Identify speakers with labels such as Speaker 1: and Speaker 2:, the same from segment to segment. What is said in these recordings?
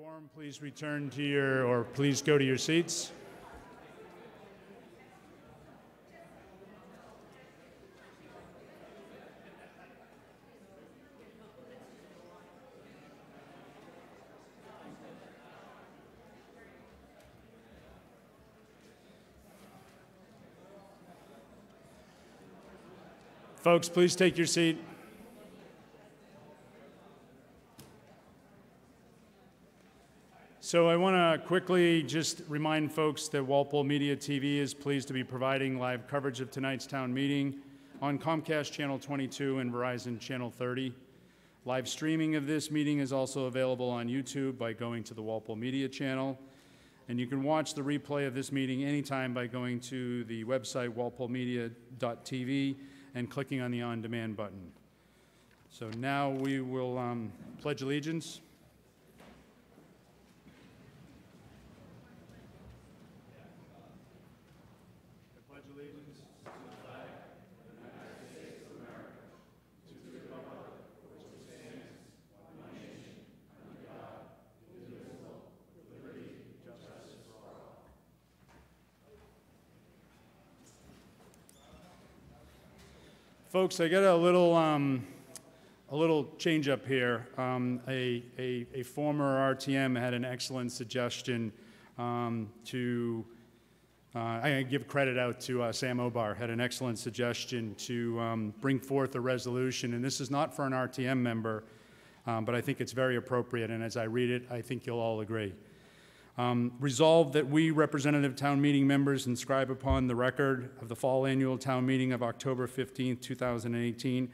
Speaker 1: quorum, please return to your, or please go to your seats. Folks, please take your seat. So I want to quickly just remind folks that Walpole Media TV is pleased to be providing live coverage of tonight's town meeting on Comcast Channel 22 and Verizon Channel 30. Live streaming of this meeting is also available on YouTube by going to the Walpole Media channel. And you can watch the replay of this meeting anytime by going to the website walpolemedia.tv and clicking on the on-demand button. So now we will pledge allegiance. Folks, I got a little change up here. A former RTM had an excellent suggestion I give credit out to Sam Obar, had an excellent suggestion to bring forth a resolution, and this is not for an RTM member, but I think it's very appropriate, and as I read it, I think you'll all agree. Resolved that we, representative town meeting members, inscribe upon the record of the fall annual town meeting of October 15, 2018,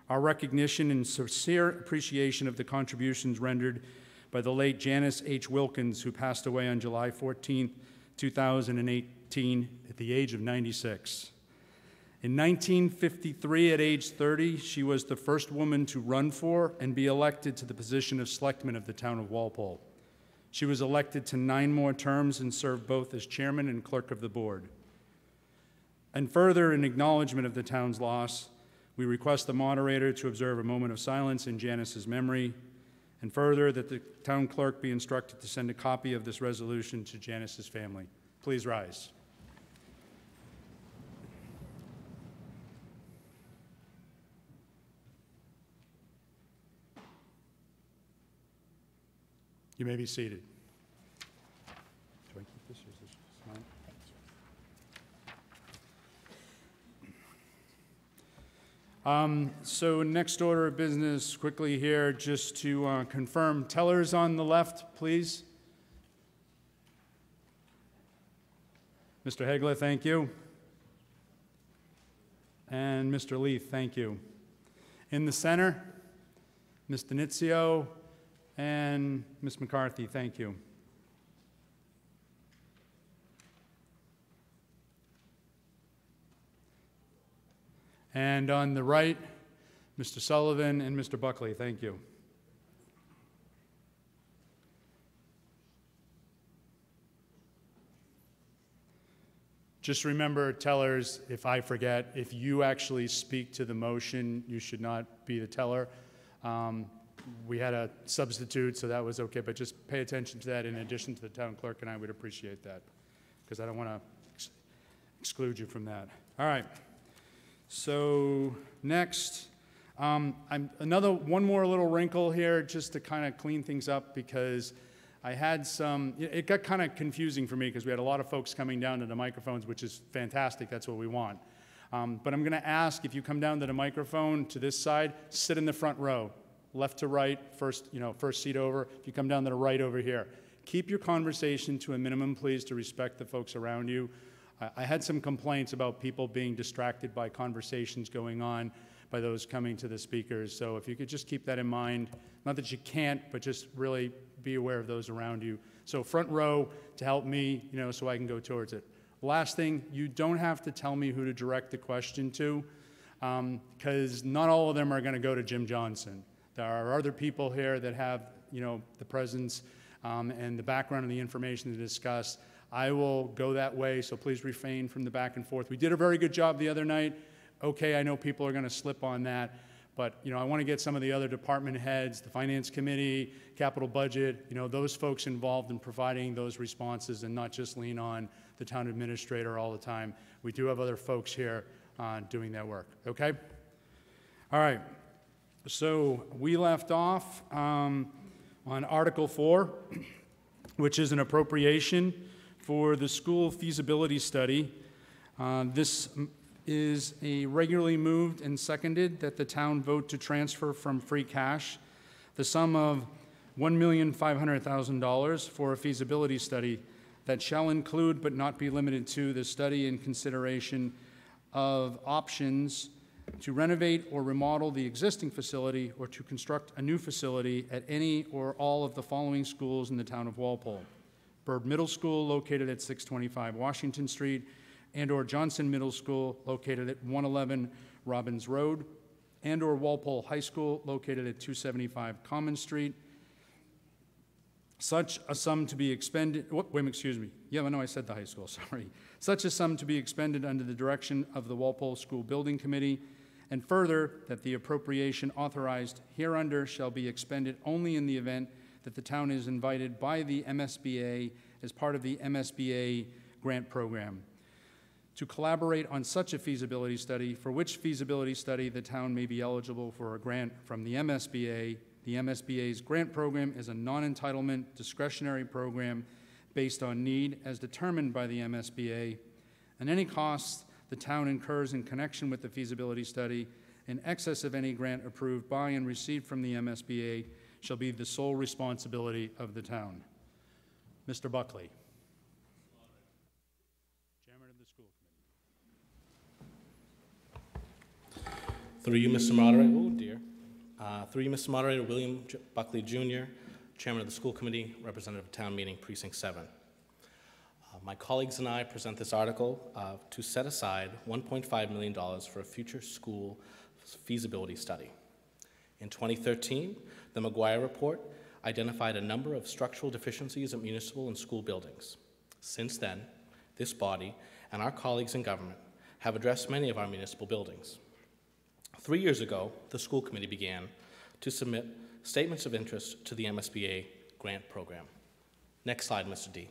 Speaker 1: our recognition and sincere appreciation of the contributions rendered by the late Janice H. Wilkins, who passed away on July 14, 2018, at the age of 96. In 1953, at age 30, she was the first woman to run for and be elected to the position of selectman of the town of Walpole. She was elected to 9 more terms and served both as chairman and clerk of the board. And further, in acknowledgement of the town's loss, we request the moderator to observe a moment of silence in Janice's memory, and further, that the town clerk be instructed to send a copy of this resolution to Janice's family. Please rise. You may be seated. Do I keep this or is this mine? So next order of business, quickly here, just to confirm, tellers on the left, please. Mr. Hegler, thank you. And Mr. Leith, thank you. In the center, Ms. Denizio and Ms. McCarthy, thank you. And on the right, Mr. Sullivan and Mr. Buckley, thank you. Just remember, tellers, if I forget, if you actually speak to the motion, you should not be the teller. We had a substitute, so that was okay, but just pay attention to that in addition to the town clerk, and I would appreciate that, because I don't want to exclude you from that. All right. So next, one more little wrinkle here just to kind of clean things up, because I had it got kind of confusing for me because we had a lot of folks coming down to the microphones, which is fantastic. That's what we want. But I'm going to ask, if you come down to the microphone to this side, sit in the front row, left to right, first seat over. If you come down to the right over here, keep your conversation to a minimum, please, to respect the folks around you. I had some complaints about people being distracted by conversations going on by those coming to the speakers. So if you could just keep that in mind, not that you can't, but just really be aware of those around you. So front row to help me, so I can go towards it. Last thing, you don't have to tell me who to direct the question to, because not all of them are going to go to Jim Johnson. There are other people here that have, the presence and the background and the information to discuss. I will go that way, so please refrain from the back and forth. We did a very good job the other night. Okay, I know people are going to slip on that, But, I want to get some of the other department heads, the finance committee, capital budget, those folks involved in providing those responses and not just lean on the town administrator all the time. We do have other folks here doing that work, okay? All right, so we left off on Article 4, which is an appropriation for the school feasibility study. This is a regularly moved and seconded that the town vote to transfer from free cash the sum of $1,500,000 for a feasibility study that shall include but not be limited to the study and consideration of options to renovate or remodel the existing facility or to construct a new facility at any or all of the following schools in the town of Walpole: Byrd Middle School, located at 625 Washington Street, and/or Johnson Middle School, located at 111 Robbins Road, and/or Walpole High School, located at 275 Common Street. Such a sum to be expended, I said the high school, sorry. Such a sum to be expended under the direction of the Walpole School Building Committee, and further, that the appropriation authorized hereunder shall be expended only in the event that the town is invited by the MSBA as part of the MSBA grant program to collaborate on such a feasibility study, for which feasibility study the town may be eligible for a grant from the MSBA. The MSBA's grant program is a non-entitlement discretionary program based on need as determined by the MSBA, and any costs the town incurs in connection with the feasibility study in excess of any grant approved by and received from the MSBA shall be the sole responsibility of the town. Mr. Buckley.
Speaker 2: Through you, Mr. Moderator, William Buckley Jr., Chairman of the School Committee, Representative of Town Meeting, Precinct 7. My colleagues and I present this article to set aside $1.5 million for a future school feasibility study. In 2013, the McGuire Report identified a number of structural deficiencies at municipal and school buildings. Since then, this body and our colleagues in government have addressed many of our municipal buildings. 3 years ago, the school committee began to submit statements of interest to the MSBA grant program. Next slide, Mr. D.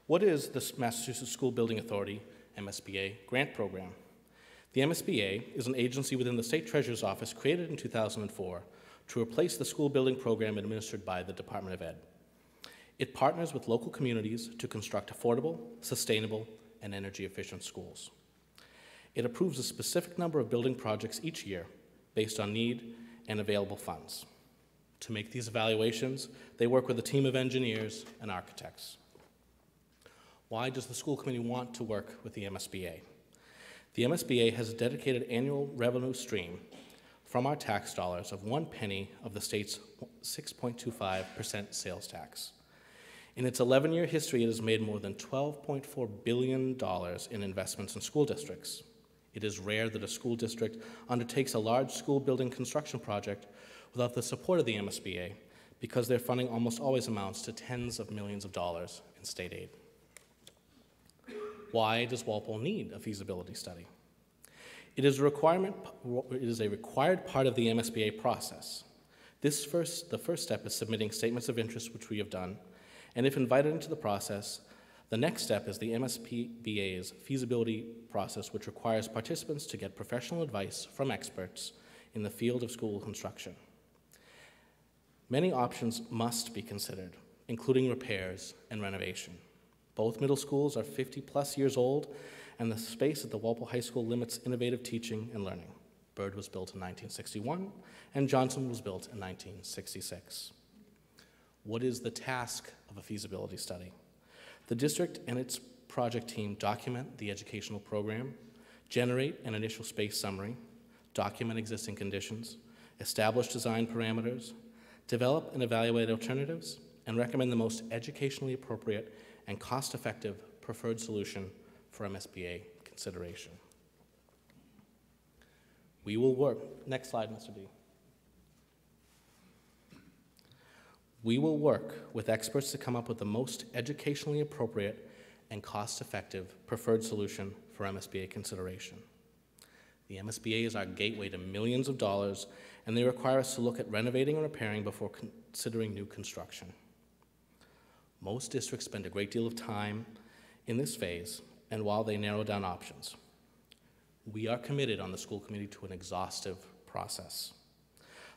Speaker 2: What is the Massachusetts School Building Authority, MSBA, grant program? The MSBA is an agency within the State Treasurer's Office created in 2004 to replace the school building program administered by the Department of Ed. It partners with local communities to construct affordable, sustainable, and energy-efficient schools. It approves a specific number of building projects each year based on need and available funds. To make these evaluations, they work with a team of engineers and architects. Why does the school committee want to work with the MSBA? The MSBA has a dedicated annual revenue stream from our tax dollars of 1 penny of the state's 6.25% sales tax. In its 11-year history, it has made more than $12.4 billion in investments in school districts. It is rare that a school district undertakes a large school building construction project without the support of the MSBA, because their funding almost always amounts to tens of millions of dollars in state aid. Why does Walpole need a feasibility study? It is a required part of the MSBA process. The first step is submitting statements of interest, which we have done, and if invited into the process, the next step is the MSBA's feasibility process, which requires participants to get professional advice from experts in the field of school construction. Many options must be considered, including repairs and renovation. Both middle schools are 50+ years old, and the space at the Walpole High School limits innovative teaching and learning. Byrd was built in 1961, and Johnson was built in 1966. What is the task of a feasibility study? The district and its project team document the educational program, generate an initial space summary, document existing conditions, establish design parameters, develop and evaluate alternatives, and recommend the most educationally appropriate and cost-effective preferred solution for MSBA consideration. We will work, next slide, Mr. D. We will work with experts to come up with the most educationally appropriate and cost-effective preferred solution for MSBA consideration. The The MSBA is our gateway to millions of dollars, and they require us to look at renovating and repairing before considering new construction. Most districts spend a great deal of time in this phase, and while they narrow down options, we are committed on the school committee to an exhaustive process.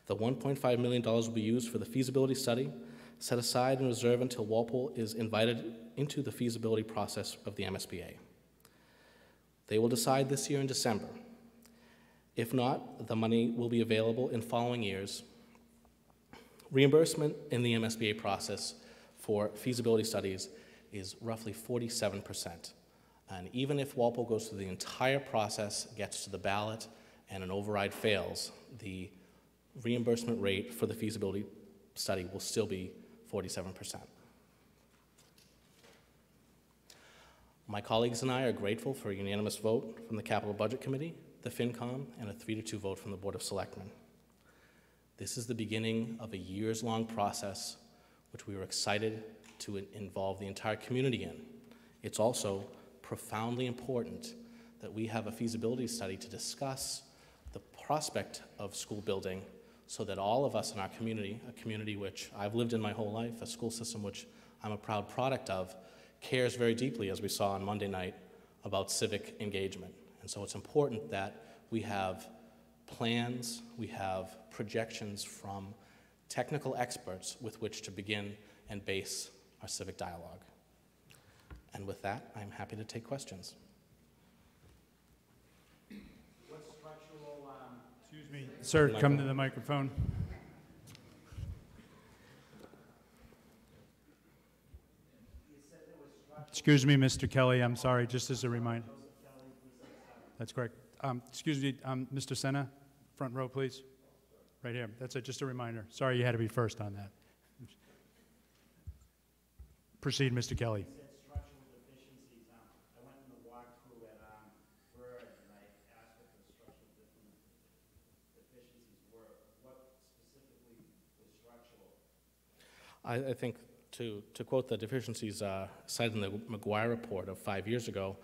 Speaker 2: The $1.5 million will be used for the feasibility study, set aside in reserve until Walpole is invited into the feasibility process of the MSBA. They will decide this year in December. If not, the money will be available in following years. Reimbursement in the MSBA process for feasibility studies is roughly 47%. And even if Walpole goes through the entire process, gets to the ballot, and an override fails, the reimbursement rate for the feasibility study will still be 47%. My colleagues and I are grateful for a unanimous vote from the Capital Budget Committee, the FinCom, and a 3-2 vote from the Board of Selectmen. This is the beginning of a years-long process which we are excited to involve the entire community in. It's also profoundly important that we have a feasibility study to discuss the prospect of school building so that all of us in our community, a community which I've lived in my whole life, a school system which I'm a proud product of, cares very deeply, as we saw on Monday night, about civic engagement. And so it's important that we have plans, we have projections from technical experts with which to begin and base our civic dialogue. And with that, I'm happy to take questions.
Speaker 1: What structural, excuse me, sir, come to the microphone. Excuse me, Mr. Kelly, I'm sorry, just as a reminder. That's correct. Excuse me, Mr. Senna, front row, please. Right here. That's it, just a reminder. Sorry you had to be first on that. Proceed, Mr. Kelly.
Speaker 3: You said structural deficiencies. I went in the walkthrough at Bird, and I asked what the structural deficiencies were. What specifically was structural?
Speaker 2: I think to quote the deficiencies cited in the McGuire report of 5 years ago,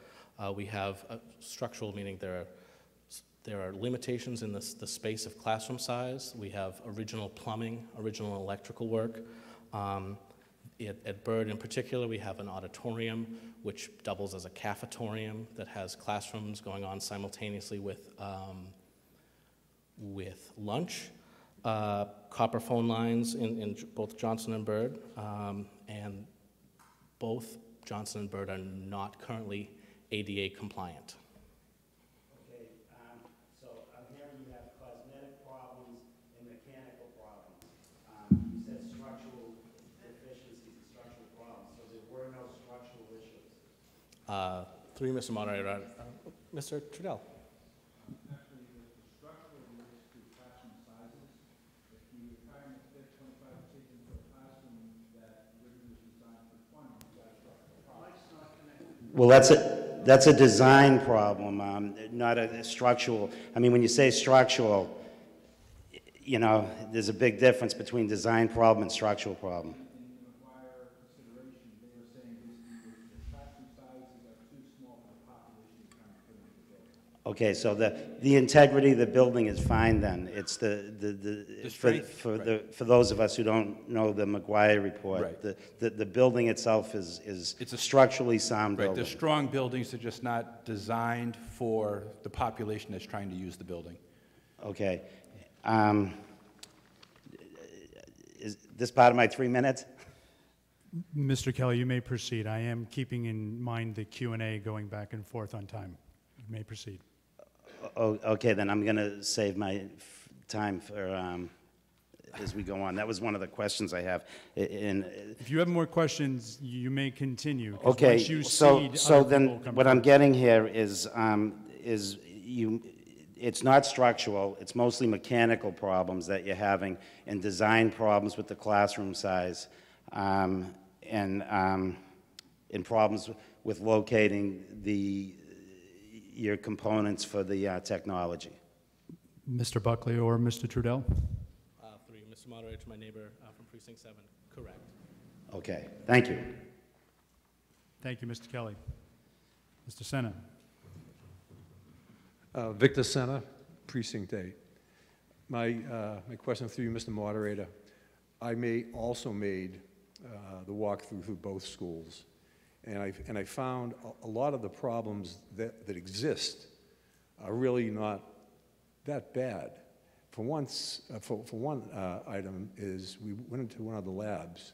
Speaker 2: we have structural, meaning there are limitations in the space of classroom size. We have original plumbing, original electrical work. At Bird in particular, we have an auditorium which doubles as a cafetorium that has classrooms going on simultaneously with lunch. Copper phone lines in both Johnson and Bird, and both Johnson and Bird are not currently ADA compliant.
Speaker 3: Okay, so I'm hearing you have cosmetic problems and mechanical problems. You said structural deficiencies and structural problems, so there were no structural issues.
Speaker 2: Through Mr. Moderator, Mr. Trudell.
Speaker 4: Actually, the structural relates to classroom sizes. If the requirement fit 25 kids into a classroom that originally was designed for 20, you've got a structural problem.
Speaker 3: Well, that's a design problem, not a structural. I mean, when you say structural, you know, there's a big difference between design problem and structural problem.
Speaker 4: In McGuire consideration, they were saying basically the classroom sizes are too small for the population you're trying to put into the building.
Speaker 3: Okay, so the integrity of the building is fine then. It's for those of us who don't know the McGuire report,
Speaker 5: Right.
Speaker 3: the building itself is
Speaker 5: It's a-
Speaker 3: structurally sound
Speaker 5: Right,
Speaker 3: building.
Speaker 5: they're strong buildings, they're just not designed for the population that's trying to use the building.
Speaker 3: Okay. Is this part of my 3 minutes?
Speaker 1: Mr. Kelly, you may proceed. I am keeping in mind the Q&A going back and forth on time. You may proceed.
Speaker 3: Okay, then I'm going to save my time for as we go on. That was one of the questions I have.
Speaker 1: If you have more questions, you may continue. 'Cause
Speaker 3: Okay,
Speaker 1: once you
Speaker 3: so
Speaker 1: cede,
Speaker 3: so
Speaker 1: other
Speaker 3: then
Speaker 1: people come
Speaker 3: what I'm
Speaker 1: first.
Speaker 3: getting here is it's not structural, it's mostly mechanical problems that you're having and design problems with the classroom size and problems with locating your components for the technology.
Speaker 1: Mr. Buckley or Mr. Trudell?
Speaker 2: Through Mr. Moderator, to my neighbor from Precinct 7, correct.
Speaker 3: Okay, thank you.
Speaker 1: Thank you, Mr. Kelly. Mr. Senna?
Speaker 6: Victor Senna, Precinct 8. My question through you, Mr. Moderator. I also made the walkthrough through both schools, and I found a lot of the problems that exist are really not that bad. For one item is we went into one of the labs,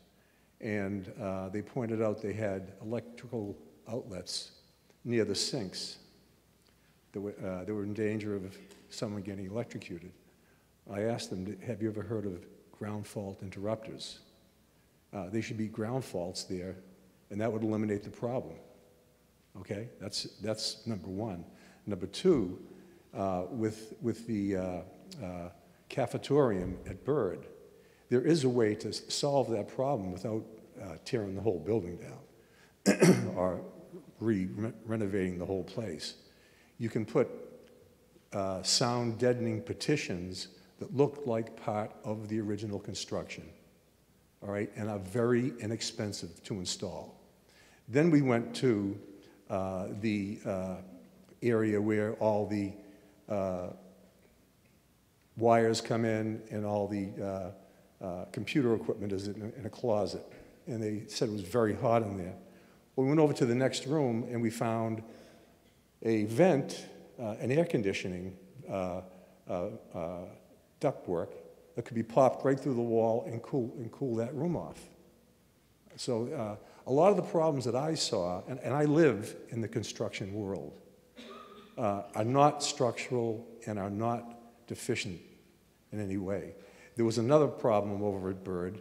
Speaker 6: and they pointed out they had electrical outlets near the sinks. They were in danger of someone getting electrocuted. I asked them, have you ever heard of ground fault interrupters? There should be ground faults there, and that would eliminate the problem. Okay, that's number one. Number two, with the cafetorium at Byrd, there is a way to solve that problem without tearing the whole building down or renovating the whole place. You can put sound deadening partitions that look like part of the original construction, all right, and are very inexpensive to install. Then we went to the area where all the wires come in and all the computer equipment is in a closet. And they said it was very hot in there. Well, we went over to the next room and we found a vent, an air conditioning ductwork that could be popped right through the wall and cool that room off. So a lot of the problems that I saw, and I live in the construction world, are not structural and are not deficient in any way. There was another problem over at Byrd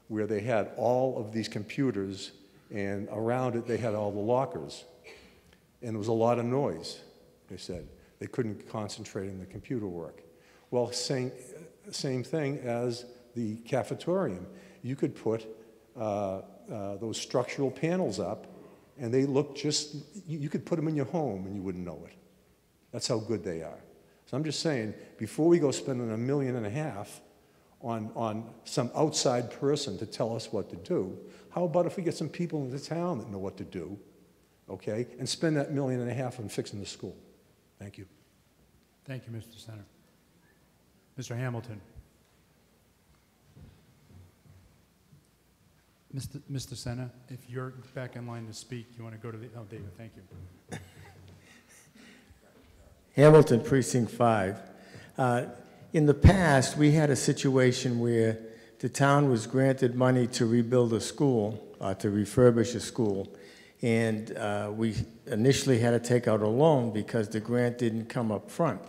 Speaker 6: where they had all of these computers, and around it they had all the lockers. And there was a lot of noise, they said. They couldn't concentrate on the computer work. Well, same thing as the cafetorium. You could put those structural panels up, and they look just, you could put them in your home and you wouldn't know it. That's how good they are. So I'm just saying, before we go spending $1.5 million on some outside person to tell us what to do, how about if we get some people in the town that know what to do, okay, and spend that $1.5 million on fixing the school? Thank you.
Speaker 1: Thank you, Mr. Senator. Mr. Hamilton. Mr. Senna, if you're back in line to speak, you want to go to the, oh, David, thank you.
Speaker 7: Hamilton, Precinct 5. In the past, we had a situation where the town was granted money to rebuild a school, to refurbish a school, and we initially had to take out a loan because the grant didn't come up front.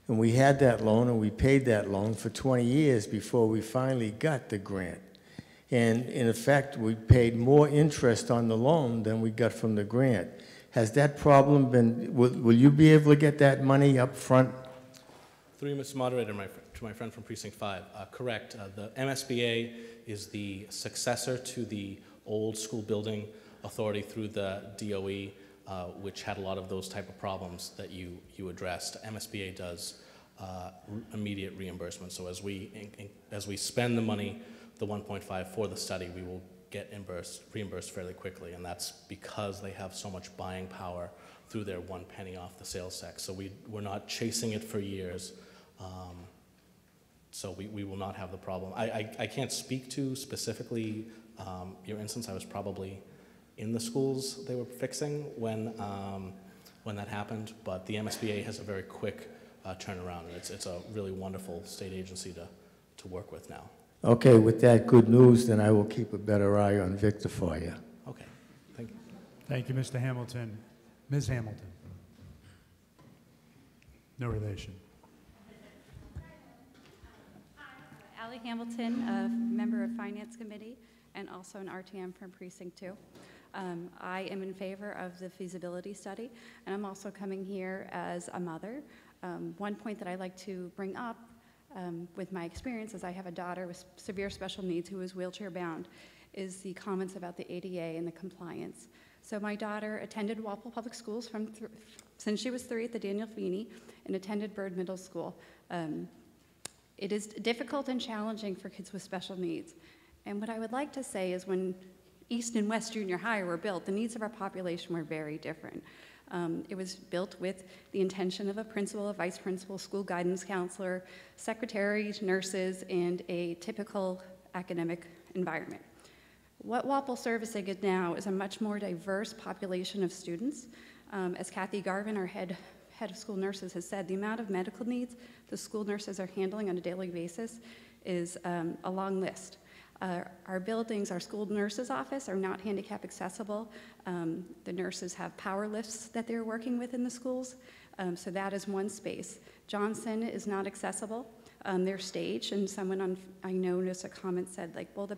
Speaker 7: And we had that loan, and we paid that loan for 20 years before we finally got the grant. And in effect, we paid more interest on the loan than we got from the grant. Has that problem been, will you be able to get that money up front?
Speaker 2: Through you, Mr. Moderator, to my friend from Precinct 5, correct. The MSBA is the successor to the old school building authority through the DOE, which had a lot of those type of problems that you addressed. MSBA does immediate reimbursement. So as we spend the money, the 1.5 for the study, we will get reimbursed fairly quickly, and that's because they have so much buying power through their 1 penny off the sales tax. So we're not chasing it for years, so we will not have the problem. I can't speak to specifically your instance. I was probably in the schools they were fixing when that happened, but the MSBA has a very quick turnaround, and it's a really wonderful state agency to work with now.
Speaker 7: Okay, with that good news, then I will keep a better eye on Victor for you.
Speaker 2: Okay, thank you.
Speaker 1: Thank you, Mr. Hamilton. Ms. Hamilton. No relation.
Speaker 8: Allie Hamilton, a member of Finance Committee and also an RTM from Precinct 2. I am in favor of the feasibility study, and I'm also coming here as a mother. One point that I like to bring up with my experience, as I have a daughter with severe special needs who is wheelchair bound, is the comments about the ADA and the compliance. So my daughter attended Walpole Public Schools since she was 3 at the Daniel Feeney and attended Byrd Middle School. It is difficult and challenging for kids with special needs. And what I would like to say is when East and West Junior High were built, the needs of our population were very different. It was built with the intention of a principal, a vice principal, school guidance counselor, secretaries, nurses, and a typical academic environment. What WAPL servicing is now is a much more diverse population of students. As Kathy Garvin, our head of school nurses, has said, the amount of medical needs the school nurses are handling on a daily basis is a long list. Our buildings, our school nurses' office are not handicap accessible. The nurses have power lifts that they're working with in the schools, so that is one space. Johnson is not accessible. Their stage, and someone I noticed a comment said, like, well, the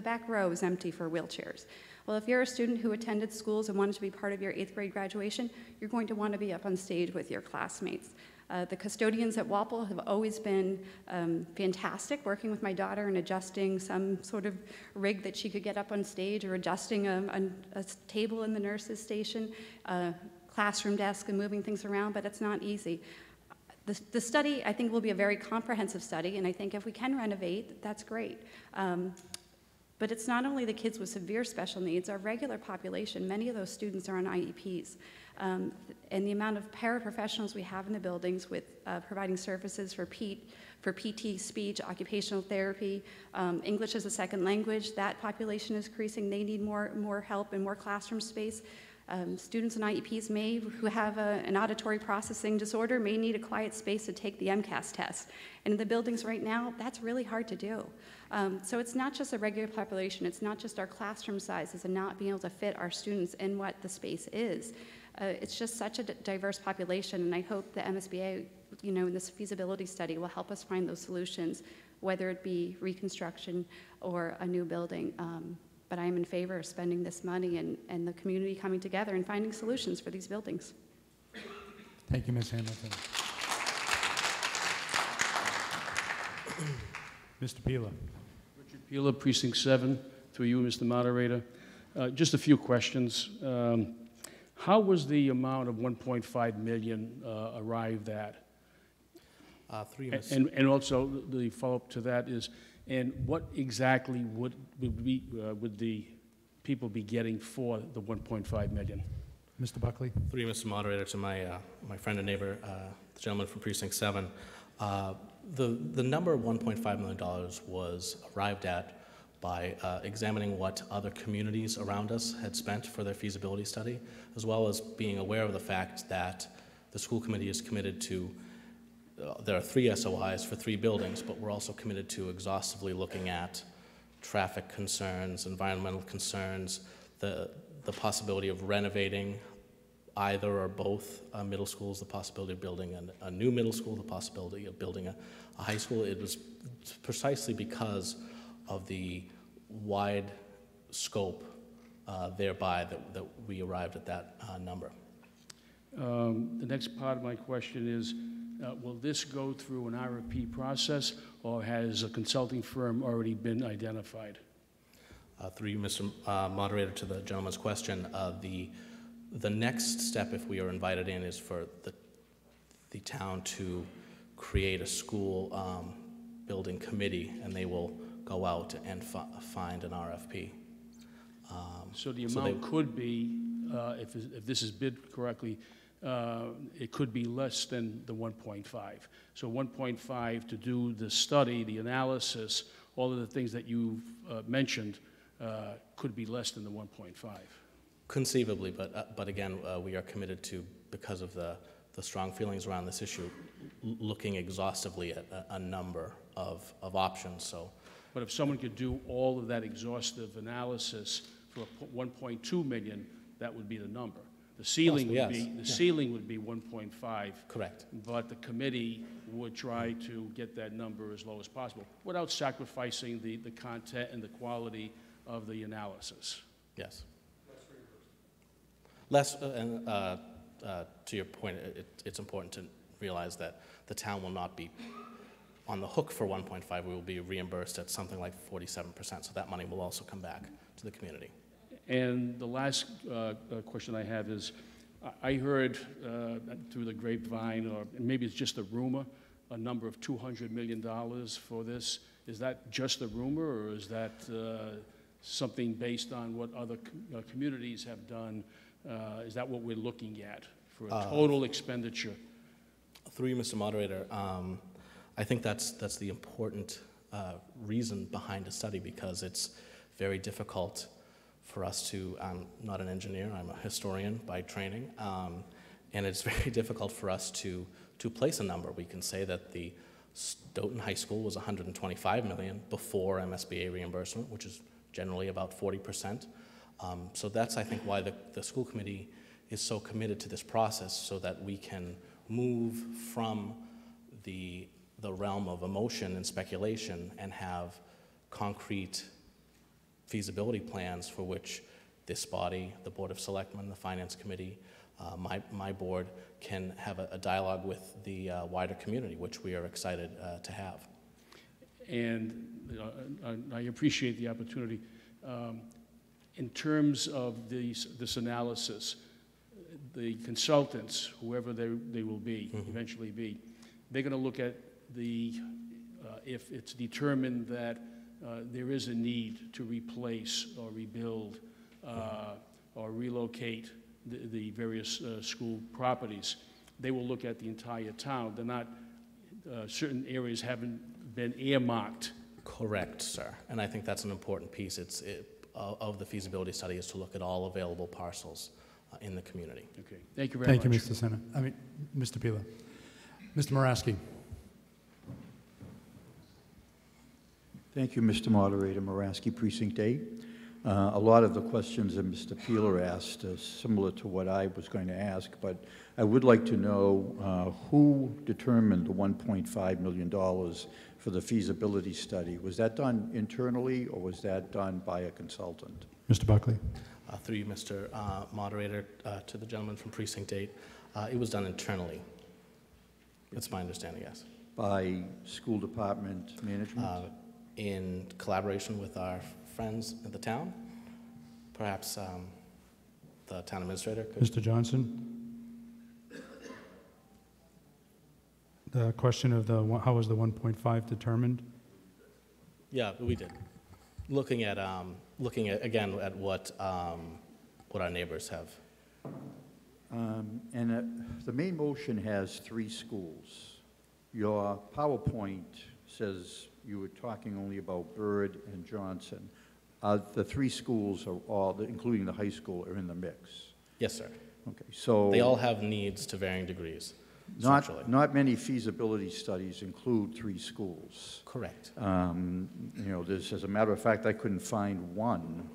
Speaker 8: back row is empty for wheelchairs. Well, if you're a student who attended schools and wanted to be part of your 8th grade graduation, you're going to want to be up on stage with your classmates. The custodians at WAPL have always been fantastic, working with my daughter and adjusting some sort of rig that she could get up on stage, or adjusting a table in the nurses' station, classroom desk, and moving things around, but it's not easy. The study, I think, will be a very comprehensive study, and I think if we can renovate, that's great. But it's not only the kids with severe special needs, our regular population, many of those students are on IEPs. And the amount of paraprofessionals we have in the buildings with providing services for PT, speech, occupational therapy, English as a second language, that population is increasing. They need more help and more classroom space. Students in IEPs who have an auditory processing disorder may need a quiet space to take the MCAS test. And in the buildings right now, that's really hard to do. So it's not just a regular population, it's not just our classroom sizes and not being able to fit our students in what the space is. It's just such a diverse population, and I hope the MSBA, in this feasibility study, will help us find those solutions, whether it be reconstruction or a new building. But I am in favor of spending this money and the community coming together and finding solutions for these buildings.
Speaker 1: Thank you, Ms. Hamilton. Mr. Pila.
Speaker 9: Richard Pila, Precinct 7, through you, Mr. Moderator. Just a few questions. How was the amount of 1.5 million arrived at? And also the follow-up to that is, and what exactly would the people be getting for the 1.5 million?
Speaker 1: Mr. Buckley.
Speaker 2: Through you, Mr. Moderator, to my friend and neighbor, the gentleman from Precinct 7. The number of $1.5 million was arrived at by examining what other communities around us had spent for their feasibility study, as well as being aware of the fact that the school committee is committed to, there are 3 SOIs for 3 buildings, but we're also committed to exhaustively looking at traffic concerns, environmental concerns, the possibility of renovating either or both middle schools, the possibility of building a new middle school, the possibility of building a high school. It was precisely because of the wide scope thereby that we arrived at that number.
Speaker 9: The next part of my question is, will this go through an RFP process, or has a consulting firm already been identified?
Speaker 2: Through you, Mr. Moderator, to the gentleman's question, the next step, if we are invited in, is for the town to create a school building committee, and they will go out and find an RFP.
Speaker 9: So the amount could be, if this is bid correctly, it could be less than the 1.5. So 1.5 to do the study, the analysis, all of the things that you've mentioned could be less than the 1.5.
Speaker 2: Conceivably, but again, we are committed to, because of the strong feelings around this issue, looking exhaustively at a number of options. So,
Speaker 9: but if someone could do all of that exhaustive analysis for 1.2 million, that would be the number. The ceiling would be ceiling would be 1.5.
Speaker 2: Correct.
Speaker 9: But the committee would try to get that number as low as possible without sacrificing the content and the quality of the analysis.
Speaker 2: Yes. Less, and to your point, it's important to realize that the town will not be on the hook for 1.5. We will be reimbursed at something like 47%, so that money will also come back to the community. And
Speaker 9: the last question I have is, I heard through the grapevine, or maybe it's just a rumor, a number of $200 million for this. Is that just a rumor, or is that something based on what other communities have done? Is that what we're looking at for a total expenditure?
Speaker 2: Through you, Mr. Moderator, I think that's the important reason behind the study, because it's very difficult for us to, I'm not an engineer, I'm a historian by training, and it's very difficult for us to place a number. We can say that the Stoughton High School was $125 million before MSBA reimbursement, which is generally about 40%. So that's, I think, why the school committee is so committed to this process, so that we can move from the realm of emotion and speculation and have concrete feasibility plans for which this body, the Board of Selectmen, the Finance Committee, my board, can have a dialogue with the wider community, which we are excited to have.
Speaker 9: And I appreciate the opportunity. In terms of this analysis, the consultants, whoever they will be, eventually be, they're going to look at if it's determined that there is a need to replace or rebuild or relocate the various school properties, they will look at the entire town. They're not, certain areas haven't been earmarked.
Speaker 2: Correct, sir. And I think that's an important piece of the feasibility study, is to look at all available parcels in the community.
Speaker 9: Okay, thank you very much.
Speaker 1: Thank you, Mr. Senna. Mr. Pila. Mr. Moraski.
Speaker 10: Thank you, Mr. Moderator. Moraski, Precinct 8. A lot of the questions that Mr. Peeler asked are similar to what I was going to ask, but I would like to know who determined the $1.5 million for the feasibility study. Was that done internally, or was that done by a consultant?
Speaker 1: Mr. Buckley.
Speaker 2: Through you, Mr. Moderator, to the gentleman from Precinct 8, it was done internally. That's my understanding, yes.
Speaker 10: By school department management?
Speaker 2: In collaboration with our friends at the town, perhaps the town administrator could.
Speaker 1: Mr. Johnson. The question of how was the 1.5 determined?
Speaker 2: Yeah, we did. Looking at again at what our neighbors have.
Speaker 10: The main motion has 3 schools. Your PowerPoint says you were talking only about Bird and Johnson. The 3 schools are all, including the high school, are in the mix.
Speaker 2: Yes, sir.
Speaker 10: Okay, so
Speaker 2: they all have needs to varying degrees.
Speaker 10: Not many feasibility studies include 3 schools.
Speaker 2: Correct.
Speaker 10: As a matter of fact, I couldn't find one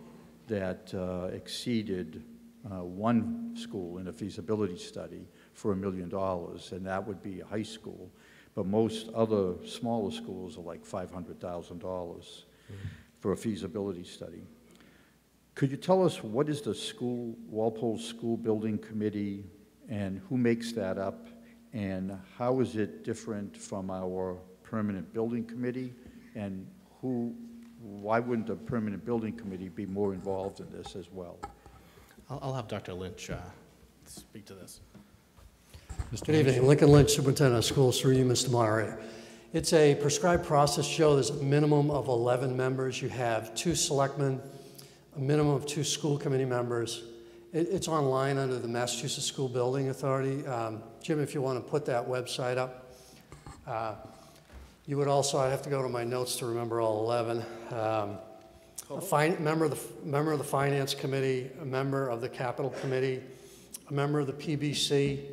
Speaker 10: that exceeded one school in a feasibility study for $1 million, and that would be a high school. But most other smaller schools are like $500,000 for a feasibility study. Could you tell us what is the Walpole School Building Committee, and who makes that up? And how is it different from our permanent building committee? And why wouldn't the permanent building committee be more involved in this as well?
Speaker 2: I'll have Dr. Lynch speak to this.
Speaker 11: Good evening. Lincoln Lynch, Superintendent of Schools, through you, Mr. Moderator. It's a prescribed process, Joe. There's a minimum of 11 members. You have 2 selectmen, a minimum of 2 school committee members. It's online under the Massachusetts School Building Authority. Jim, if you want to put that website up. You would also, I have to go to my notes to remember all 11. A member of the Finance Committee, a member of the Capital Committee, a member of the PBC,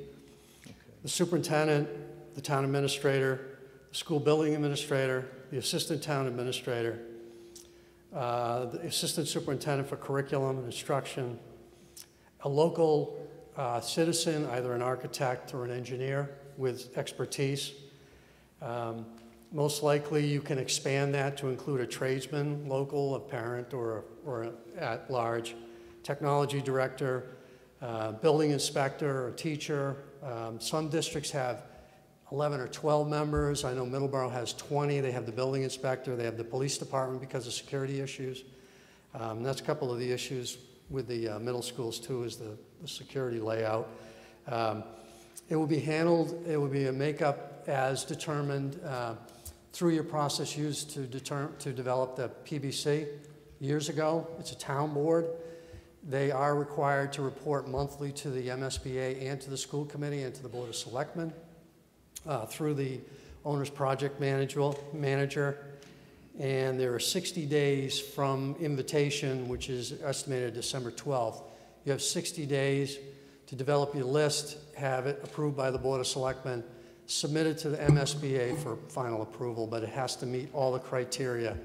Speaker 11: the superintendent, the town administrator, the school building administrator, the assistant town administrator, the assistant superintendent for curriculum and instruction, a local citizen, either an architect or an engineer with expertise. Most likely you can expand that to include a tradesman, local, a parent, or at large, technology director, building inspector, or teacher. Some districts have 11 or 12 members. I know Middleborough has 20. They have the building inspector. They have the police department because of security issues. And that's a couple of the issues with the middle schools too, is the security layout. It will be handled, it will be a makeup as determined through your process used to develop the PBC. years ago. It's a town board. They are required to report monthly to the MSBA and to the school committee and to the Board of Selectmen through the owner's project manager. And there are 60 days from invitation, which is estimated December 12th. You have 60 days to develop your list, have it approved by the Board of Selectmen, submit it to the MSBA for final approval, but it has to meet all the criteria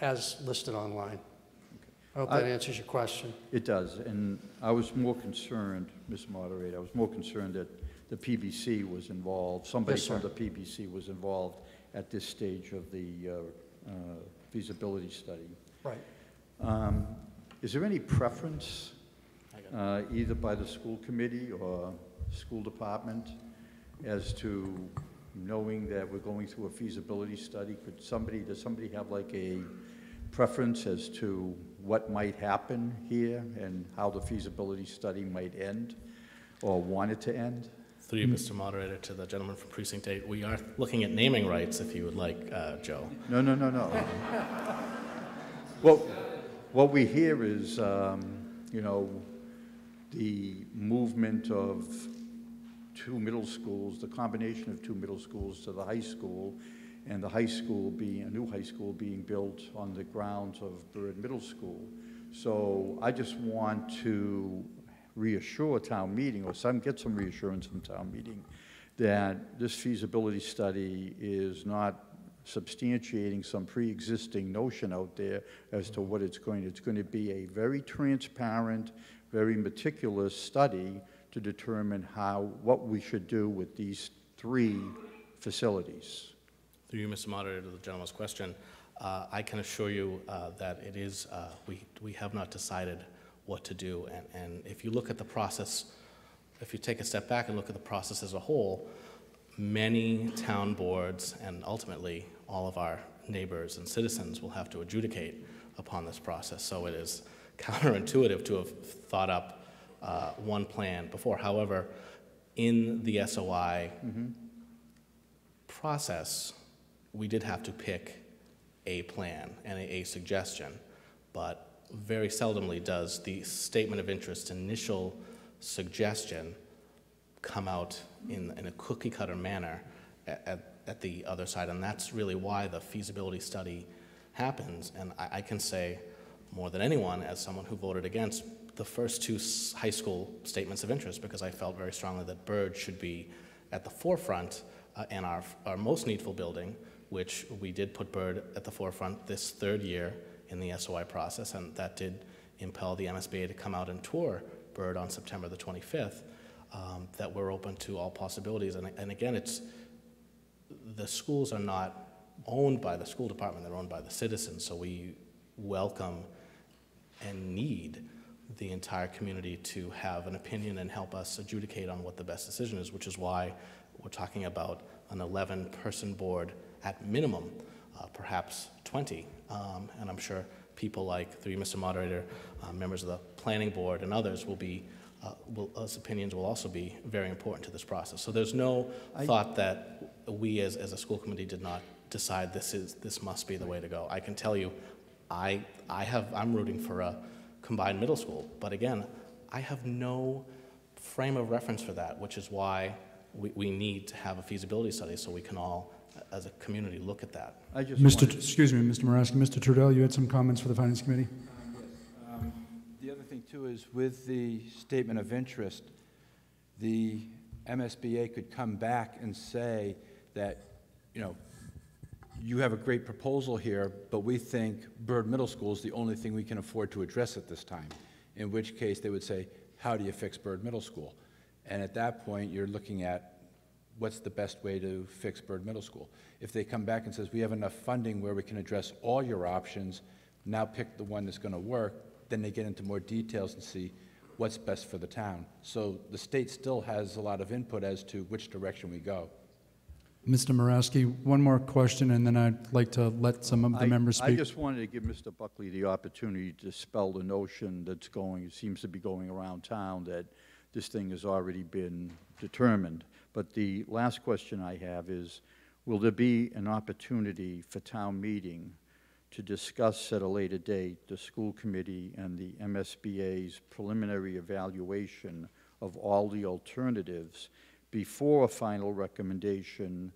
Speaker 11: as listed online. I hope that answers your question.
Speaker 10: It does, and I was more concerned, Mr. Moderator, I was more concerned that the PBC was involved, somebody
Speaker 11: Yes, sir.
Speaker 10: from the PBC was involved at this stage of the feasibility study.
Speaker 11: Right.
Speaker 10: Is there any preference, either by the school committee or school department, as to knowing that we're going through a feasibility study? Does somebody have like a preference as to what might happen here and how the feasibility study might end or want it to end?
Speaker 2: Through you, Mr. Moderator, to the gentleman from Precinct 8, we are looking at naming rights, if you would like, Joe.
Speaker 10: No. Well, what we hear is, you know, the movement of two middle schools, the combination of two middle schools to the high school, and the high school being, a new high school being built on the grounds of Byrd Middle School. So I just want to reassure town meeting, or get some reassurance from town meeting, that this feasibility study is not substantiating some pre-existing notion out there as to what it's going to be a very transparent, very meticulous study to determine what we should do with these three facilities.
Speaker 2: Through you, Mr. Moderator, to the gentleman's question, I can assure you that it is, we have not decided what to do. And if you look at the process, if you take a step back and look at the process as a whole, many town boards and ultimately all of our neighbors and citizens will have to adjudicate upon this process. So it is counterintuitive to have thought up one plan before. However, in the SOI process, we did have to pick a plan and a suggestion, but very seldomly does the statement of interest initial suggestion come out in a cookie-cutter manner at the other side, and that's really why the feasibility study happens. And I can say more than anyone, as someone who voted against the first two high school statements of interest, because I felt very strongly that Byrd should be at the forefront, and our most needful building, which we did put Byrd at the forefront this third year in the SOI process, and that did impel the MSBA to come out and tour Byrd on September the 25th, that we're open to all possibilities. And again, the schools are not owned by the school department, they're owned by the citizens, so we welcome and need the entire community to have an opinion and help us adjudicate on what the best decision is, which is why we're talking about an 11-person board at minimum, perhaps 20. And I'm sure people like, through you, Mr. Moderator, members of the planning board and others will be, those opinions will also be very important to this process. So there's no thought that we as a school committee did not decide this must be the way to go. I can tell you, I'm rooting for a combined middle school, but again, I have no frame of reference for that, which is why we need to have a feasibility study so we can all, as a community, look at that.
Speaker 12: Excuse me, Mr. Moraski. Mr. Trudell, you had some comments for the Finance Committee?
Speaker 5: Yes. The other thing, too, is with the statement of interest, the MSBA could come back and say that, you know, you have a great proposal here, but we think Byrd Middle School is the only thing we can afford to address at this time, in which case they would say, how do you fix Byrd Middle School? And at that point, you're looking at what's the best way to fix Byrd Middle School. If they come back and says, we have enough funding where we can address all your options, now pick the one that's going to work, then they get into more details and see what's best for the town. So the state still has a lot of input as to which direction we go.
Speaker 12: Mr. Moraski, one more question, and then I'd like to let some of the members speak.
Speaker 10: I just wanted to give Mr. Buckley the opportunity to dispel the notion that's seems to be going around town that this thing has already been determined. But the last question I have is, will there be an opportunity for town meeting to discuss at a later date the school committee and the MSBA's preliminary evaluation of all the alternatives before a final recommendation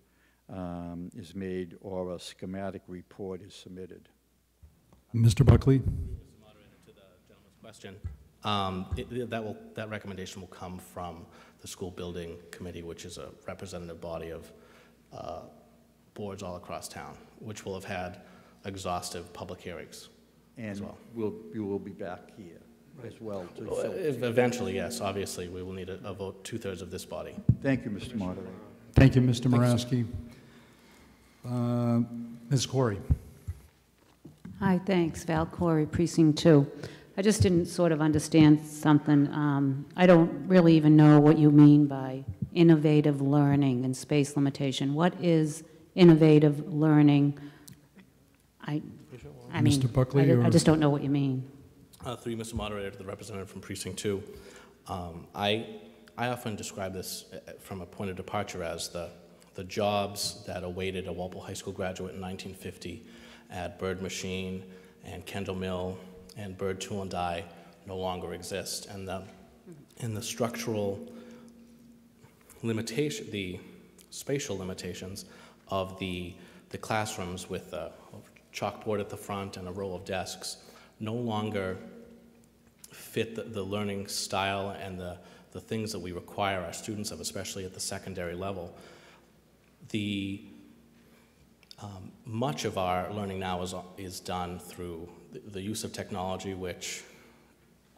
Speaker 10: is made or a schematic report is submitted.
Speaker 12: Mr. Buckley?
Speaker 2: Mr. Moderator, to the gentleman's question, that recommendation will come from the school building committee, which is a representative body of boards all across town, which will have had exhaustive public hearings as
Speaker 10: And
Speaker 2: well.
Speaker 10: you will be back here as well.
Speaker 2: Eventually, yes. Obviously, we will need a vote, 2/3 of this body.
Speaker 10: Thank you, Mr. Moderator.
Speaker 12: Thank you, Mr. Moraski. Ms. Corey?
Speaker 13: Hi, thanks. Val Corey, Precinct 2. I just didn't sort of understand something. I don't really even know what you mean by innovative learning and space limitation. What is innovative learning? I mean,
Speaker 12: Mr. Buckley,
Speaker 13: I just don't know what you mean.
Speaker 2: Through you, Mr. Moderator, to the representative from Precinct 2. I often describe this from a point of departure as the jobs that awaited a Walpole High School graduate in 1950 at Bird Machine and Kendall Mill and Bird Tool and Die no longer exist. And the structural limitation, the spatial limitations of the classrooms with a chalkboard at the front and a row of desks no longer fit the learning style and the things that we require our students of, especially at the secondary level. Much of our learning now is done through the use of technology, which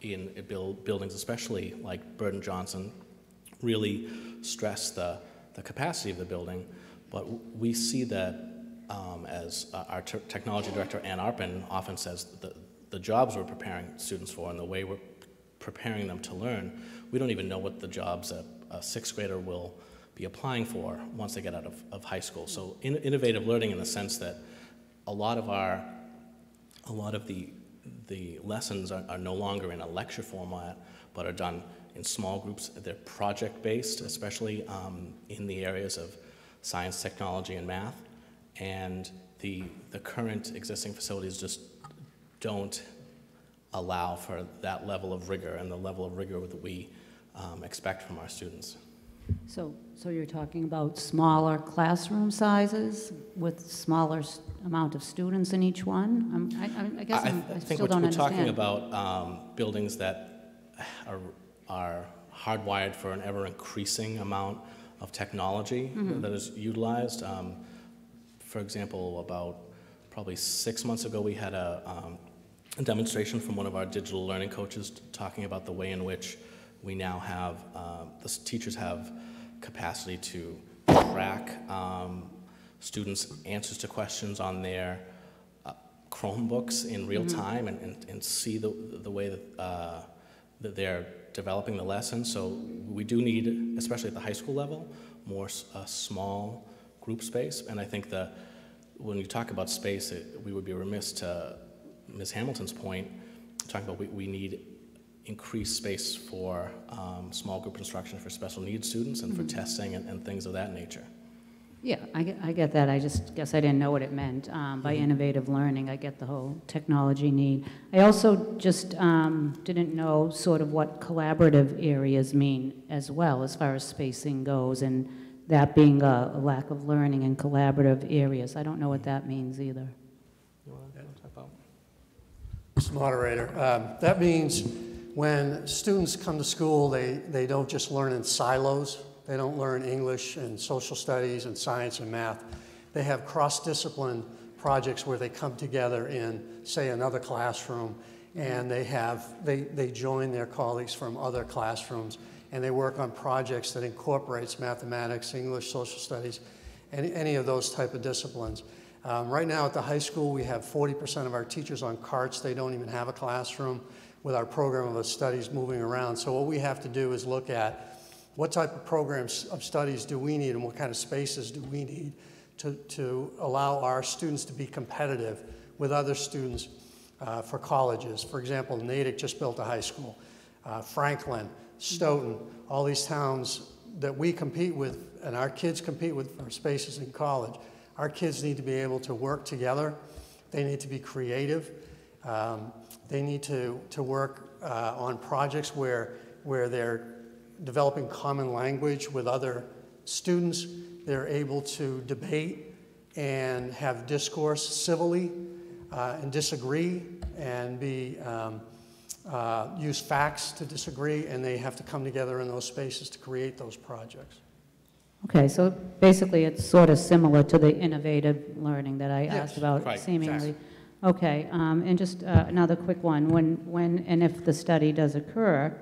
Speaker 2: in buildings, especially like Bird and Johnson, really stress the capacity of the building. But we see that as our technology director, Ann Arpin, often says, the jobs we're preparing students for and the way we're preparing them to learn, we don't even know what the jobs a sixth grader will be applying for once they get out of high school. So innovative learning in the sense that a lot of the lessons are no longer in a lecture format, but are done in small groups. They're project-based, especially in the areas of science, technology, and math. And the current existing facilities just don't allow for that level of rigor and the level of rigor that we expect from our students.
Speaker 13: So you're talking about smaller classroom sizes with smaller amount of students in each one? I guess I
Speaker 2: think
Speaker 13: still don't
Speaker 2: we're
Speaker 13: understand.
Speaker 2: talking about buildings that are hardwired for an ever-increasing amount of technology that is utilized. For example, about probably 6 months ago, we had a demonstration from one of our digital learning coaches talking about the way in which we now have, the teachers have capacity to track students' answers to questions on their Chromebooks in real time and see the way that they're developing the lesson. So we do need, especially at the high school level, more small group space. And I think that when you talk about space, we would be remiss to Ms. Hamilton's point, talking about we need increased space for small group instruction for special needs students and for testing and things of that nature.
Speaker 13: Yeah, I get that. I just guess I didn't know what it meant by innovative learning. I get the whole technology need. I also just didn't know sort of what collaborative areas mean as well as far as spacing goes, and that being a lack of learning in collaborative areas. I don't know what that means either.
Speaker 2: You want to talk about?
Speaker 11: Mr. Moderator, that means when students come to school, they don't just learn in silos. They don't learn English and social studies and science and math. They have cross-discipline projects where they come together in, say, another classroom, and they join their colleagues from other classrooms, and they work on projects that incorporates mathematics, English, social studies, any of those type of disciplines. Right now at the high school, we have 40% of our teachers on carts. They don't even have a classroom with our program of studies moving around. So what we have to do is look at what type of programs of studies do we need and what kind of spaces do we need to allow our students to be competitive with other students for colleges. For example, Natick just built a high school. Franklin, Stoughton, all these towns that we compete with and our kids compete with for spaces in college. Our kids need to be able to work together They need to be creative. They need to work on projects where they're developing common language with other students. They're able to debate and have discourse civilly and disagree and use facts to disagree, and they have to come together in those spaces to create those projects.
Speaker 13: Okay, so basically it's sort of similar to the innovative learning that I asked about
Speaker 2: Right,
Speaker 13: seemingly.
Speaker 2: exactly.
Speaker 13: Okay, and just another quick one. When and if the study does occur,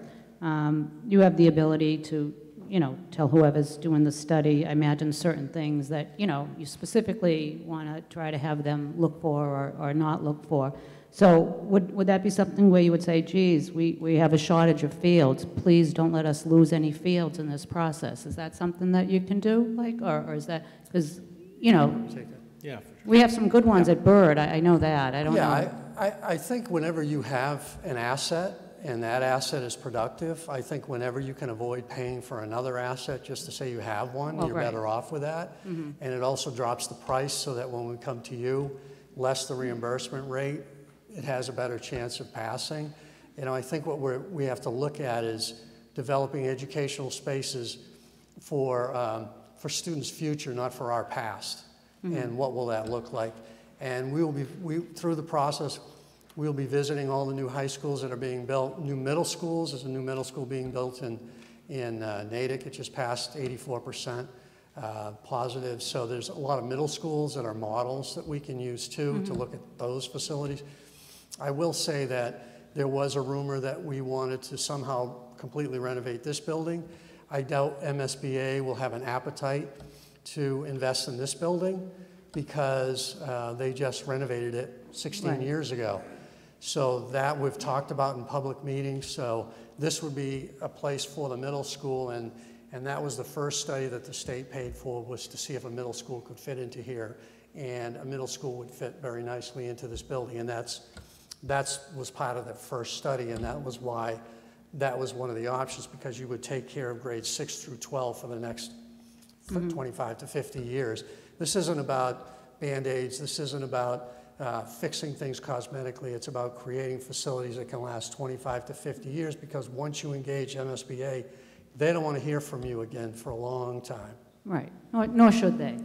Speaker 13: you have the ability to, tell whoever's doing the study, I imagine certain things that, you specifically want to try to have them look for or not look for. So would that be something where you would say, geez, we have a shortage of fields, please don't let us lose any fields in this process? Is that something that you can do, or is that, because,
Speaker 2: Yeah, for sure.
Speaker 13: we have some good ones at Byrd, I know that, I don't know.
Speaker 11: Yeah, I think whenever you have an asset and that asset is productive, I think whenever you can avoid paying for another asset just to say you have one,
Speaker 13: Well,
Speaker 11: you're
Speaker 13: right.
Speaker 11: better off with that. And it also drops the price so that when we come to you, less the reimbursement rate, it has a better chance of passing. I think what we have to look at is developing educational spaces for students' future, not for our past. And what will that look like? And through the process, we'll be visiting all the new high schools that are being built, new middle schools. There's a new middle school being built in Natick. It just passed 84% positive. So there's a lot of middle schools that are models that we can use too to look at those facilities. I will say that there was a rumor that we wanted to somehow completely renovate this building. I doubt MSBA will have an appetite to invest in this building because they just renovated it 16 years ago. So that we've talked about in public meetings. So this would be a place for the middle school, and that was the first study that the state paid for, was to see if a middle school could fit into here, and a middle school would fit very nicely into this building, and that was part of the first study, and that was why that was one of the options, because you would take care of grades 6 through 12 for the next 25 to 50 years. This isn't about Band-Aids. This isn't about fixing things cosmetically. It's about creating facilities that can last 25 to 50 years, because once you engage MSBA, they don't want to hear from you again for a long time.
Speaker 13: Right, nor should they.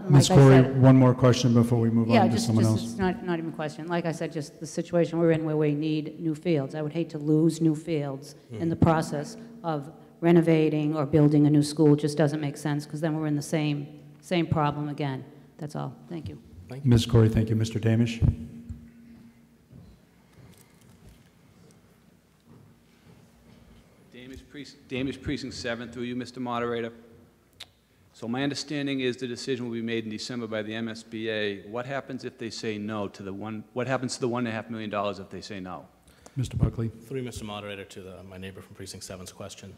Speaker 12: Ms.
Speaker 13: Like I
Speaker 12: Corey,
Speaker 13: said-
Speaker 12: one more question before we move on to someone else.
Speaker 13: It's not even a question. Like I said, just the situation we're in where we need new fields. I would hate to lose new fields in the process of renovating or building a new school. Just doesn't make sense, because then we're in the same problem again. That's all. Thank you.
Speaker 12: Ms. Corey, thank you. Mr. Damish?
Speaker 14: Damish Precinct 7, through you, Mr. Moderator. So my understanding is the decision will be made in December by the MSBA. What happens if they say no to what happens to the $1.5 million if they say no?
Speaker 12: Mr. Buckley?
Speaker 2: Through you, Mr. Moderator, to my neighbor from Precinct 7's question.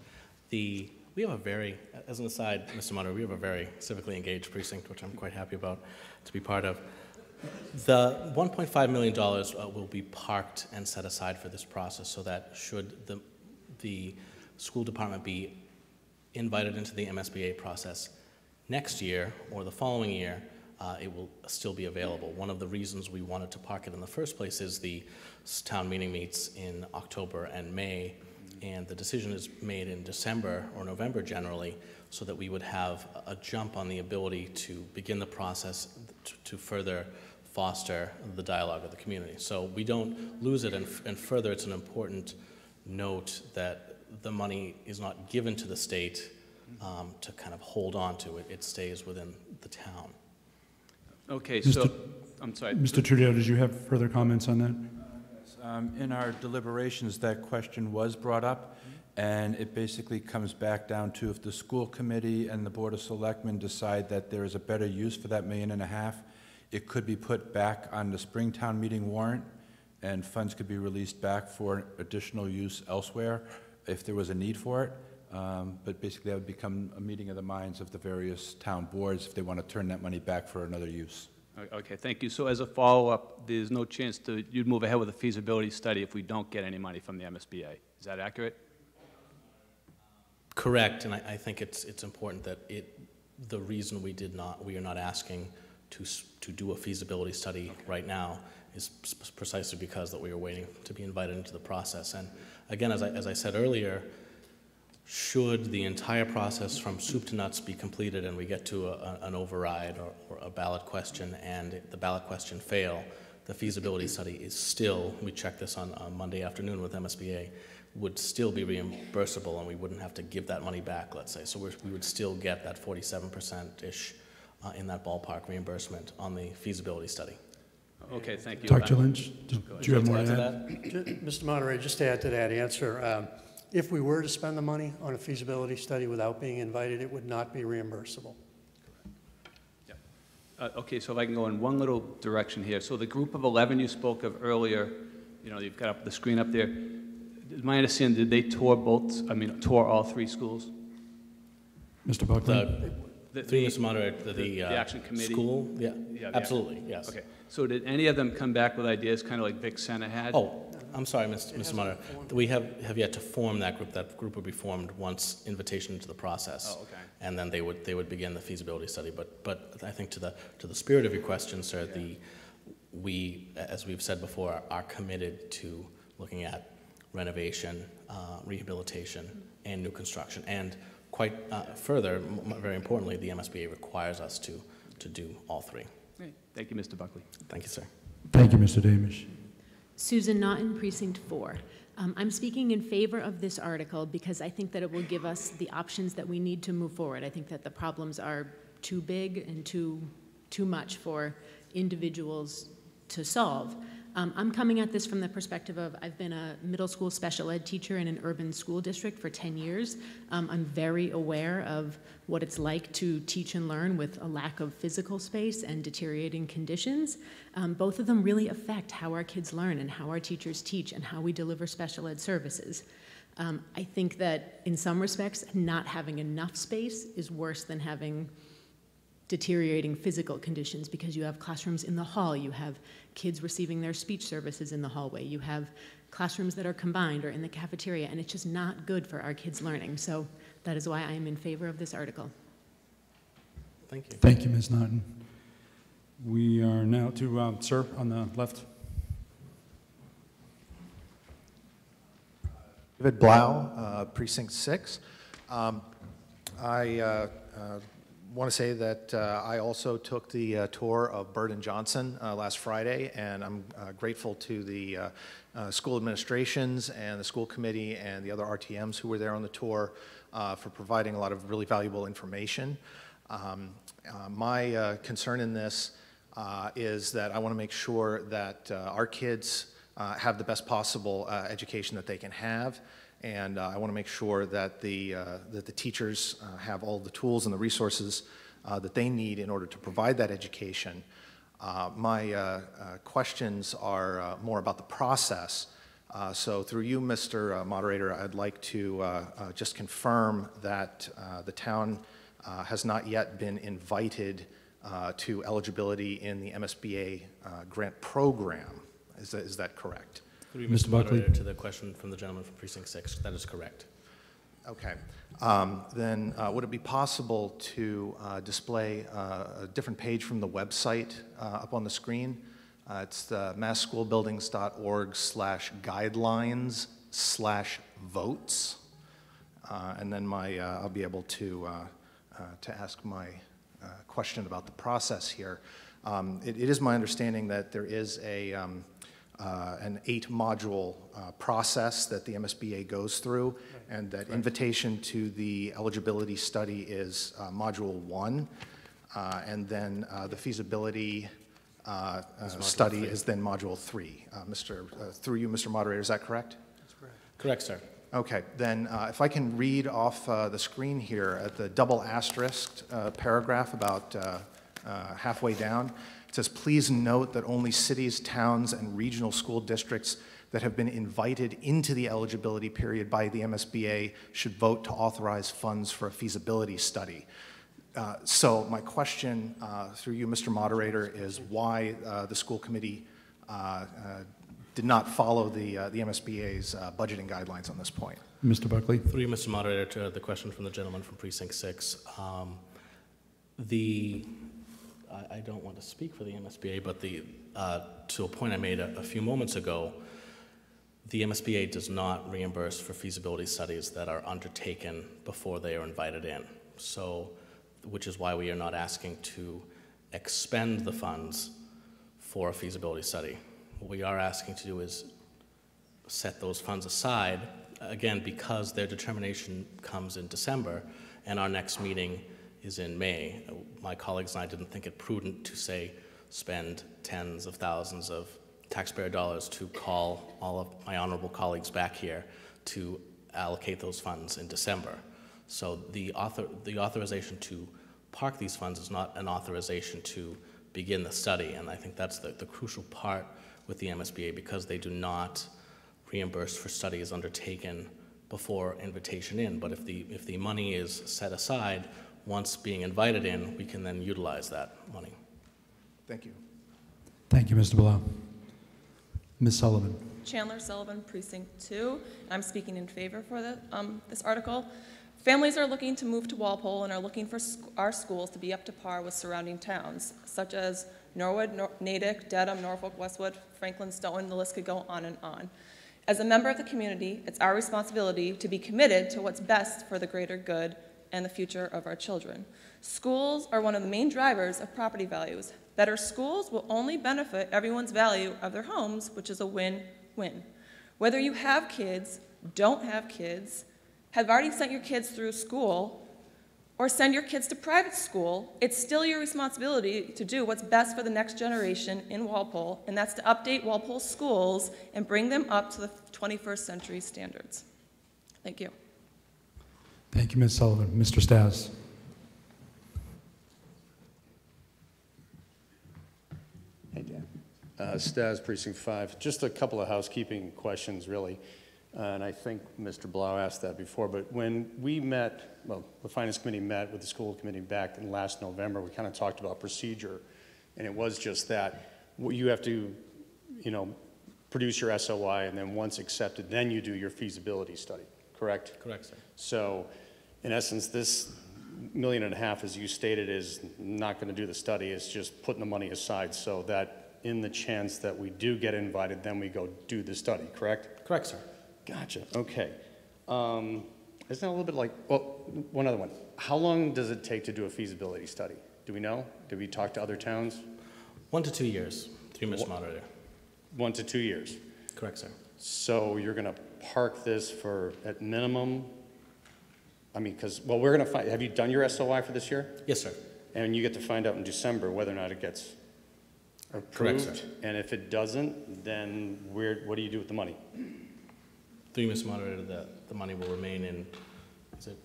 Speaker 2: We have a very, as an aside, Mr. Moderator, we have a very civically engaged precinct, which I'm quite happy about to be part of. The $1.5 million will be parked and set aside for this process, so that should the school department be invited into the MSBA process next year or the following year, it will still be available. One of the reasons we wanted to park it in the first place is the town meeting meets in October and May, and the decision is made in December or November generally, so that we would have a jump on the ability to begin the process to further foster the dialogue of the community. So we don't lose it, and further, it's an important note that the money is not given to the state to kind of hold on to it. It stays within the town.
Speaker 14: Okay, so, I'm sorry.
Speaker 12: Mr. Trudillo, did you have further comments on that?
Speaker 5: In our deliberations, that question was brought up, and it basically comes back down to if the school committee and the Board of Selectmen decide that there is a better use for that $1.5 million, it could be put back on the Springtown meeting warrant, and funds could be released back for additional use elsewhere if there was a need for it. But basically, that would become a meeting of the minds of the various town boards if they want to turn that money back for another use.
Speaker 14: Okay, thank you. So as a follow-up, there's no chance you'd move ahead with a feasibility study if we don't get any money from the MSBA. Is that accurate?
Speaker 2: Correct, and I think it's important that the reason we are not asking to do a feasibility study right now is precisely because that we were waiting to be invited into the process. And again, as I said earlier, should the entire process from soup to nuts be completed and we get to an override or a ballot question and the ballot question fail, the feasibility study is still, we checked this on Monday afternoon with MSBA, would still be reimbursable and we wouldn't have to give that money back, let's say. So we would still get that 47%-ish in that ballpark reimbursement on the feasibility study.
Speaker 14: Okay, thank you.
Speaker 12: Dr. Lynch, do you have more to add?
Speaker 11: Mr. Moderator, just to add to that answer, if we were to spend the money on a feasibility study without being invited, it would not be reimbursable.
Speaker 14: Okay, so if I can go in one little direction here. So the group of 11 you spoke of earlier, you know, you've got up the screen up there. My understanding, did they tour tour all 3 schools?
Speaker 12: Mr. Buckley?
Speaker 2: Mr. Moderator, the
Speaker 14: action committee?
Speaker 2: School? Yeah, absolutely, yes.
Speaker 14: Okay, so did any of them come back with ideas kind of like Vic Sena had?
Speaker 2: Oh, I'm sorry, Mr. Moderator. We have yet to form that group. That group will be formed once invitation into the process.
Speaker 14: Oh, okay.
Speaker 2: And then they would begin the feasibility study. But I think to the spirit of your question, sir, we, as we've said before, are committed to looking at renovation, rehabilitation, and new construction. And quite further, very importantly, the MSBA requires us to do all 3.
Speaker 14: Great. Thank you, Mr. Buckley.
Speaker 2: Thank you, sir.
Speaker 12: Thank you, Mr. Damish.
Speaker 15: Susan Naughton, Precinct 4. I'm speaking in favor of this article because I think that it will give us the options that we need to move forward. I think that the problems are too big and too much for individuals to solve. I'm coming at this from the perspective of I've been a middle school special ed teacher in an urban school district for 10 years. I'm very aware of what it's like to teach and learn with a lack of physical space and deteriorating conditions. Both of them really affect how our kids learn and how our teachers teach and how we deliver special ed services. I think that in some respects, not having enough space is worse than having deteriorating physical conditions because you have classrooms in the hall, you have kids receiving their speech services in the hallway, you have classrooms that are combined or in the cafeteria, and it's just not good for our kids' learning. So that is why I am in favor of this article.
Speaker 2: Thank you.
Speaker 12: Thank you, Ms. Naughton. We are now to, sir, on the left.
Speaker 16: David Blau, Precinct 6. I want to say that I also took the tour of Bird and Johnson last Friday, and I'm grateful to the school administrations and the school committee and the other RTMs who were there on the tour for providing a lot of really valuable information. My concern in this is that I want to make sure that our kids have the best possible education that they can have. And I want to make sure that the teachers have all the tools and the resources that they need in order to provide that education. My questions are more about the process. So through you, Mr. Moderator, I'd like to just confirm that the town has not yet been invited to eligibility in the MSBA grant program. Is that correct?
Speaker 2: Mr. Buckley. To the question from the gentleman from Precinct 6, that is correct.
Speaker 16: Okay. Then would it be possible to display a different page from the website up on the screen? It's the massschoolbuildings.org/guidelines/votes. And then I'll be able to ask my question about the process here. It is my understanding that there is an 8-module process that the MSBA goes through, and that invitation to the eligibility study is module 1, and then the feasibility study is then module 3. Through you, Mr. Moderator, is that correct?
Speaker 11: That's correct.
Speaker 2: Correct, sir.
Speaker 16: Okay, then if I can read off the screen here at the double asterisk paragraph about halfway down. It says, please note that only cities, towns, and regional school districts that have been invited into the eligibility period by the MSBA should vote to authorize funds for a feasibility study. So my question through you, Mr. Moderator, is why the school committee did not follow the MSBA's budgeting guidelines on this point.
Speaker 12: Mr. Buckley.
Speaker 2: Through you, Mr. Moderator, to the question from the gentleman from Precinct 6. I don't want to speak for the MSBA, but to a point I made a few moments ago, the MSBA does not reimburse for feasibility studies that are undertaken before they are invited in. So, which is why we are not asking to expend the funds for a feasibility study. What we are asking to do is set those funds aside, again, because their determination comes in December, and our next meeting is in May. My colleagues and I didn't think it prudent to say spend tens of thousands of taxpayer dollars to call all of my honorable colleagues back here to allocate those funds in December. So the authorization to park these funds is not an authorization to begin the study, and I think that's the crucial part with the MSBA, because they do not reimburse for studies undertaken before invitation in. But if the money is set aside, once being invited in, we can then utilize that money.
Speaker 16: Thank you.
Speaker 12: Thank you, Mr. Blau. Ms. Sullivan.
Speaker 17: Chandler Sullivan, Precinct 2. I'm speaking in favor for this article. Families are looking to move to Walpole and are looking for our schools to be up to par with surrounding towns, such as Norwood, Natick, Dedham, Norfolk, Westwood, Franklin, Stoughton, the list could go on and on. As a member of the community, it's our responsibility to be committed to what's best for the greater good and the future of our children. Schools are one of the main drivers of property values. Better schools will only benefit everyone's value of their homes, which is a win-win. Whether you have kids, don't have kids, have already sent your kids through school, or send your kids to private school, it's still your responsibility to do what's best for the next generation in Walpole, and that's to update Walpole schools and bring them up to the 21st century standards. Thank you.
Speaker 12: Thank you, Ms. Sullivan. Mr. Stas.
Speaker 18: Hey, Dan. Stas, Precinct 5. Just a couple of housekeeping questions, really. And I think Mr. Blau asked that before, but when we met, well, the Finance Committee met with the School Committee back in last November, we kind of talked about procedure, and it was just that you have to, produce your SOI, and then once accepted, then you do your feasibility study, correct?
Speaker 2: Correct, sir.
Speaker 18: So, in essence, this $1.5 million, as you stated, is not going to do the study, it's just putting the money aside so that in the chance that we do get invited, then we go do the study, correct?
Speaker 2: Correct, sir.
Speaker 18: Gotcha, okay. Isn't that a little bit like, well, one other one. How long does it take to do a feasibility study? Do we know? Did we talk to other towns?
Speaker 2: 1 to 2 years, through Mr. Moderator.
Speaker 18: 1 to 2 years?
Speaker 2: Correct, sir.
Speaker 18: So you're gonna park this for, at minimum, because, well, we're gonna find, have you done your SOI for this year?
Speaker 2: Yes, sir.
Speaker 18: And you get to find out in December whether or not it gets approved?
Speaker 2: Correct, sir.
Speaker 18: And if it doesn't, then what do you do with the money?
Speaker 2: Through Mr. Moderator, the money will remain in, is it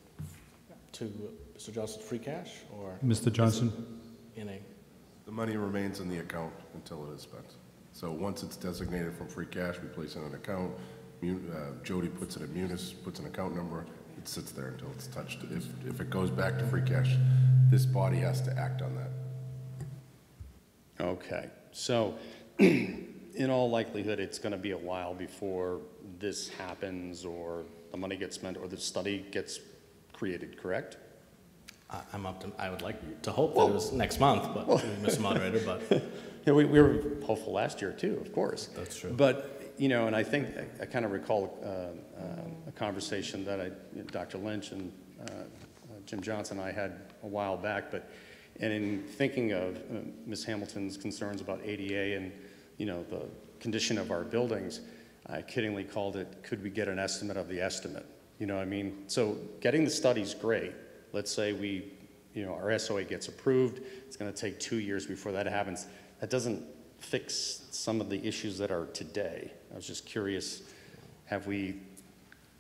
Speaker 2: to Mr. Johnson free cash, or?
Speaker 12: Mr. Johnson?
Speaker 19: The money remains in the account until it is spent. So once it's designated from free cash, we place it in an account. Jody puts it at Munis, puts an account number. It sits there until it's touched. If it goes back to free cash, this body has to act on that.
Speaker 18: Okay, so in all likelihood, it's going to be a while before this happens, or the money gets spent, or the study gets created, correct?
Speaker 2: I would like to hope that it was next month, but Mr. Moderator, but.
Speaker 18: Yeah, we were hopeful last year too, of course.
Speaker 2: That's true.
Speaker 18: But, and I think, I kind of recall a conversation that Dr. Lynch and Jim Johnson and I had a while back, and in thinking of Ms. Hamilton's concerns about ADA and, the condition of our buildings, I kiddingly called it, could we get an estimate of the estimate? You know what I mean? So getting the study's great. Let's say our SOA gets approved. It's going to take 2 years before that happens. That doesn't fix some of the issues that are today. I was just curious, have we,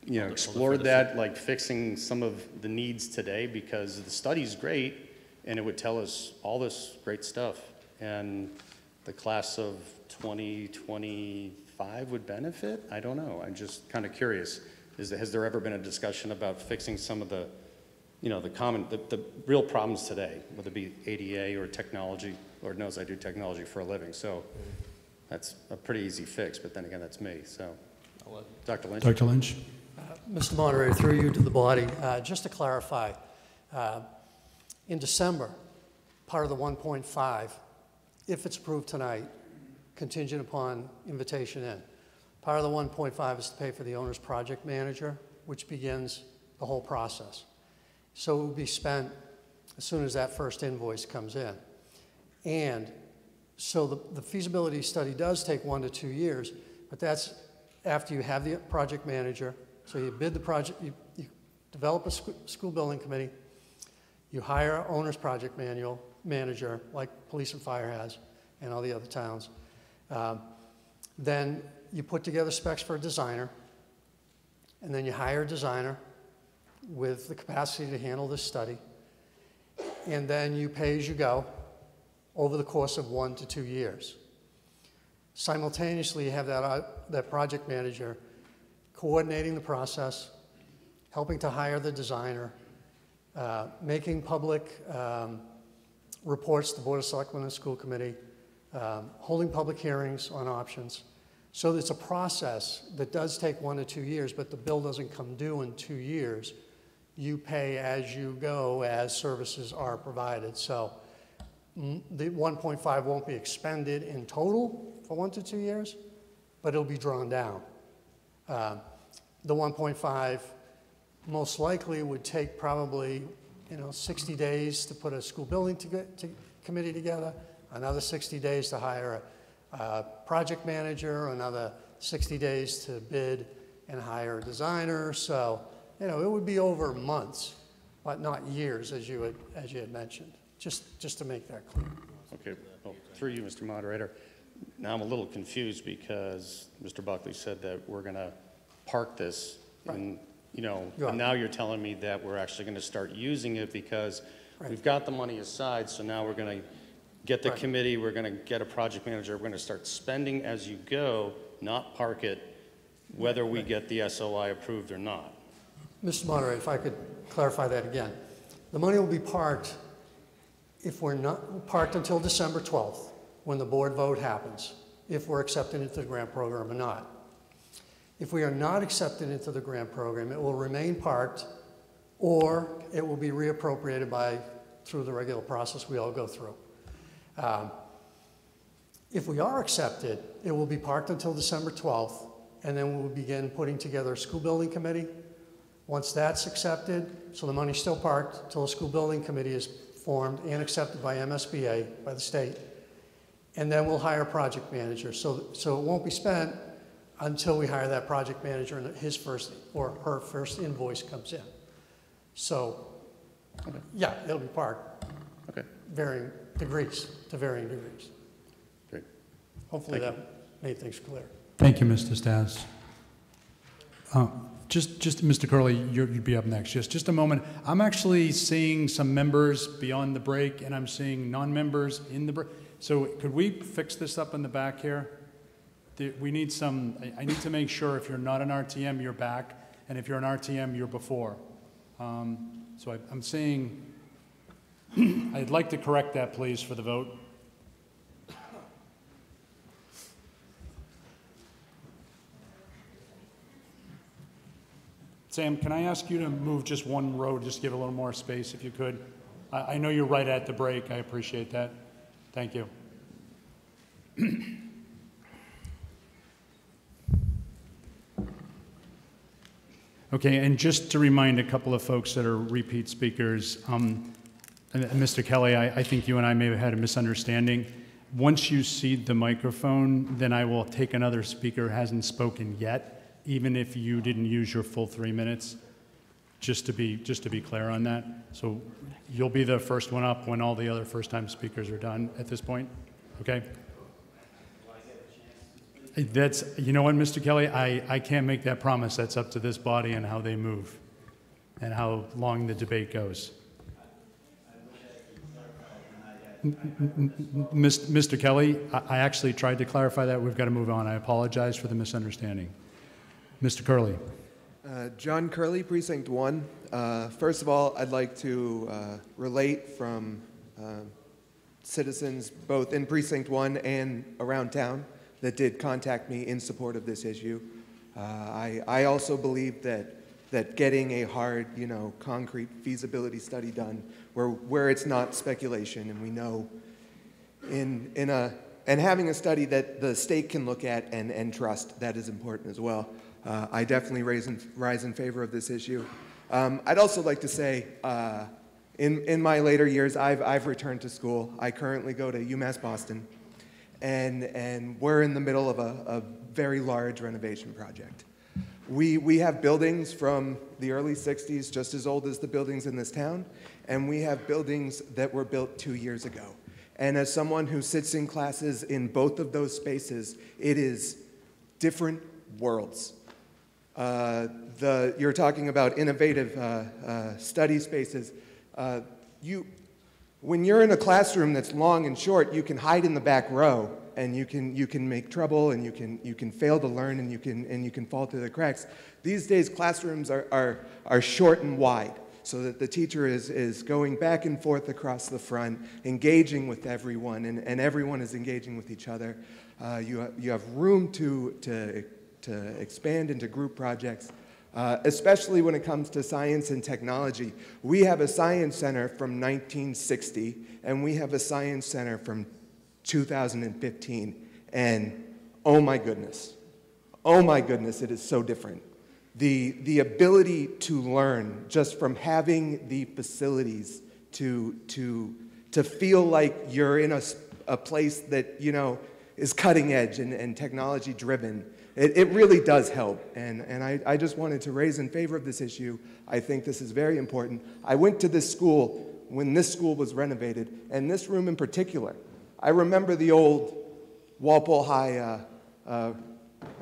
Speaker 18: explored that, like fixing some of the needs today? Because the study's great, and it would tell us all this great stuff, and the class of 2025 would benefit? I don't know. I'm just kind of curious. Has there ever been a discussion about fixing some of the, the real problems today, whether it be ADA or technology? Lord knows I do technology for a living, so that's a pretty easy fix, but then again, that's me, so. Dr. Lynch?
Speaker 12: Dr. Lynch?
Speaker 11: Mr. Moderator, through you to the body, just to clarify, in December, part of the 1.5, if it's approved tonight, contingent upon invitation in. Part of the 1.5 is to pay for the owner's project manager, which begins the whole process. So it will be spent as soon as that first invoice comes in. And so the feasibility study does take 1 to 2 years, but that's after you have the project manager. So you bid the project, you develop a school building committee, you hire an owner's project manager, like police and fire has, and all the other towns. Then you put together specs for a designer, and then you hire a designer with the capacity to handle this study, and then you pay as you go over the course of 1 to 2 years. Simultaneously, you have that project manager coordinating the process, helping to hire the designer, making public reports to the Board of Selectmen and School Committee, holding public hearings on options. So it's a process that does take 1 to 2 years, but the bill doesn't come due in 2 years. You pay as you go as services are provided. So the 1.5 won't be expended in total for 1 to 2 years, but it'll be drawn down. The 1.5 most likely would take probably 60 days to put a school building committee together, another 60 days to hire a project manager, another 60 days to bid and hire a designer. So, it would be over months, but not years, as you had mentioned. Just to make that clear.
Speaker 18: Okay, well, through you, Mr. Moderator. Now I'm a little confused because Mr. Buckley said that we're going to park this, right. And and now you're telling me that we're actually going to start using it because we've got the money aside. So now we're going to get the committee, we're going to get a project manager, we're going to start spending as you go, not park it, whether we get the SOI approved or not.
Speaker 11: Mr. Moderator, if I could clarify that again. The money will be parked if we're not parked until December 12th, when the board vote happens, if we're accepted into the grant program or not. If we are not accepted into the grant program, it will remain parked, or it will be reappropriated through the regular process we all go through. If we are accepted, it will be parked until December 12th, and then we'll begin putting together a school building committee. Once that's accepted, so the money's still parked until a school building committee is formed and accepted by MSBA, by the state, and then we'll hire a project manager. So it won't be spent until we hire that project manager and his first or her first invoice comes in. So, yeah, it'll be parked.
Speaker 18: Okay.
Speaker 11: Varying degrees.
Speaker 18: Great.
Speaker 11: Hopefully that made things clear.
Speaker 12: Thank you, Mr. Stas. Just Mr. Curley, you'd be up next. Just a moment. I'm actually seeing some members beyond the break, and I'm seeing non-members in the break. So could we fix this up in the back here? We need some, I need to make sure if you're not an RTM, you're back, and if you're an RTM, you're before. So I'm seeing, I'd like to correct that, please, for the vote. Sam, can I ask you to move just one row, just give a little more space if you could? I know you're right at the break. I appreciate that. Thank you. Okay, and just to remind a couple of folks that are repeat speakers, Mr. Kelly, I think you and I may have had a misunderstanding. Once you cede the microphone, then I will take another speaker who hasn't spoken yet, even if you didn't use your full 3 minutes, just to be clear on that. So you'll be the first one up when all the other first-time speakers are done at this point, okay? That's, you know what, Mr. Kelly, I can't make that promise. That's up to this body and how they move and how long the debate goes. Mr. Kelly, I actually tried to clarify that. We've got to move on. I apologize for the misunderstanding. Mr. Curley.
Speaker 20: John Curley, Precinct 1. First of all, I'd like to relate from citizens both in Precinct 1 and around town that did contact me in support of this issue. I also believe that that getting a hard, concrete feasibility study done where it's not speculation, and we know and having a study that the state can look at and trust, that is important as well. I definitely rise in favor of this issue. I'd also like to say, in my later years, I've returned to school. I currently go to UMass Boston, and we're in the middle of a very large renovation project. We have buildings from the early 60s, just as old as the buildings in this town, and we have buildings that were built 2 years ago. And as someone who sits in classes in both of those spaces, it is different worlds. You're talking about innovative study spaces. When you're in a classroom that's long and short, you can hide in the back row, and you can make trouble, and you can fail to learn, and you can fall through the cracks. These days, classrooms are short and wide, so that the teacher is going back and forth across the front, engaging with everyone, and everyone is engaging with each other. You have room to expand into group projects, especially when it comes to science and technology. We have a science center from 1960, and we have a science center from 2015, and oh my goodness, it is so different. The ability to learn just from having the facilities to feel like you're in a place that, is cutting edge and technology driven, it really does help. And I just wanted to raise in favor of this issue. I think this is very important. I went to this school when this school was renovated, and this room in particular. I remember the old Walpole High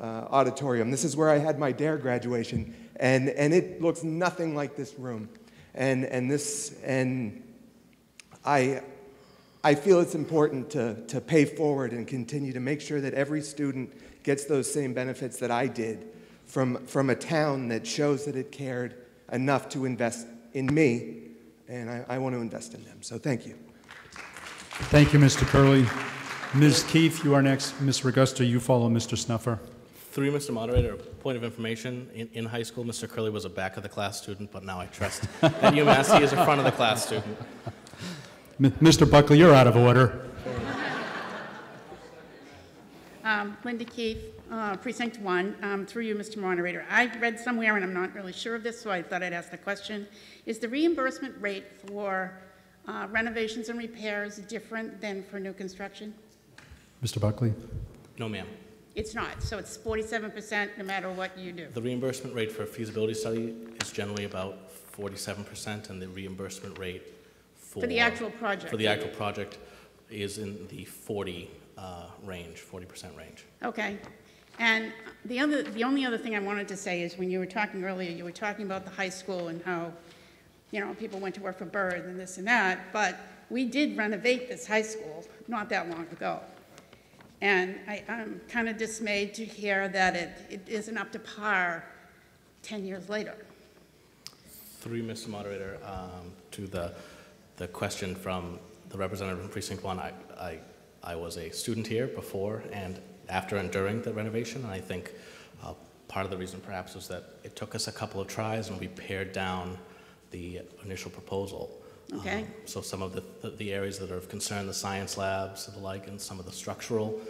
Speaker 20: auditorium. This is where I had my DARE graduation, and it looks nothing like this room. And I feel it's important to pay forward and continue to make sure that every student gets those same benefits that I did from a town that shows that it cared enough to invest in me, and I want to invest in them. So thank you.
Speaker 12: Thank you, Mr. Curley. Ms. Keith, you are next. Ms. Regusta, you follow Mr. Snuffer.
Speaker 2: Through you, Mr. Moderator, point of information, in high school, Mr. Curley was a back-of-the-class student, but now I trust at UMass he is a front-of-the-class student.
Speaker 12: Mr. Buckley, you're out of order.
Speaker 21: Linda Keith, Precinct 1. Through you, Mr. Moderator. I read somewhere, and I'm not really sure of this, so I thought I'd ask the question. Is the reimbursement rate for renovations and repairs different than for new construction?
Speaker 12: Mr. Buckley?
Speaker 2: No, ma'am.
Speaker 21: It's not, so it's 47% no matter what you do.
Speaker 2: The reimbursement rate for a feasibility study is generally about 47%, and the reimbursement rate for
Speaker 21: the actual project.
Speaker 2: For the actual project is in the 40% range.
Speaker 21: Okay. And the only other thing I wanted to say is when you were talking earlier, you were talking about the high school and how, people went to work for Bird and this and that, but we did renovate this high school not that long ago. And I'm kind of dismayed to hear that it isn't up to par 10 years later.
Speaker 2: Through you, Mr. Moderator, to the question from the representative from Precinct 1, I was a student here before and after and during the renovation, and I think part of the reason perhaps was that it took us a couple of tries and we pared down the initial proposal.
Speaker 21: Okay.
Speaker 2: So some of the areas that are of concern, the science labs and the like, and some of the structural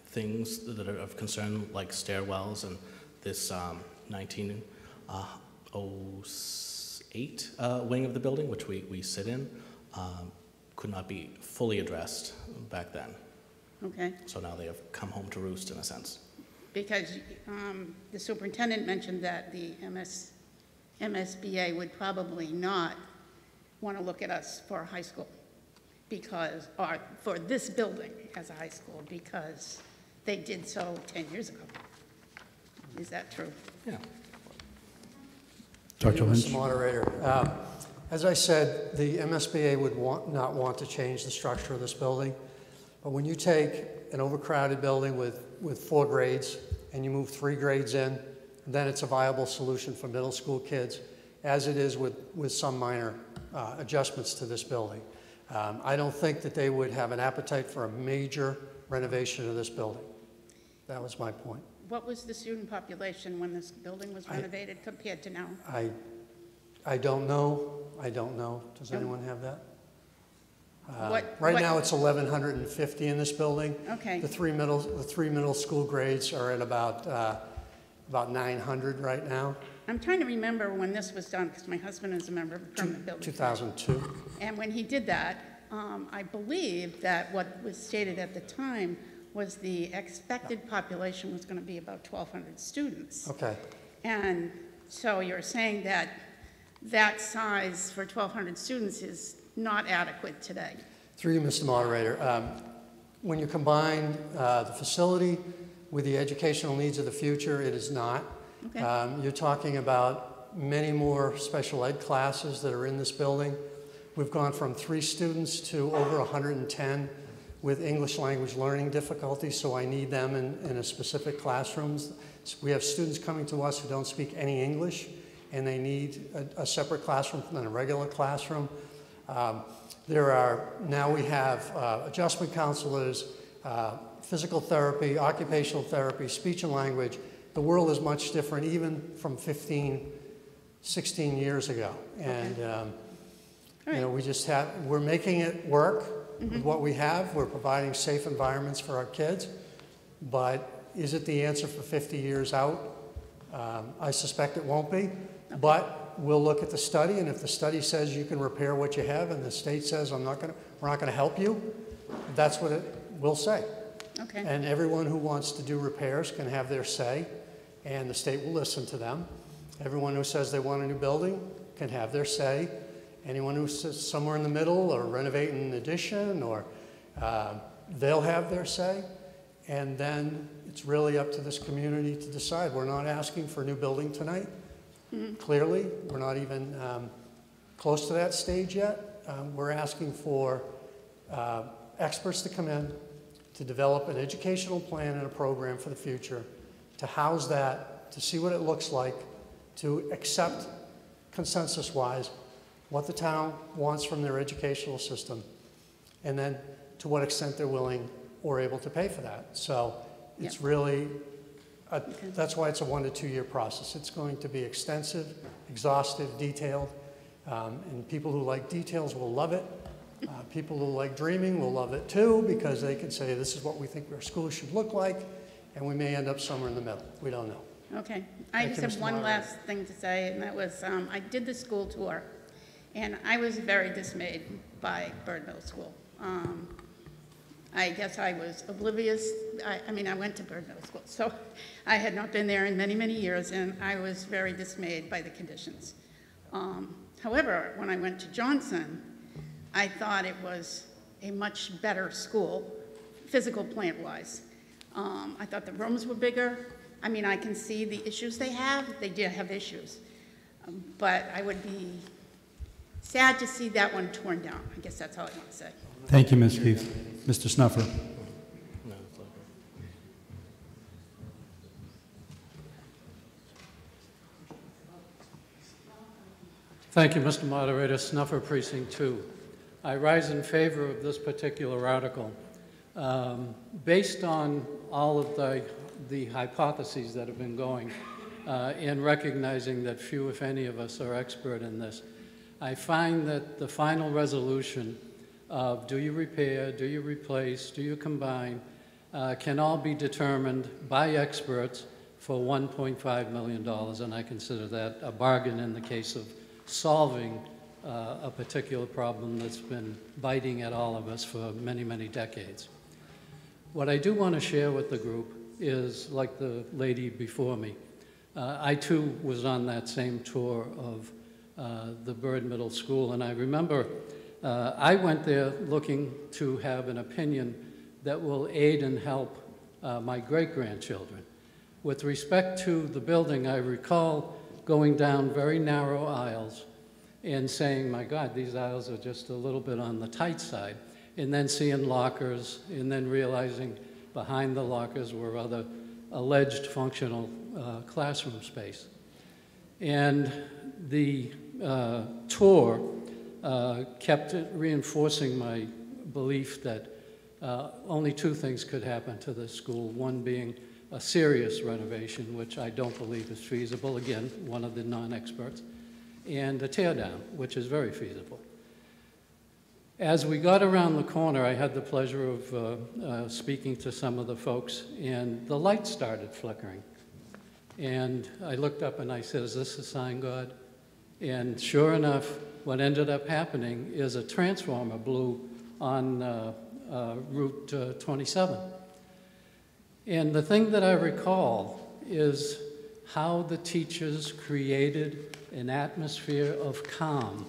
Speaker 2: things that are of concern, like stairwells and this 1908 wing of the building, which we sit in, could not be fully addressed back then.
Speaker 21: Okay.
Speaker 2: So now they have come home to roost in a sense.
Speaker 21: Because the superintendent mentioned that the MSBA would probably not want to look at us for a high school or for this building as a high school because they did so 10 years ago. Is that true?
Speaker 2: Yeah.
Speaker 12: Dr. Lynch?
Speaker 11: Mr. Moderator, as I said, the MSBA would not want to change the structure of this building. But when you take an overcrowded building with 4 grades and you move 3 grades in, then it's a viable solution for middle school kids, as it is with some minor adjustments to this building. I don't think that they would have an appetite for a major renovation of this building. That was my point.
Speaker 21: what was the student population when this building was renovated compared to now?
Speaker 11: I don't know. I don't know. Does anyone have that?
Speaker 21: What-
Speaker 11: Right
Speaker 21: what-
Speaker 11: now, it's 1,150 in this building.
Speaker 21: Okay.
Speaker 11: The three middle school grades are at about 900 right now.
Speaker 21: I'm trying to remember when this was done, because my husband is a member of the permanent building.
Speaker 11: 2002.
Speaker 21: And when he did that, I believe that what was stated at the time was the expected population was going to be about 1,200 students.
Speaker 11: Okay.
Speaker 21: And so you're saying that that size for 1,200 students is not adequate today?
Speaker 11: Through you, Mr. Moderator, when you combine the facility with the educational needs of the future, it is not.
Speaker 21: Okay.
Speaker 11: You're talking about many more special ed classes that are in this building. We've gone from 3 students to over 110 with English language learning difficulties, so I need them in a specific classrooms. We have students coming to us who don't speak any English, and they need a separate classroom than a regular classroom. Now we have adjustment counselors, physical therapy, occupational therapy, speech and language. The world is much different even from 15, 16 years ago. And you know, we're making it work with what we have. We're providing safe environments for our kids. But is it the answer for 50 years out? I suspect it won't be. But we'll look at the study, and if the study says you can repair what you have, and the state says we're not going to help you, that's what it will say.
Speaker 21: Okay.
Speaker 11: And everyone who wants to do repairs can have their say, and the state will listen to them. Everyone who says they want a new building can have their say. Anyone who sits somewhere in the middle or renovating an addition, or they'll have their say. And then it's really up to this community to decide. We're not asking for a new building tonight. Clearly, we're not even close to that stage yet. We're asking for experts to come in, to develop an educational plan and a program for the future, to house that, to see what it looks like, to accept consensus-wise what the town wants from their educational system, and then to what extent they're willing or able to pay for that. So it's really, that's why it's a 1 to 2 year process. It's going to be extensive, exhaustive, detailed, and people who like details will love it. People who like dreaming will love it too, because they can say, this is what we think our school should look like, and we may end up somewhere in the middle. We don't know.
Speaker 21: Okay. I just have one last thing to say, and that was I did the school tour, and I was very dismayed by Bird Middle School. I guess I was oblivious. I mean, I went to Bird Middle School, so I had not been there in many, many years, and I was very dismayed by the conditions. However, when I went to Johnson, I thought it was a much better school, physical plant-wise. I thought the rooms were bigger. I mean, I can see the issues they have. They did have issues. But I would be sad to see that one torn down. I guess that's all I want to say.
Speaker 12: Thank you, Ms. Keith. Mr. Snuffer.
Speaker 4: Thank you, Mr. Moderator. Snuffer, Precinct 2. I rise in favor of this particular article. Based on all of the hypotheses that have been going, and recognizing that few, if any, of us are expert in this, I find that the final resolution of do you repair, do you replace, do you combine, can all be determined by experts for $1.5 million, and I consider that a bargain in the case of solving a particular problem that's been biting at all of us for many, many decades. What I do want to share with the group is, like the lady before me, I too was on that same tour of the Bird Middle School, and I remember I went there looking to have an opinion that will aid and help my great-grandchildren. With respect to the building, I recall going down very narrow aisles and saying, my God, these aisles are just a little bit on the tight side, and then seeing lockers, and then realizing behind the lockers were other alleged functional classroom space. And the tour kept reinforcing my belief that only two things could happen to this school, one being a serious renovation, which I don't believe is feasible, again, one of the non-experts, and a tear down, which is very feasible. As we got around the corner, I had the pleasure of speaking to some of the folks, and the lights started flickering. And I looked up and I said, "Is this a sign, God?" And sure enough, what ended up happening is a transformer blew on Route 27. And the thing that I recall is how the teachers created an atmosphere of calm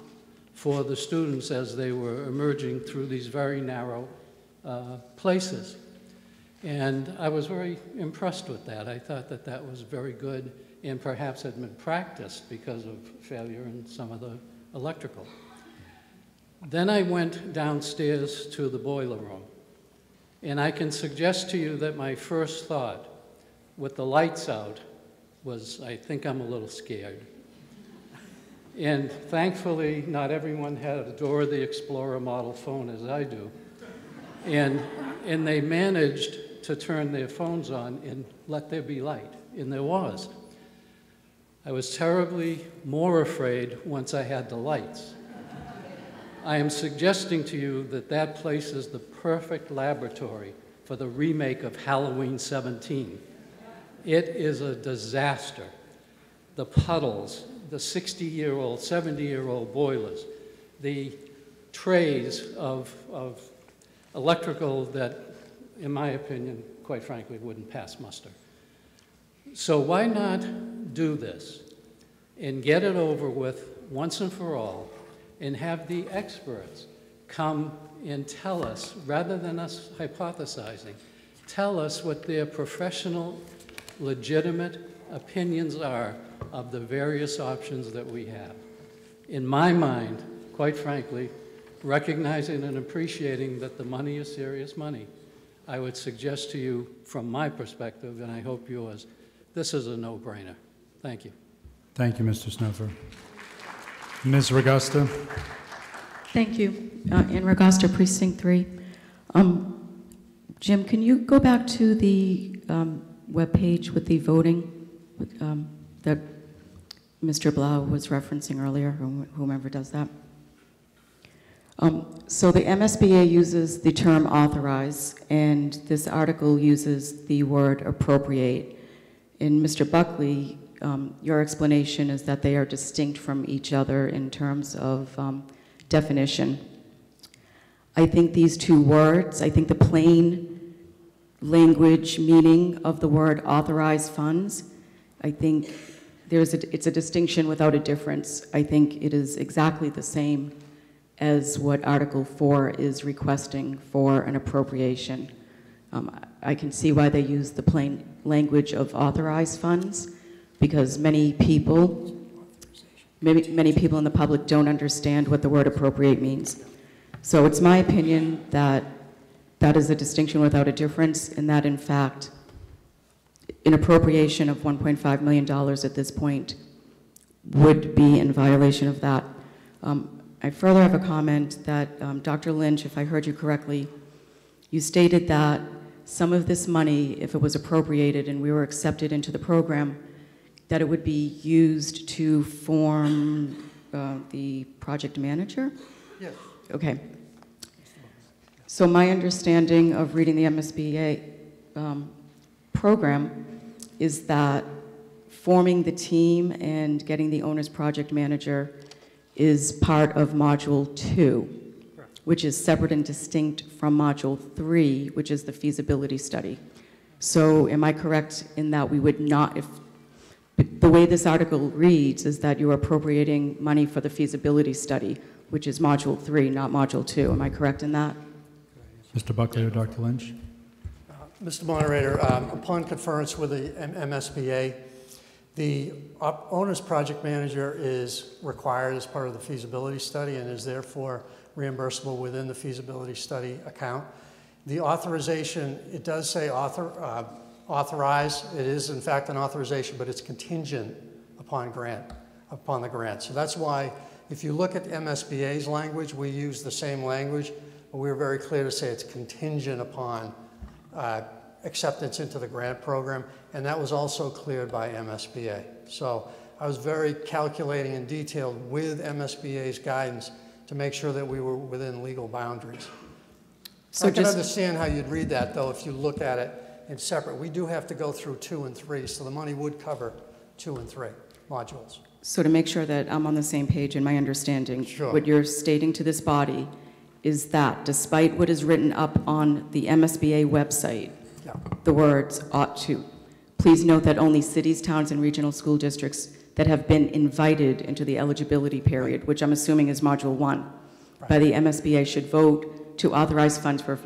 Speaker 4: for the students as they were emerging through these very narrow places. And I was very impressed with that. I thought that that was very good and perhaps had been practiced because of failure in some of the electrical. Then I went downstairs to the boiler room. And I can suggest to you that my first thought with the lights out was, I think I'm a little scared. And thankfully, not everyone had a Dora the Explorer model phone as I do. And they managed to turn their phones on and let there be light, and there was. I was terribly more afraid once I had the lights. I am suggesting to you that that place is the perfect laboratory for the remake of Halloween 17. It is a disaster. The puddles, the 60-year-old, 70-year-old boilers, the trays of electrical that, in my opinion, quite frankly, wouldn't pass muster. So why not do this and get it over with once and for all and have the experts come and tell us, rather than us hypothesizing, tell us what their professional, legitimate opinions are of the various options that we have. In my mind, quite frankly, recognizing and appreciating that the money is serious money, I would suggest to you, from my perspective, and I hope yours, this is a no-brainer. Thank you.
Speaker 12: Thank you, Mr. Snuffer. Ms. Ragosta.
Speaker 3: Thank you. In regards to Precinct 3, Jim, can you go back to the webpage with the voting that Mr. Blau was referencing earlier, whomever does that? So the MSBA uses the term authorize, and this article uses the word appropriate. And Mr. Buckley, your explanation is that they are distinct from each other in terms of definition. I think these two words, I think the plain language meaning of the word authorized funds, I think it's a distinction without a difference. I think it is exactly the same as what Article 4 is requesting for an appropriation. I can see why they use the plain language of authorized funds, because many people in the public don't understand what the word appropriate means. So it's my opinion that that is a distinction without a difference, and that in fact, an appropriation of $1.5 million at this point would be in violation of that. I further have a comment that Dr. Lynch, if I heard you correctly, you stated that some of this money, if it was appropriated and we were accepted into the program, that it would be used to form the project manager?
Speaker 11: Yes.
Speaker 3: Okay. So my understanding of reading the MSBA program is that forming the team and getting the owner's project manager is part of Module 2, which is separate and distinct from Module 3, which is the feasibility study. So am I correct in that we would not, if the way this article reads is that you're appropriating money for the feasibility study, which is Module 3, not Module 2. Am I correct in that?
Speaker 12: Mr. Buckley or Dr. Lynch?
Speaker 11: Mr. Moderator, upon conference with the MSBA, the owner's project manager is required as part of the feasibility study and is therefore reimbursable within the feasibility study account. The authorization, it does say authorize. It is in fact an authorization, but it's contingent upon the grant. So that's why if you look at MSBA's language, we use the same language, but we're very clear to say it's contingent upon acceptance into the grant program, and that was also cleared by MSBA. So I was very calculating and detailed with MSBA's guidance to make sure that we were within legal boundaries.
Speaker 3: So
Speaker 11: I can
Speaker 3: just-
Speaker 11: understand how you'd read that, though, if you look at it in separate. We do have to go through 2 and 3, so the money would cover 2 and 3 modules.
Speaker 3: So to make sure that I'm on the same page in my understanding,
Speaker 11: Sure.
Speaker 3: what you're stating to this body is that despite what is written up on the MSBA website, the words ought to, please note that only cities, towns, and regional school districts that have been invited into the eligibility period, which I'm assuming is Module 1, by the MSBA should vote to authorize funds for a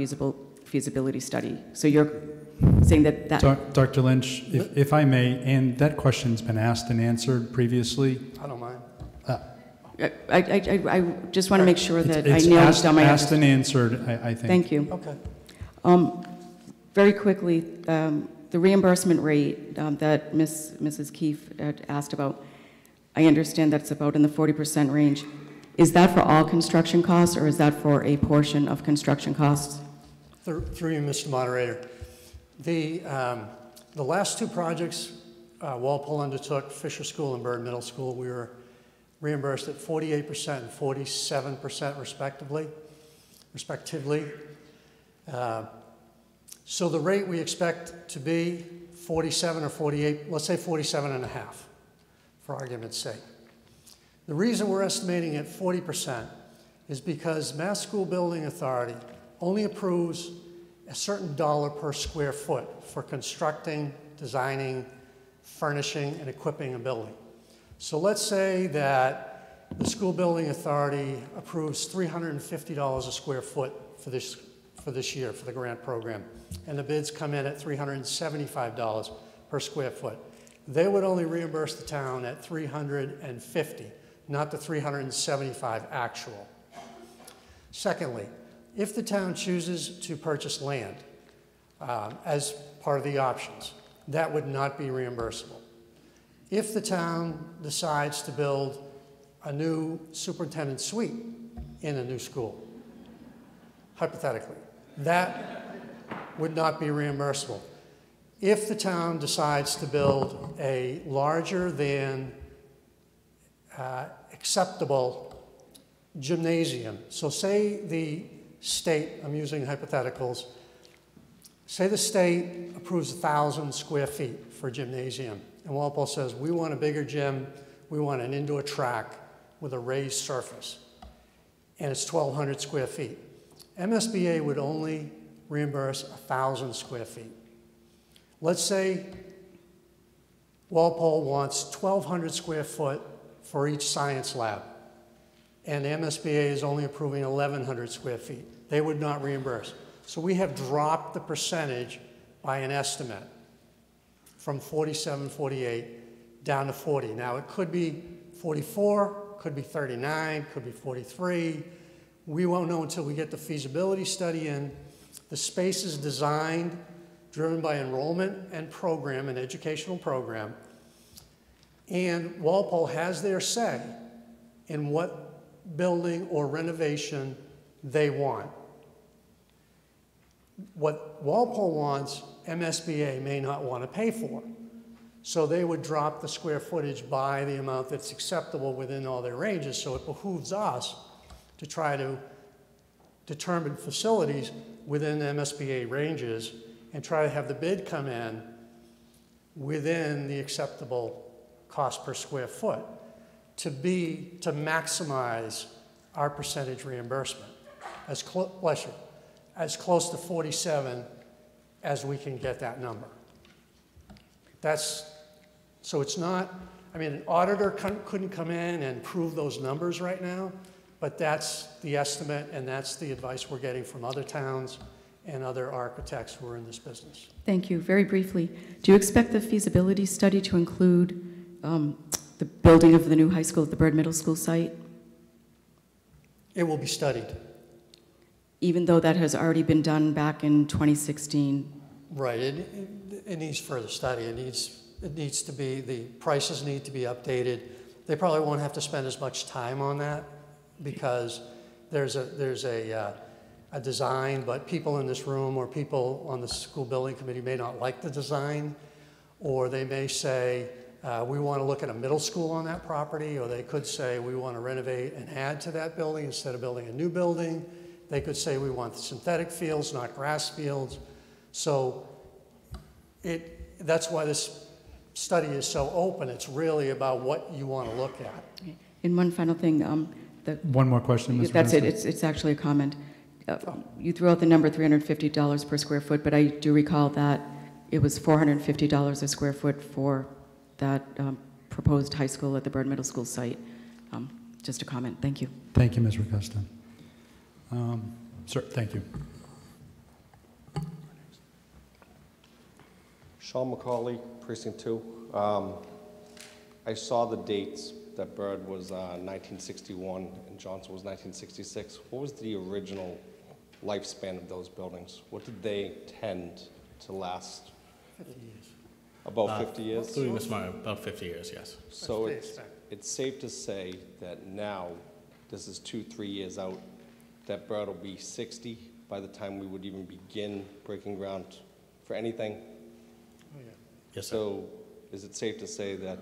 Speaker 3: feasibility study. So you're saying that
Speaker 12: Dr. Lynch, if I may, and that question's been asked and answered previously.
Speaker 11: I don't mind.
Speaker 3: I just want to make sure that I
Speaker 12: It's
Speaker 3: nailed
Speaker 12: asked,
Speaker 3: down my
Speaker 12: asked and
Speaker 3: understanding.
Speaker 12: answered, I think.
Speaker 3: Thank you.
Speaker 11: Okay.
Speaker 3: Very quickly, the reimbursement rate that Mrs. Keefe had asked about, I understand that's about in the 40% range. Is that for all construction costs, or is that for a portion of construction costs?
Speaker 11: Through you, Mr. Moderator. The last 2 projects Walpole undertook, Fisher School and Byrd Middle School, we were reimbursed at 48% and 47% respectively. So the rate we expect to be 47 or 48, let's say 47 and a half, for argument's sake. The reason we're estimating at 40% is because Mass School Building Authority only approves a certain dollar per square foot for constructing, designing, furnishing, and equipping a building. So let's say that the School Building Authority approves $350 a square foot for this year for the grant program, and the bids come in at $375 per square foot. They would only reimburse the town at $350, not the $375 actual. Secondly, if the town chooses to purchase land as part of the options, that would not be reimbursable. If the town decides to build a new superintendent suite in a new school, hypothetically, that would not be reimbursable. If the town decides to build a larger than acceptable gymnasium, so say the state, I'm using hypotheticals, say the state approves 1,000 square feet for a gymnasium, and Walpole says, we want a bigger gym, we want an indoor track with a raised surface, and it's 1,200 square feet. MSBA would only reimburse 1,000 square feet. Let's say Walpole wants 1,200 square foot for each science lab, and the MSBA is only approving 1,100 square feet. They would not reimburse. So we have dropped the percentage by an estimate from 47, 48 down to 40. Now it could be 44, could be 39, could be 43. We won't know until we get the feasibility study in. The space is designed, driven by enrollment and program, an educational program. And Walpole has their say in what building or renovation they want. What Walpole wants, MSBA may not want to pay for. So they would drop the square footage by the amount that's acceptable within all their ranges. So it behooves us to try to determine facilities within maximum ranges and try to have the bid come in within the acceptable cost per square foot to maximize our percentage reimbursement as close to 47 as we can get that number. So it's not, I mean, an auditor couldn't come in and prove those numbers right now, but that's the estimate and that's the advice we're getting from other towns and other architects who are in this business.
Speaker 3: Thank you. Very briefly, do you expect the feasibility study to include the building of the new high school at the Byrd Middle School site?
Speaker 11: It will be studied.
Speaker 3: Even though that has already been done back in 2016?
Speaker 11: Right. It needs further study. It needs to be, the prices need to be updated. They probably won't have to spend as much time on that because there's a a design, but people in this room or people on the school building committee may not like the design, or they may say, we want to look at a middle school on that property, or they could say we want to renovate and add to that building instead of building a new building. They could say we want synthetic fields, not grass fields. So that's why this study is so open. It's really about what you want to look at.
Speaker 3: And one final thing.
Speaker 12: One more question, Ms.
Speaker 3: That's it.
Speaker 12: Vanessa?
Speaker 3: It's actually a comment. You threw out the number $350 per square foot, but I do recall that it was $450 a square foot for that proposed high school at the Byrd Middle School site. Just a comment. Thank you.
Speaker 12: Thank you, Ms. Ricosta. Sir, thank you.
Speaker 6: Sean McCauley, Precinct 2. I saw the dates that Byrd was 1961 and Johnson was 1966. What was the original lifespan of those buildings? What did they tend to last?
Speaker 11: 50 years.
Speaker 6: About 50 years?
Speaker 2: About 50 years, yes.
Speaker 6: So it's safe to say that now, this is 2-3 years out, that Byrd will be 60 by the time we would even begin breaking ground for anything?
Speaker 11: Oh, yeah.
Speaker 2: Yes, sir.
Speaker 6: So is it safe to say that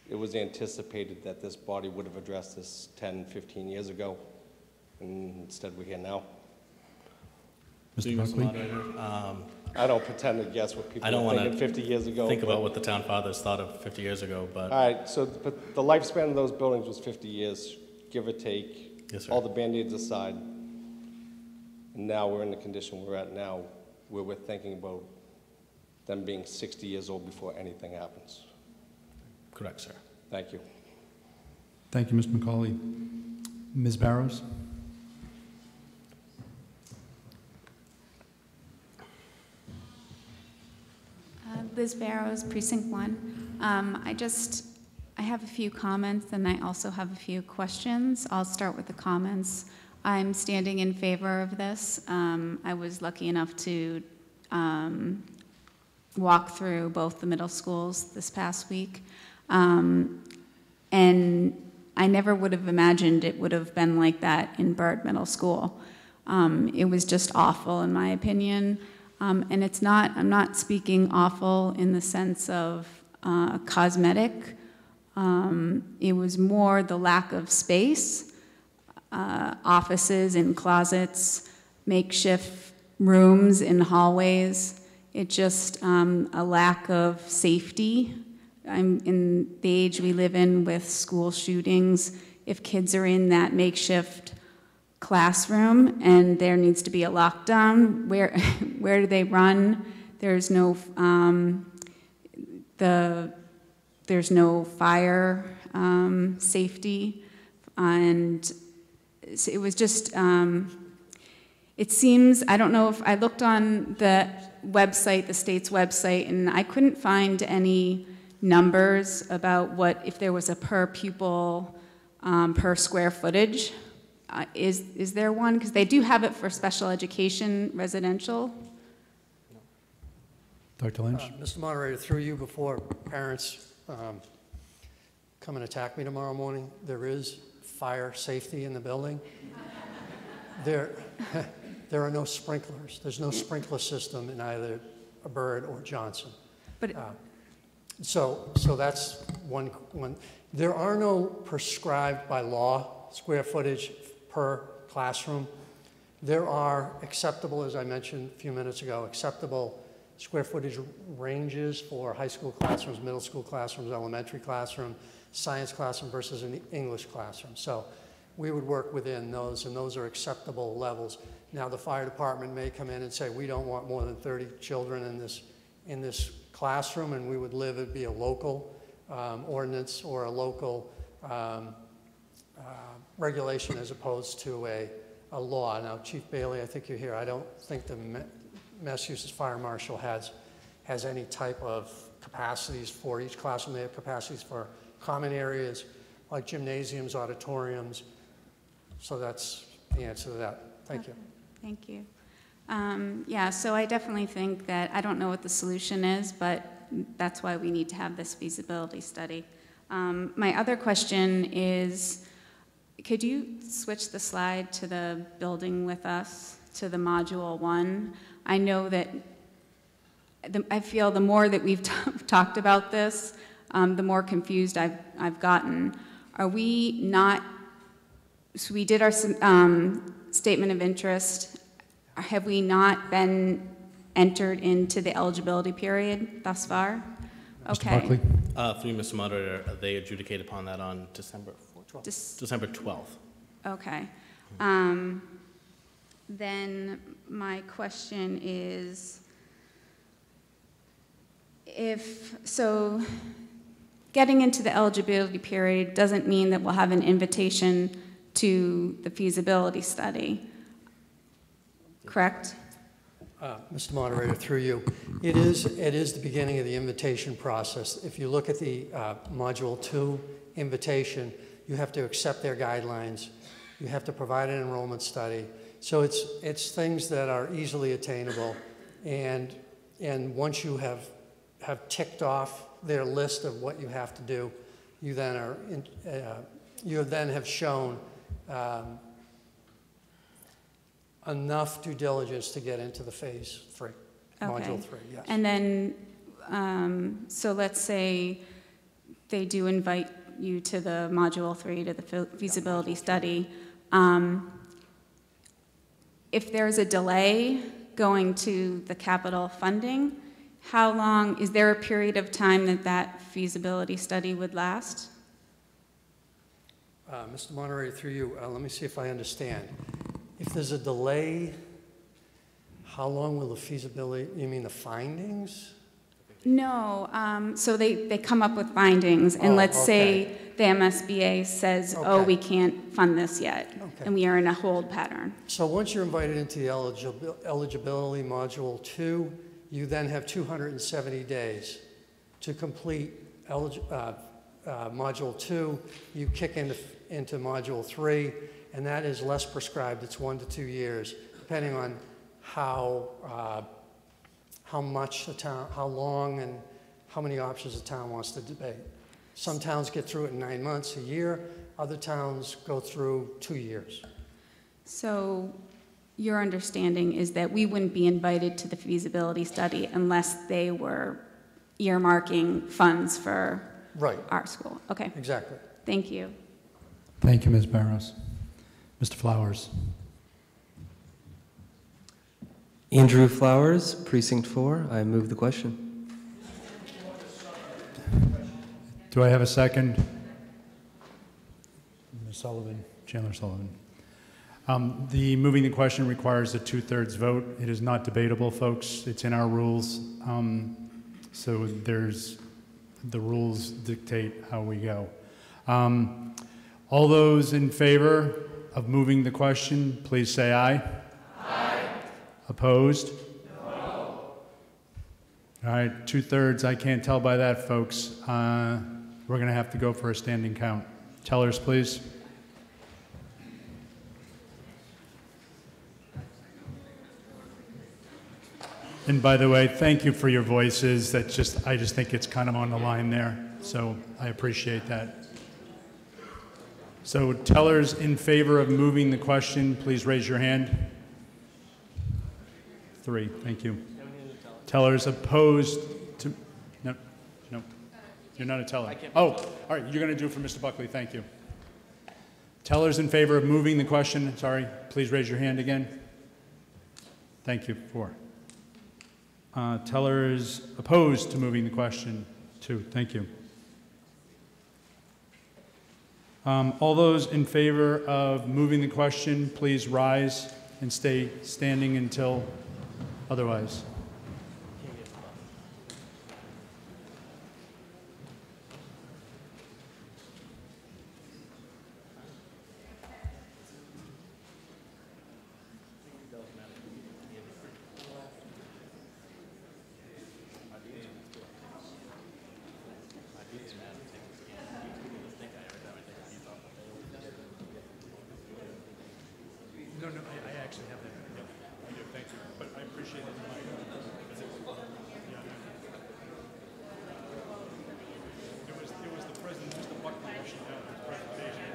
Speaker 6: it was anticipated that this body would have addressed this 10, 15 years ago, and instead we're here now?
Speaker 12: Mr. Buckley?
Speaker 6: I don't pretend to guess what people
Speaker 2: I don't
Speaker 6: were
Speaker 2: want
Speaker 6: thinking 50 years ago.
Speaker 2: Think about what the town fathers thought of 50 years ago, but...
Speaker 6: All right, so but the lifespan of those buildings was 50 years, give or take.
Speaker 2: Yes, sir.
Speaker 6: All the Band-Aids aside. And now we're in the condition we're at now, where we're thinking about them being 60 years old before anything happens.
Speaker 2: Correct, sir.
Speaker 6: Thank you.
Speaker 12: Thank you, Mr. McCauley. Ms. Barrows?
Speaker 8: Liz Barrows, Precinct 1. I have a few comments, and I also have a few questions. I'll start with the comments. I'm standing in favor of this. I was lucky enough to walk through both the middle schools this past week. And I never would have imagined it would have been like that in Byrd Middle School. It was just awful, in my opinion. And I'm not speaking awful in the sense of cosmetic. It was more the lack of space, offices and closets, makeshift rooms in hallways. It just a lack of safety. I'm in the age we live in with school shootings. If kids are in that makeshift classroom and there needs to be a lockdown, where do they run? There's no there's no fire safety, and it was just it seems, I don't know if I looked on the website, the state's website, and I couldn't find any numbers about what if there was a per pupil per square footage. Is there one? Because they do have it for special education residential.
Speaker 12: Dr. Lynch?
Speaker 11: Mr. Moderator, through you, before parents come and attack me tomorrow morning, there is fire safety in the building. There are no sprinklers. There's no sprinkler system in either Byrd or Johnson.
Speaker 8: But
Speaker 11: so that's one. There are no prescribed by law square footage per classroom. There are acceptable, as I mentioned a few minutes ago, acceptable square footage ranges for high school classrooms, middle school classrooms, elementary classroom, science classroom versus an English classroom. So we would work within those, and those are acceptable levels. Now the fire department may come in and say, we don't want more than 30 children in this classroom, and we would it'd be a local ordinance or a local regulation as opposed to a law. Now, Chief Bailey, I think you're here. I don't think the Massachusetts Fire Marshal has any type of capacities for each classroom. They have capacities for common areas like gymnasiums, auditoriums. So that's the answer to that. Thank you.
Speaker 8: Thank you. Yeah, so I definitely think that, I don't know what the solution is, but that's why we need to have this feasibility study. My other question is, Could you switch the slide to the building with us, to the module 1? I know that, I feel the more that we've talked about this, the more confused I've gotten. Are we not, so we did our statement of interest. Have we not been entered into the eligibility period thus far? Okay.
Speaker 2: Through you, Mr. Moderator, they adjudicated upon that on December 12th.
Speaker 8: Okay. Then my question is, so getting into the eligibility period doesn't mean that we'll have an invitation to the feasibility study, correct?
Speaker 11: Mr. Moderator, through you, it is the beginning of the invitation process. If you look at the Module 2 invitation, you have to accept their guidelines. You have to provide an enrollment study. So it's things that are easily attainable. And once you have ticked off their list of what you have to do, you then have shown enough due diligence to get into the phase 3, module 3, yes.
Speaker 8: And then, so let's say they do invite you to the module 3, to the feasibility study. If there's a delay going to the capital funding, how long, is there a period of time that that feasibility study would last?
Speaker 11: Mr. Moderator, through you, let me see if I understand. If there's a delay, how long will the feasibility, you mean the findings?
Speaker 8: No, so they come up with findings, and let's say the MSBA says, oh, we can't fund this yet, and we are in a hold pattern.
Speaker 11: So once you're invited into the eligibility module 2, you then have 270 days to complete module 2. You kick into module 3, and that is less prescribed. It's 1 to 2 years, depending on how much the town, how long, and how many options the town wants to debate. Some towns get through it in 9 months, a year. Other towns go through 2 years.
Speaker 8: So your understanding is that we wouldn't be invited to the feasibility study unless they were earmarking funds for our school. Okay.
Speaker 11: Exactly.
Speaker 8: Thank you.
Speaker 12: Thank you, Ms. Barros. Mr. Flowers.
Speaker 7: Andrew Flowers, Precinct 4. I move the question.
Speaker 12: Do I have a second? Ms. Sullivan, Chandler Sullivan. The moving the question requires a 2/3 vote. It is not debatable, folks. It's in our rules. So the rules dictate how we go. All those in favor of moving the question, please say aye. Aye. Opposed? No. All right, 2/3. I can't tell by that, folks. We're going to have to go for a standing count. Tellers, please. And by the way, thank you for your voices. I just think it's kind of on the line there, so I appreciate that. So tellers in favor of moving the question, please raise your hand. 3, thank you. Tellers opposed to, no, you're not a teller. Oh, all right, you're going to do it for Mr. Buckley, thank you. Tellers in favor of moving the question, sorry, please raise your hand again. Thank you, 4. Tellers opposed to moving the question, 2, thank you. All those in favor of moving the question, please rise and stay standing until otherwise. No, I actually have that. Yep, I do. Thank you. But I appreciate it. It was the president, Mr. Buckley, actually had his presentation.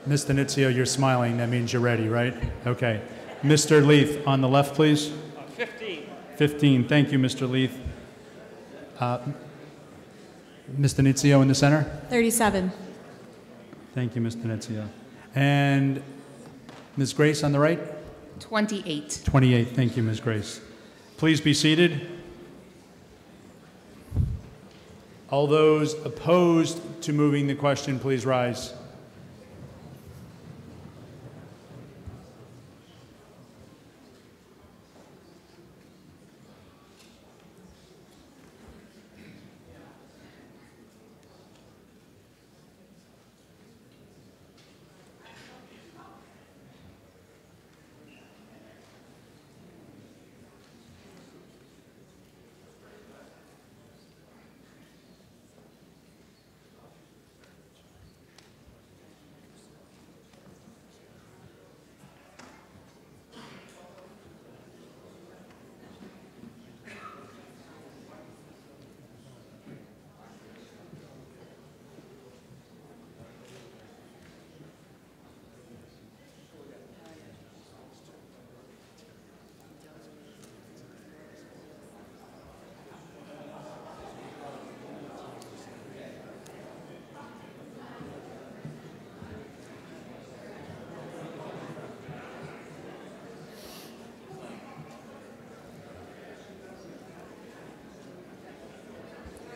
Speaker 12: Mr. Nizio, you're smiling. That means you're ready, right? Okay. Mr. Leith, on the left, please.
Speaker 9: 15.
Speaker 12: 15. Thank you, Mr. Leith. Mr. Nizio in the center.
Speaker 22: 37.
Speaker 12: Thank you, Mr. Nizio. And Ms. Grace on the right.
Speaker 22: 28.
Speaker 12: 28. Thank you, Ms. Grace. Please be seated. All those opposed to moving the question, please rise.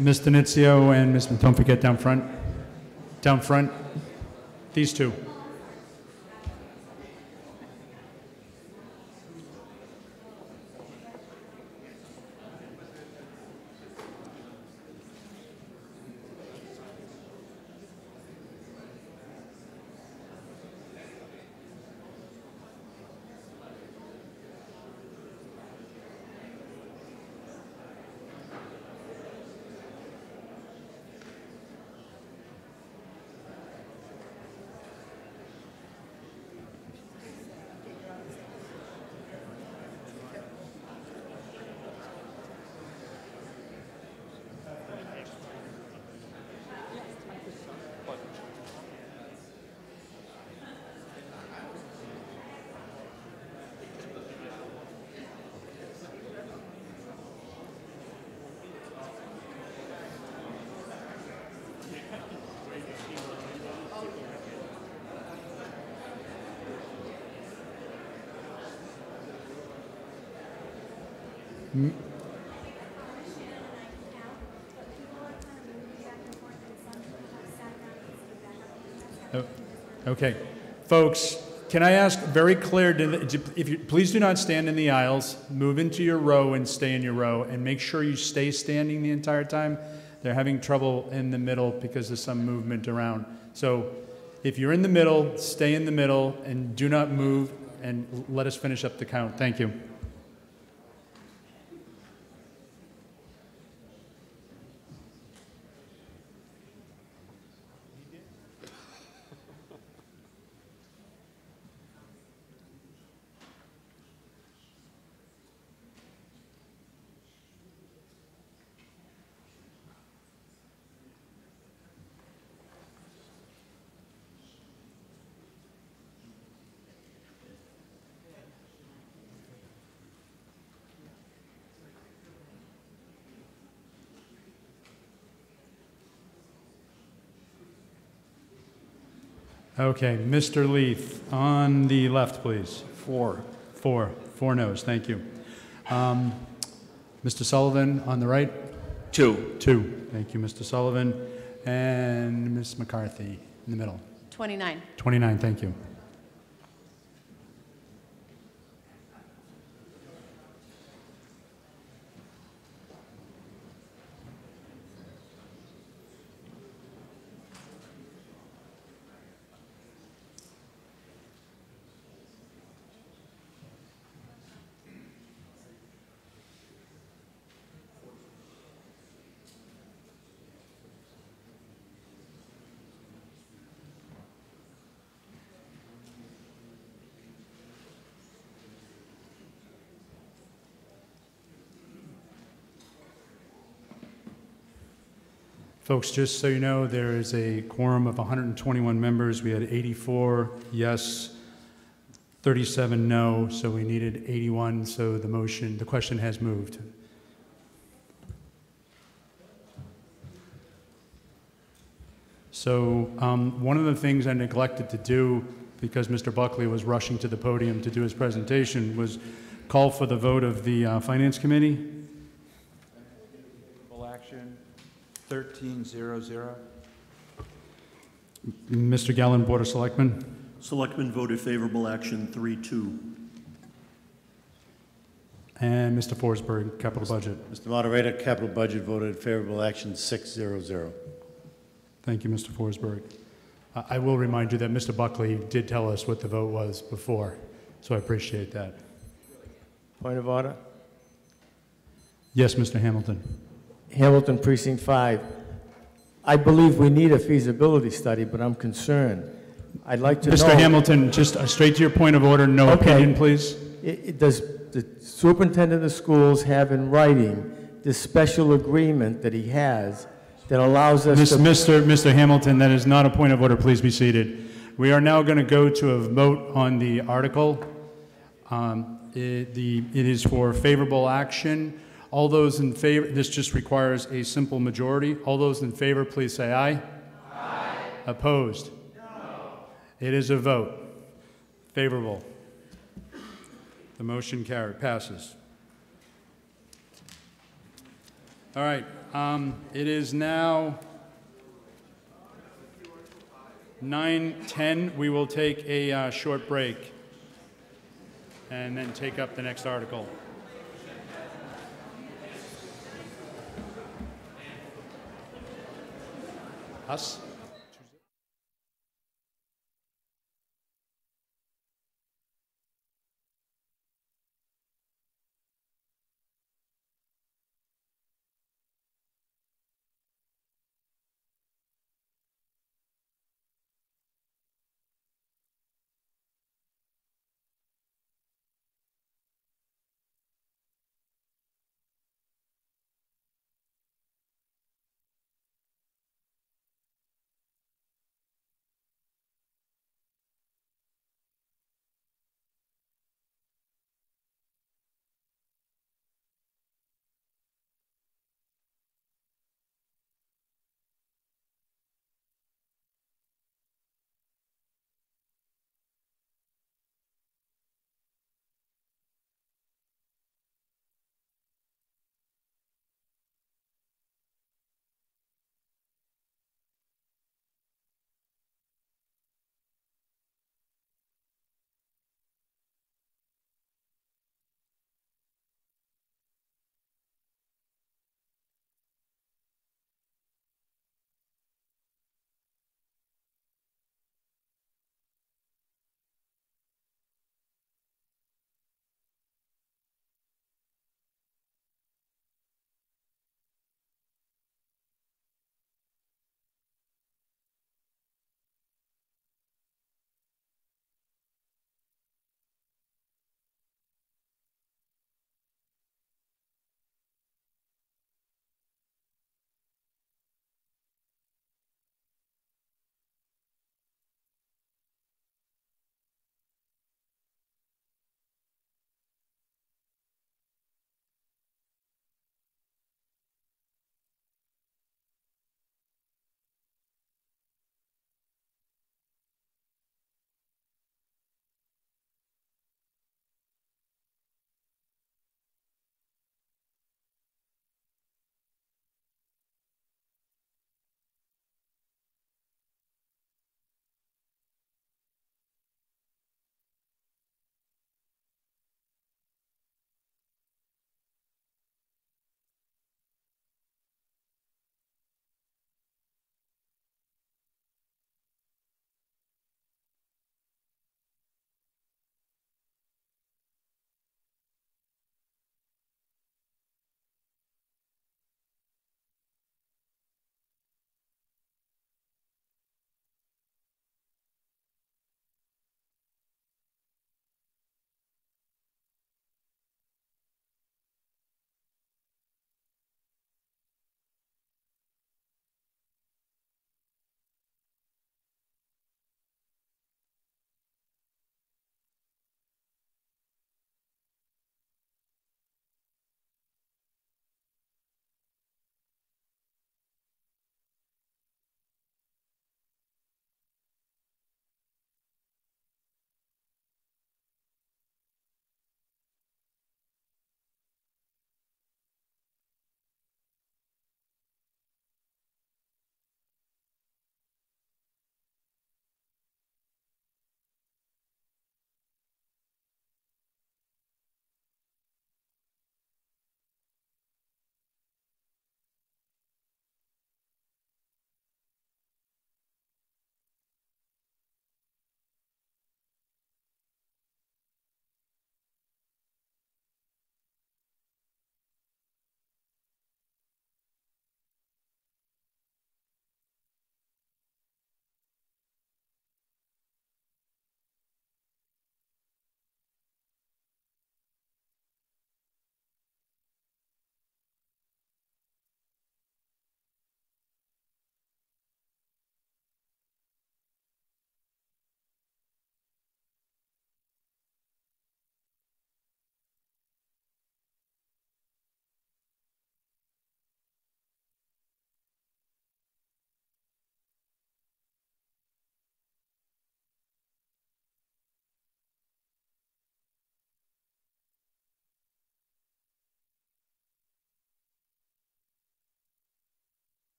Speaker 12: Mr. Nizio and Ms. Don't forget down front. Down front. These two. Oh, okay. Folks, can I ask very clear, if you, please do not stand in the aisles, move into your row and stay in your row, and make sure you stay standing the entire time. They're having trouble in the middle because of some movement around. So if you're in the middle, stay in the middle, and do not move, and let us finish up the count. Thank you. Okay, Mr. Leith, on the left, please.
Speaker 10: 4.
Speaker 12: 4. 4 noes, thank you. Mr. Sullivan, on the right?
Speaker 14: 2.
Speaker 12: 2, thank you, Mr. Sullivan. And Ms. McCarthy, in the middle?
Speaker 22: 29.
Speaker 12: 29, thank you. Folks, just so you know, there is a quorum of 121 members. We had 84 yes, 37 no, so we needed 81, so the question has moved. So one of the things I neglected to do, because Mr. Buckley was rushing to the podium to do his presentation, was call for the vote of the Finance Committee.
Speaker 5: Favorable action, 1300.
Speaker 12: Mr. Gallen, Board of Selectmen.
Speaker 1: Selectmen voted favorable action 3-2.
Speaker 12: And Mr. Forsberg, Capital Budget.
Speaker 9: Mr. Moderator, Capital Budget voted favorable action 6-0-0.
Speaker 12: Thank you, Mr. Forsberg. I will remind you that Mr. Buckley did tell us what the vote was before, so I appreciate that.
Speaker 9: Point of order.
Speaker 12: Yes, Mr. Hamilton.
Speaker 9: Hamilton Precinct 5. I believe we need a feasibility study, but I'm concerned. I'd like to know...
Speaker 12: Mr. Hamilton, just straight to your point of order, no opinion, please.
Speaker 9: Does the superintendent of schools have in writing this special agreement that he has that allows us to...
Speaker 12: Mr. Hamilton, that is not a point of order. Please be seated. We are now going to go to a vote on the article. It is for favorable action. All those in favor, this just requires a simple majority. All those in favor, please say aye. Aye. Opposed? No. It is a vote. Favorable. The motion passes. All right. It is now 9:10. We will take a short break and then take up the next article. Us?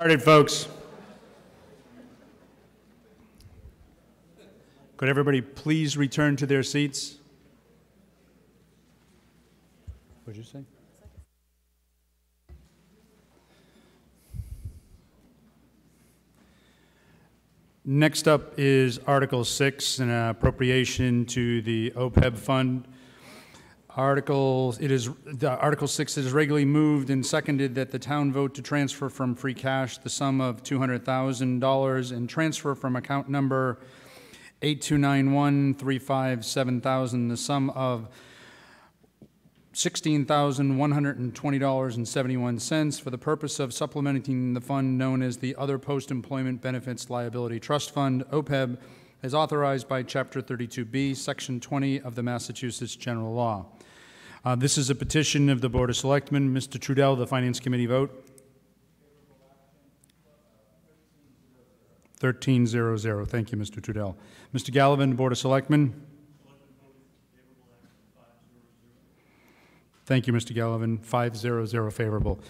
Speaker 12: Started, folks. Could everybody please return to their seats? What'd you say? Next up is Article 6, an appropriation to the OPEB fund. Article 6 is regularly moved and seconded that the town vote to transfer from free cash the sum of $200,000 and transfer from account number 8291-357,000 the sum of $16,120.71 for the purpose of supplementing the fund known as the Other Post-Employment Benefits Liability Trust Fund, OPEB, as authorized by Chapter 32B, Section 20 of the Massachusetts General Law. This is a petition of the Board of Selectmen. Mr. Trudell, the Finance Committee vote. 13-0-0. Thank you, Mr. Trudell. Mr. Gallivan, Board of Selectmen. Thank you, Mr. Gallivan. 5-0-0 favorable.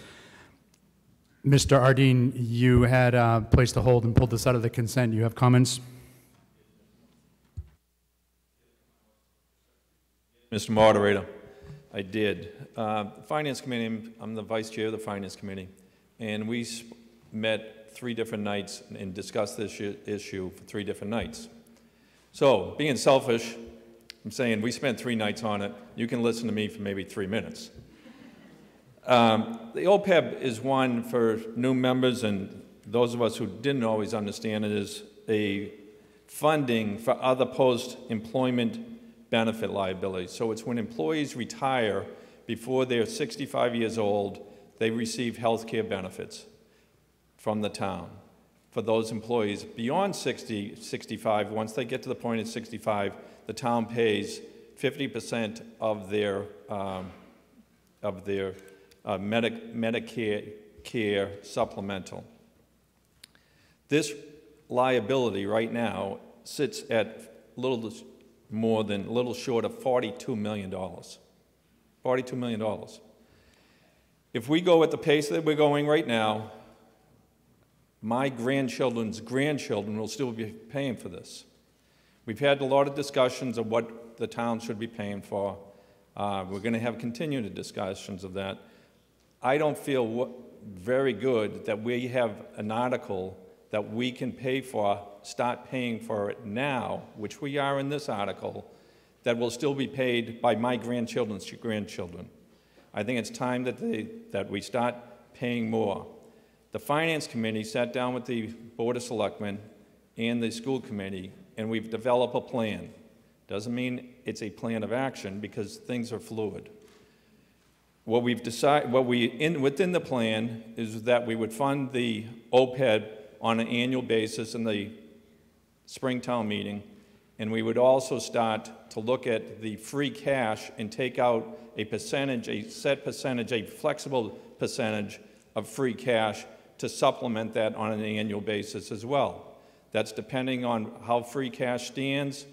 Speaker 12: Mr. Ardeen, you had placed a hold and pulled this out of the consent. You have comments?
Speaker 13: Mr. Moderator, I did. Finance Committee, I'm the Vice Chair of the Finance Committee, and we met 3 different nights and discussed this issue for 3 different nights. So, being selfish, I'm saying we spent 3 nights on it. You can listen to me for maybe 3 minutes. The OPEB is one for new members and those of us who didn't always understand it is a funding for other post-employment benefit liabilities. So it's when employees retire before they're 65 years old, they receive health care benefits from the town. For those employees beyond 65, once they get to the point of 65, the town pays 50% of their Medicare care supplemental. This liability right now sits at a little short of $42 million. $42 million. If we go at the pace that we're going right now, my grandchildren's grandchildren will still be paying for this. We've had a lot of discussions of what the town should be paying for. We're going to have continued discussions of that. I don't feel very good that we have an article that we can pay for, start paying for it now, which we are in this article, that will still be paid by my grandchildren's grandchildren. I think it's time that we start paying more. The Finance Committee sat down with the Board of Selectmen and the School Committee, and we've developed a plan. Doesn't mean it's a plan of action because things are fluid. What we've decided, within the plan is that we would fund the OPEB on an annual basis in the Springtown meeting, and we would also start to look at the free cash and take out a percentage, a set percentage, a flexible percentage of free cash to supplement that on an annual basis as well. That's depending on how free cash stands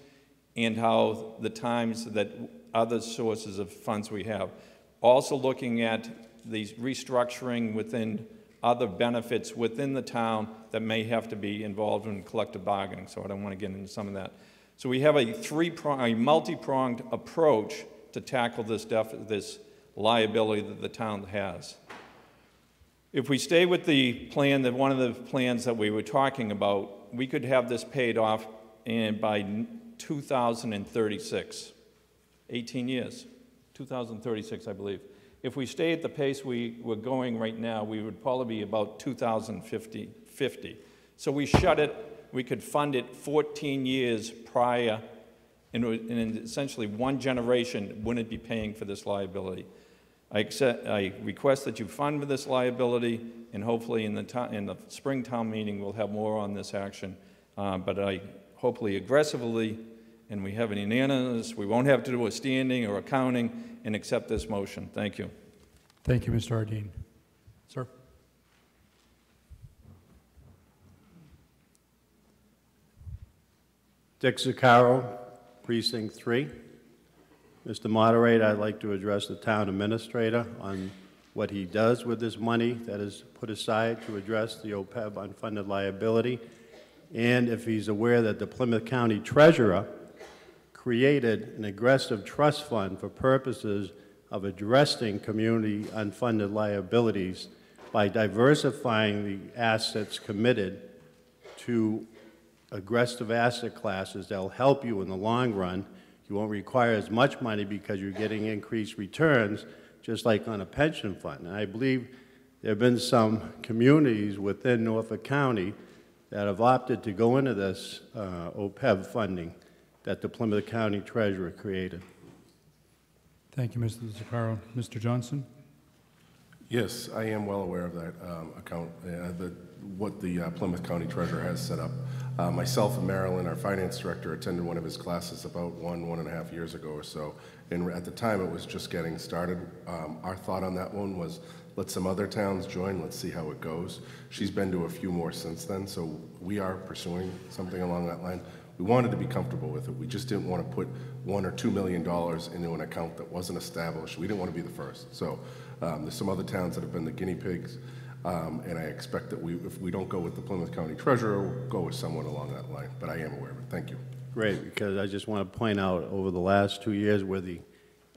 Speaker 13: and how the times that other sources of funds we have. Also looking at the restructuring within other benefits within the town that may have to be involved in collective bargaining, so I don't want to get into some of that. So we have a multi-pronged approach to tackle this liability that the town has. If we stay with the plan, one of the plans that we were talking about, we could have this paid off by 2036, 18 years, 2036, I believe. If we stay at the pace we're going right now, we would probably be about 2050. So we shut it, we could fund it 14 years prior, and essentially one generation wouldn't be paying for this liability. I request that you fund this liability, and hopefully in the Springtown meeting we'll have more on this action. But I hopefully aggressively, and we have an unanimous, we won't have to do a standing or a counting, and accept this motion. Thank you.
Speaker 12: Thank you, Mr. Ardeen. Sir.
Speaker 15: Dick Zaccaro, Precinct 3. Mr. Moderator, I'd like to address the town administrator on what he does with this money that is put aside to address the OPEB unfunded liability, and if he's aware that the Plymouth County Treasurer created an aggressive trust fund for purposes of addressing community unfunded liabilities by diversifying the assets committed to aggressive asset classes that'll help you in the long run. You won't require as much money because you're getting increased returns, just like on a pension fund. And I believe there have been some communities within Norfolk County that have opted to go into this OPEB funding that the Plymouth County Treasurer created.
Speaker 12: Thank you, Mr. Zuccaro. Mr. Johnson?
Speaker 19: Yes, I am well aware of that account, what the Plymouth County Treasurer has set up. Myself and Marilyn, our finance director, attended one of his classes about 1.5 years ago or so. And at the time, it was just getting started. Our thought on that one was, let some other towns join, let's see how it goes. She's been to a few more since then, so we are pursuing something along that line. We wanted to be comfortable with it. We just didn't want to put $1 or $2 million into an account that wasn't established. We didn't want to be the first. So there's some other towns that have been the guinea pigs, and I expect that if we don't go with the Plymouth County Treasurer, we'll go with someone along that line. But I am aware of it. Thank you.
Speaker 15: Great, because I just want to point out over the last 2 years where the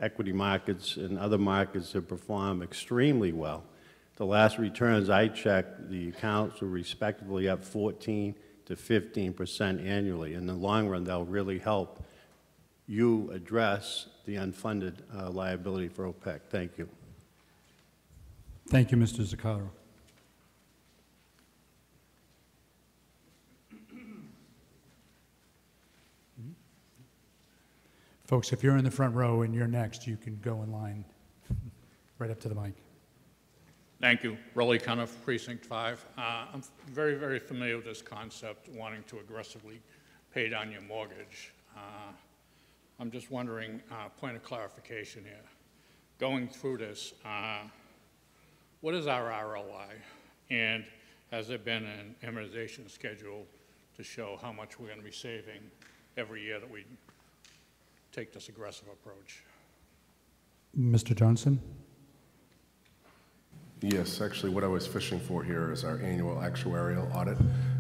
Speaker 15: equity markets and other markets have performed extremely well. The last returns I checked, the accounts were respectively up 14 to 15% annually. In the long run, that'll really help you address the unfunded liability for OPEC. Thank you.
Speaker 12: Thank you, Mr. Zuccaro. Folks, if you're in the front row and you're next, you can go in line right up to the mic.
Speaker 16: Thank you. Rolly Cuniff, Precinct 5. I'm very, very familiar with this concept, wanting to aggressively pay down your mortgage. I'm just wondering, point of clarification here. Going through this, what is our ROI? And has there been an amortization schedule to show how much we're going to be saving every year that we take this aggressive approach?
Speaker 12: Mr. Johnson?
Speaker 19: Yes, actually what I was fishing for here is our annual actuarial audit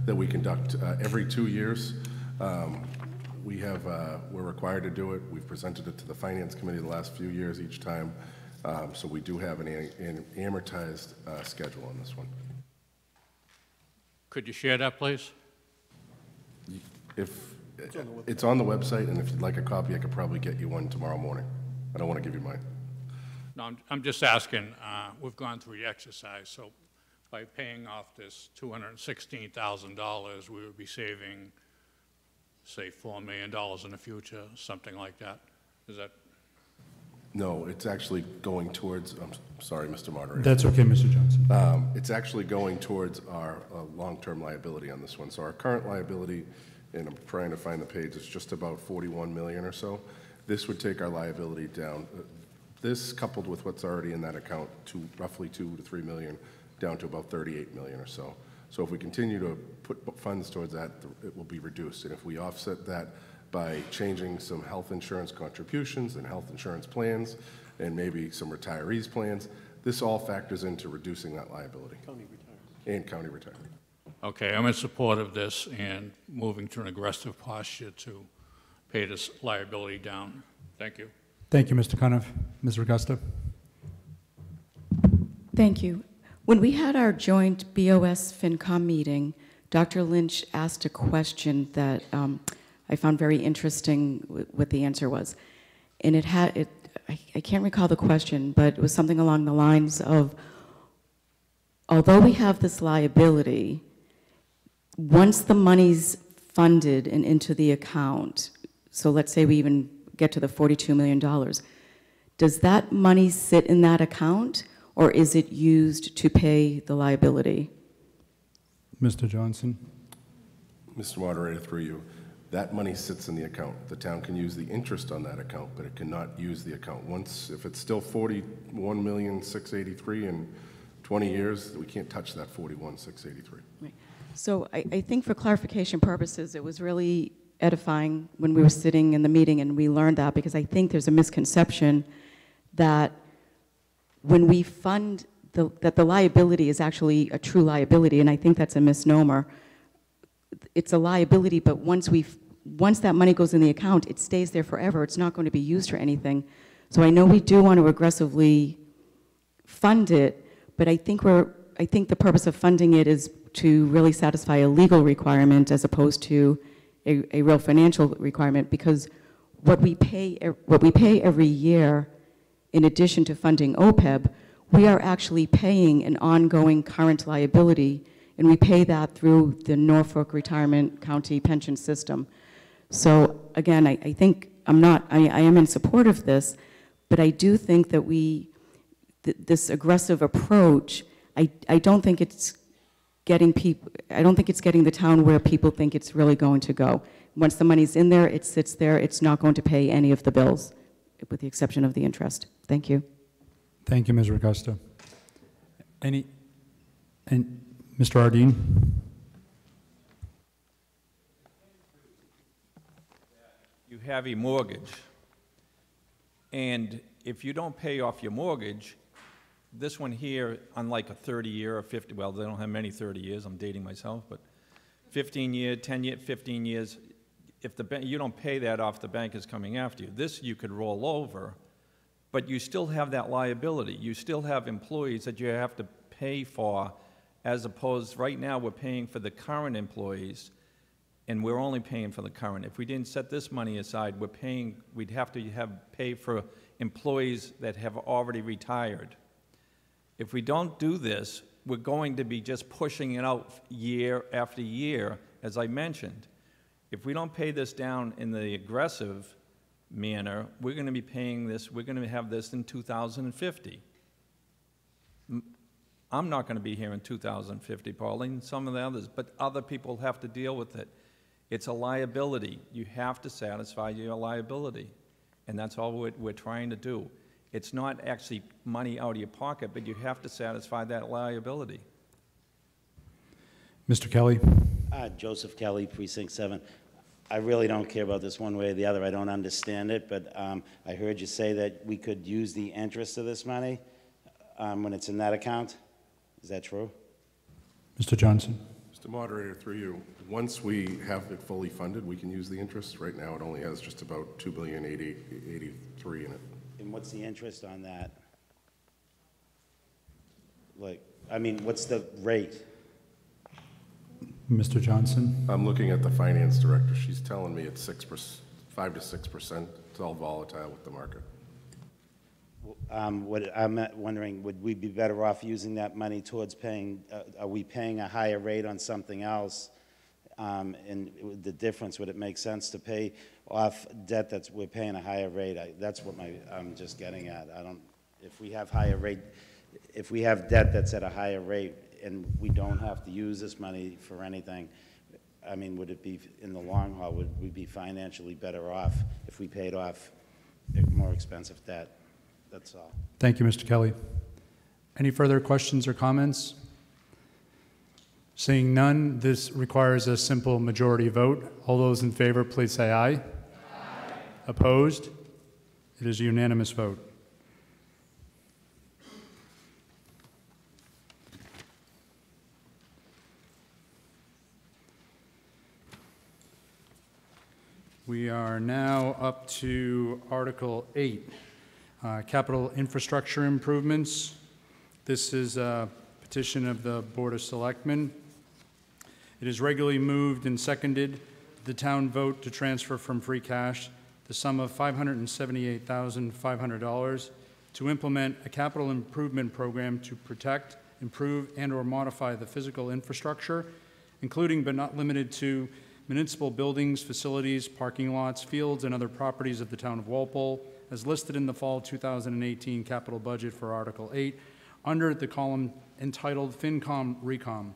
Speaker 19: that we conduct every 2 years. We're required to do it. We've presented it to the Finance Committee the last few years each time. So we do have an amortized schedule on this one.
Speaker 16: Could you share that, please?
Speaker 19: It's on the website, and if you'd like a copy, I could probably get you one tomorrow morning. I don't want to give you mine.
Speaker 16: No, I'm just asking, we've gone through the exercise, so by paying off this $216,000, we would be saving, say, $4 million in the future, something like that. Is that?
Speaker 19: No, it's actually going towards, I'm sorry, Mr. Moderator.
Speaker 12: That's okay, Mr. Johnson.
Speaker 19: It's actually going towards our long-term liability on this one. So our current liability, and I'm trying to find the page, it's just about 41 million or so. This would take our liability down. This, coupled with what's already in that account, to roughly 2 to 3 million, down to about 38 million or so. So if we continue to put funds towards that, it will be reduced. And if we offset that by changing some health insurance contributions and health insurance plans, and maybe some retirees plans, this all factors into reducing that liability. County retirement. And county retirement.
Speaker 16: Okay, I'm in support of this and moving to an aggressive posture to pay this liability down. Thank you.
Speaker 12: Thank you, Mr. Cuniff. Ms. Regusta?
Speaker 3: Thank you. When we had our joint BOS FinCom meeting, Dr. Lynch asked a question that I found very interesting what the answer was. And I can't recall the question, but it was something along the lines of, although we have this liability, once the money's funded and into the account, so let's say we even get to the $42 million, does that money sit in that account, or is it used to pay the liability?
Speaker 12: Mr. Johnson?
Speaker 19: Mr. Moderator, through you, that money sits in the account. The town can use the interest on that account, but it cannot use the account. Once, if it's still $41,683,000 in 20 years, we can't touch that $41,683,000.
Speaker 3: Right. So I think for clarification purposes, it was really edifying when we were sitting in the meeting and we learned that, because I think there's a misconception that when we fund that the liability is actually a true liability, and I think that's a misnomer. It's a liability, but once that money goes in the account, it stays there forever. It's not going to be used for anything. So I know we do want to aggressively fund it, but I think the purpose of funding it is to really satisfy a legal requirement as opposed to a real financial requirement, because what we pay every year, in addition to funding OPEB, we are actually paying an ongoing current liability, and we pay that through the Norfolk Retirement County Pension System. So again, I think I am in support of this, but I do think that this aggressive approach, I don't think it's getting the town where people think it's really going to go. Once the money's in there, it sits there, it's not going to pay any of the bills, with the exception of the interest. Thank you.
Speaker 12: Thank you, Ms. Ragusta. And Mr. Ardeen?
Speaker 13: You have a mortgage, and if you don't pay off your mortgage, this one here, unlike a 30-year or 50, well, they don't have many 30 years, I'm dating myself, but 15-year, 10-year, 15 years, if you don't pay that off, the bank is coming after you. This you could roll over, but you still have that liability. You still have employees that you have to pay for, as opposed, right now we're paying for the current employees, and we're only paying for the current. If we didn't set this money aside, we'd have to pay for employees that have already retired. If we don't do this, we're going to be just pushing it out year after year, as I mentioned. If we don't pay this down in the aggressive manner, we're going to be paying this, we're going to have this in 2050. I'm not going to be here in 2050, Pauline, some of the others, but other people have to deal with it. It's a liability. You have to satisfy your liability, and that's all we're trying to do. It's not actually money out of your pocket, but you have to satisfy that liability.
Speaker 12: Mr. Kelly?
Speaker 17: Joseph Kelly, Precinct 7. I really don't care about this one way or the other. I don't understand it, but I heard you say that we could use the interest of this money when it's in that account. Is that true?
Speaker 12: Mr. Johnson?
Speaker 19: Mr. Moderator, through you, once we have it fully funded, we can use the interest. Right now, it only has just about $2,083,000,000 in it.
Speaker 17: And what's the interest on that? I mean, what's the rate?
Speaker 12: Mr. Johnson?
Speaker 19: I'm looking at the finance director. She's telling me it's 5 to 6%. It's all volatile with the market.
Speaker 17: I'm wondering, would we be better off using that money towards paying, are we paying a higher rate on something else? And the difference, would it make sense to pay off debt that's we're paying a higher rate? That's what I'm just getting at. If we have higher rate, if we have debt that's at a higher rate and we don't have to use this money for anything, I mean, would it be, in the long haul, would we be financially better off if we paid off more expensive debt? That's all.
Speaker 12: Thank you, Mr. Kelly. Any further questions or comments? Seeing none, this requires a simple majority vote. All those in favor, please say aye. Aye. Opposed? It is a unanimous vote. We are now up to Article 8, Capital Infrastructure Improvements. This is a petition of the Board of Selectmen. It is regularly moved and seconded. The town vote to transfer from free cash the sum of $578,500 to implement a capital improvement program to protect, improve, and/or modify the physical infrastructure, including but not limited to municipal buildings, facilities, parking lots, fields, and other properties of the town of Walpole, as listed in the fall 2018 capital budget for Article 8, under the column entitled FinCom Recom.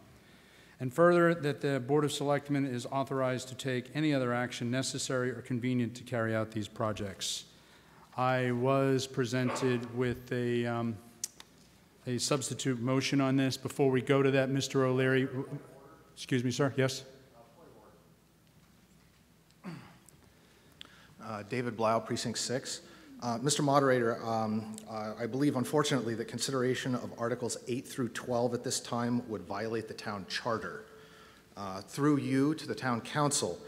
Speaker 12: And further, that the Board of Selectmen is authorized to take any other action necessary or convenient to carry out these projects. I was presented with a substitute motion on this. Before we go to that, Mr. O'Leary, excuse me, sir, yes?
Speaker 18: David Blau, Precinct 6. Mr. Moderator, I believe unfortunately that consideration of Articles 8 through 12 at this time would violate the town charter. Through you to the town council,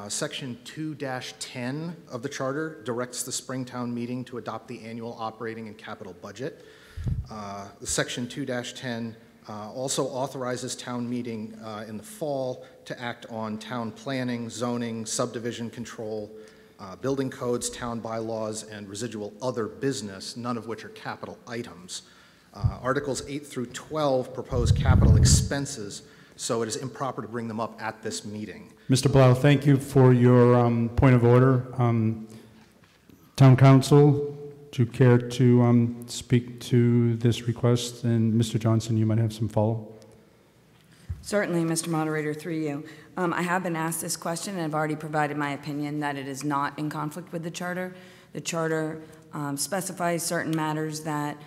Speaker 18: Section 2-10 of the charter directs the Springtown meeting to adopt the annual operating and capital budget. Section 2-10 also authorizes town meeting in the fall to act on town planning, zoning, subdivision control, building codes, town bylaws, and residual other business, none of which are capital items. Articles 8 through 12 propose capital expenses, so it is improper to bring them up at this meeting.
Speaker 12: Mr. Blau, thank you for your point of order. Town Council, do you care to speak to this request? And Mr. Johnson, you might have some follow.
Speaker 20: Certainly, Mr. Moderator, through you. I have been asked this question, and I've already provided my opinion that it is not in conflict with the charter. The charter specifies certain matters that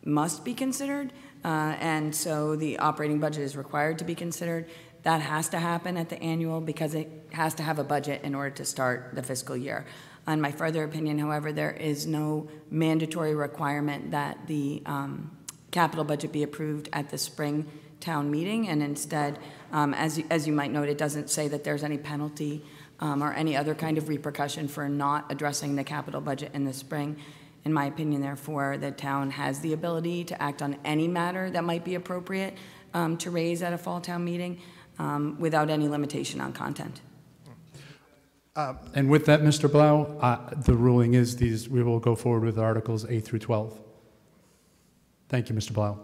Speaker 20: must be considered, and so the operating budget is required to be considered. That has to happen at the annual because it has to have a budget in order to start the fiscal year. In my further opinion, however, there is no mandatory requirement that the capital budget be approved at the spring town meeting, and instead, as you might note, it doesn't say that there's any penalty or any other kind of repercussion for not addressing the capital budget in the spring. In my opinion, therefore, the town has the ability to act on any matter that might be appropriate to raise at a fall town meeting without any limitation on content.
Speaker 12: And with that, Mr. Blau, the ruling is we will go forward with Articles 8 through 12. Thank you, Mr. Blau.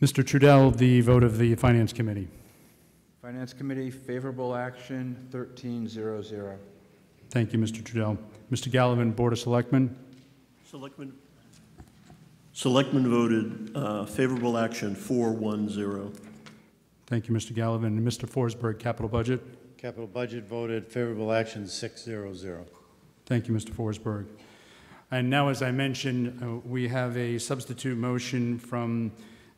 Speaker 12: Mr. Trudell, the vote of the Finance Committee.
Speaker 5: Finance Committee, favorable action, 13-0-0.
Speaker 12: Thank you, Mr. Trudell. Mr. Gallivan, Board of Selectmen.
Speaker 1: Selectmen voted favorable action 4-1-0.
Speaker 12: Thank you, Mr. Gallivan. And Mr. Forsberg, Capital Budget.
Speaker 15: Capital Budget voted favorable action 6-0-0.
Speaker 12: Thank you, Mr. Forsberg. And now, as I mentioned, we have a substitute motion from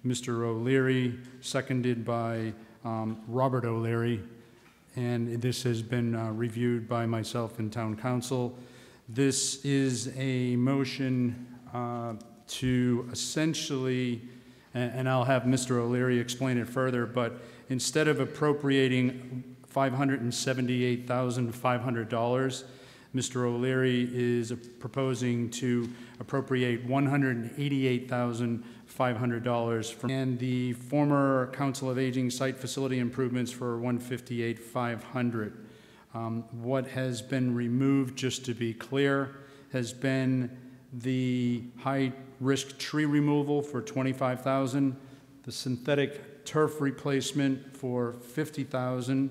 Speaker 12: Mr. O'Leary, seconded by Robert O'Leary, and this has been reviewed by myself and Town Council. This is a motion to essentially, and I'll have Mr. O'Leary explain it further, but instead of appropriating $578,500, Mr. O'Leary is proposing to appropriate $188,500 from and the former Council of Aging site facility improvements for $158,500. What has been removed, just to be clear, has been the high-risk tree removal for $25,000, the synthetic turf replacement for $50,000,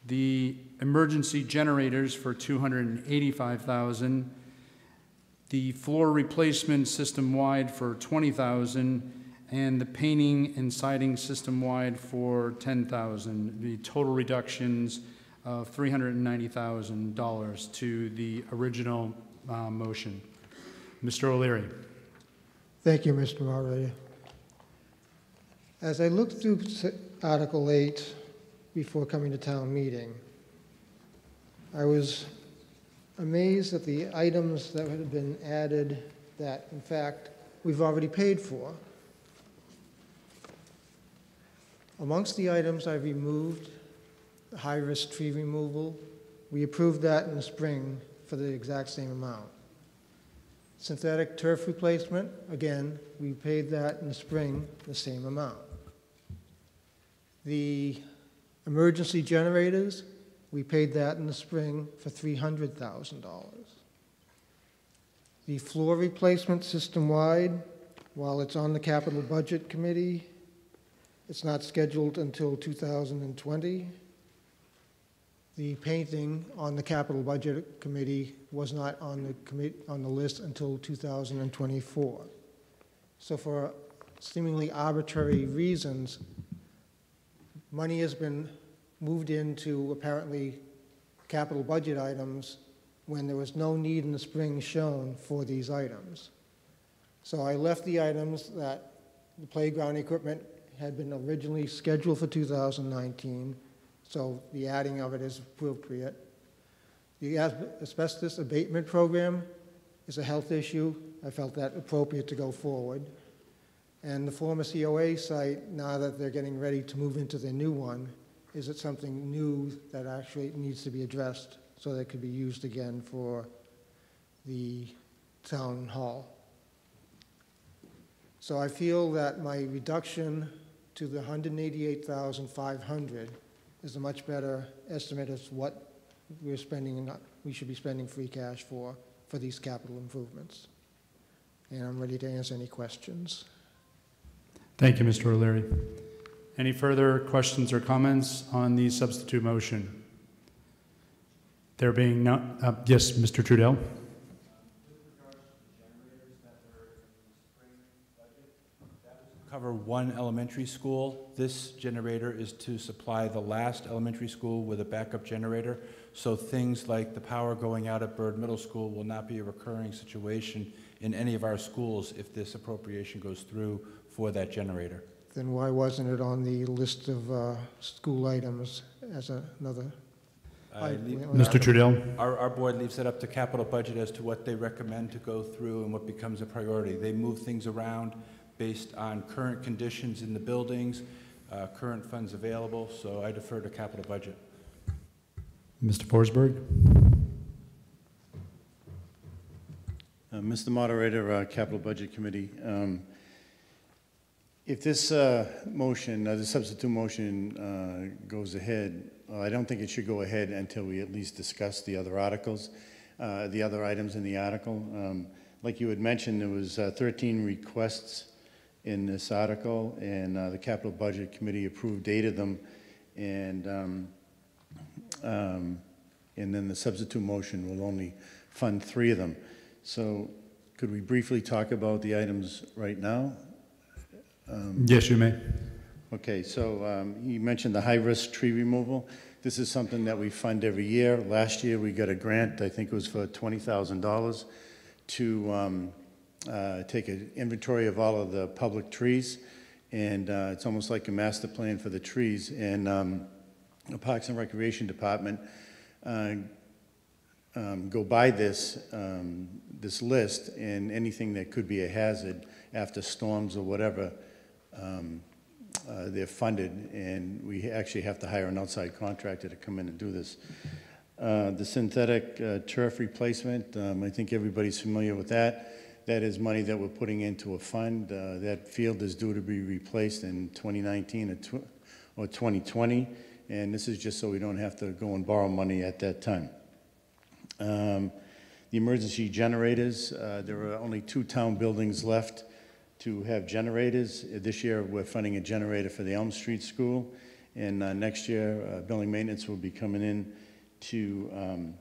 Speaker 12: the emergency generators for $285,000, the floor replacement system-wide for $20,000, and the painting and siding system-wide for $10,000. The total reductions of $390,000 to the original motion. Mr. O'Leary.
Speaker 23: Thank you, Mr. Moderator. As I looked through Article 8 before coming to town meeting, I was amazed at the items that had been added that, in fact, we've already paid for. Amongst the items I removed, the high-risk tree removal, we approved that in the spring for the exact same amount. Synthetic turf replacement, again, we paid that in the spring the same amount. The emergency generators, we paid that in the spring for $300,000. The floor replacement system-wide, while it's on the Capital Budget Committee, it's not scheduled until 2020. The painting on the Capital Budget Committee was not on the list until 2024. So for seemingly arbitrary reasons, money has been moved into apparently capital budget items when there was no need in the spring shown for these items. So I left the items that the playground equipment had been originally scheduled for 2019, so the adding of it is appropriate. The asbestos abatement program is a health issue. I felt that appropriate to go forward. And the former COA site, now that they're getting ready to move into their new one, is it something new that actually needs to be addressed so that it could be used again for the town hall? So I feel that my reduction to the $188,500 is a much better estimate of what we're spending, we should be spending free cash for these capital improvements. And I'm ready to answer any questions.
Speaker 12: Thank you, Mr. O'Leary. Any further questions or comments on the substitute motion? There being none, yes, Mr. Trudell.
Speaker 5: Cover one elementary school. This generator is to supply the last elementary school with a backup generator. So things like the power going out at Bird Middle School will not be a recurring situation in any of our schools if this appropriation goes through for that generator.
Speaker 23: Then why wasn't it on the list of school items as another?
Speaker 12: Mr. Trudell.
Speaker 5: Our board leaves it up to capital budget as to what they recommend to go through and what becomes a priority. They move things around based on current conditions in the buildings, current funds available, so I defer to capital budget.
Speaker 12: Mr. Forsberg.
Speaker 15: Mr. Moderator, Capital Budget Committee, if this motion, the substitute motion goes ahead, I don't think it should go ahead until we at least discuss the other articles, the other items in the article. Like you had mentioned, there was 13 requests in this article, and the Capital Budget Committee approved 8 of them, and then the substitute motion will only fund 3 of them. So could we briefly talk about the items right now?
Speaker 12: Yes, you may.
Speaker 15: Okay, so you mentioned the high-risk tree removal. This is something that we fund every year. Last year we got a grant, I think it was for $20,000, to take an inventory of all of the public trees, and it's almost like a master plan for the trees. And the Parks and Recreation Department go by this this list, and anything that could be a hazard after storms or whatever, they're funded, and we actually have to hire an outside contractor to come in and do this. The synthetic turf replacement, I think everybody's familiar with that. That is money that we're putting into a fund. That field is due to be replaced in 2019 or 2020, and this is just so we don't have to go and borrow money at that time. The emergency generators, there are only 2 town buildings left to have generators. This year we're funding a generator for the Elm Street School, and next year building maintenance will be coming in to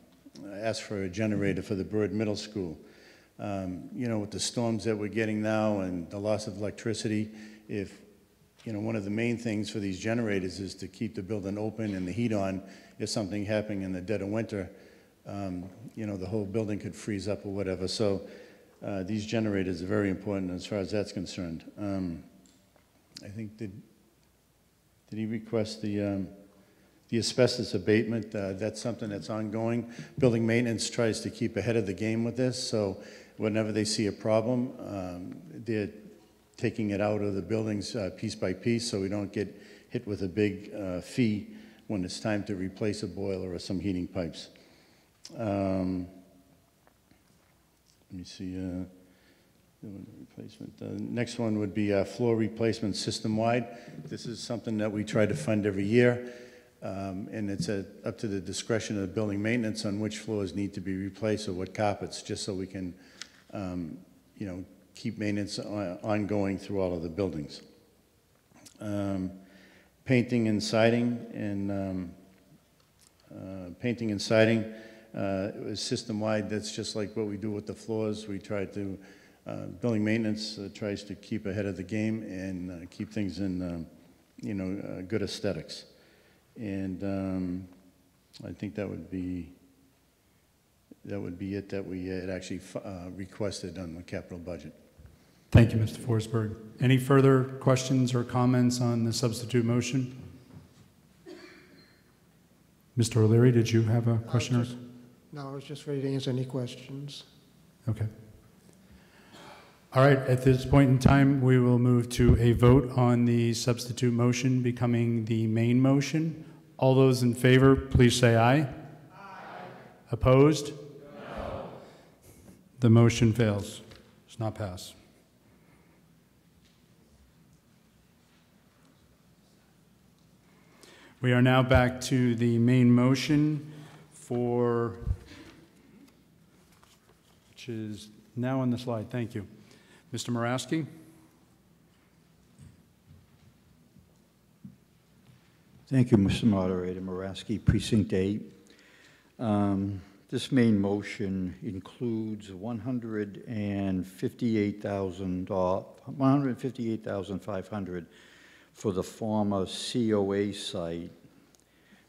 Speaker 15: ask for a generator for the Bird Middle School. You know, with the storms that we're getting now and the loss of electricity, if, you know, one of the main things for these generators is to keep the building open and the heat on. If something happening in the dead of winter, you know, the whole building could freeze up or whatever. So these generators are very important as far as that's concerned. I think, did he request the asbestos abatement? That's something that's ongoing. Building maintenance tries to keep ahead of the game with this, so whenever they see a problem, they're taking it out of the buildings piece by piece, so we don't get hit with a big fee when it's time to replace a boiler or some heating pipes. Let me see, replacement. The next one would be floor replacement system-wide. This is something that we try to fund every year, and it's up to the discretion of the building maintenance on which floors need to be replaced or what carpets, just so we can, you know, keep maintenance ongoing through all of the buildings. Painting and siding, and painting and siding. It was system-wide. That's just like what we do with the floors. We try to, building maintenance tries to keep ahead of the game and keep things in, you know, good aesthetics. And I think that would be it that we had actually requested on the capital budget.
Speaker 12: Thank you, Mr. Forsberg. Any further questions or comments on the substitute motion? Mr. O'Leary, did you have a question?
Speaker 23: No, I was just ready to answer any questions.
Speaker 12: Okay. All right, at this point in time, we will move to a vote on the substitute motion becoming the main motion. All those in favor, please say aye. Aye. Opposed? No. The motion fails. Does not pass. We are now back to the main motion which is now on the slide. Thank you. Mr. Moraski?
Speaker 10: Thank you, Mr. Moderator. Moraski, Precinct 8. This main motion includes $158,500 for the former COA site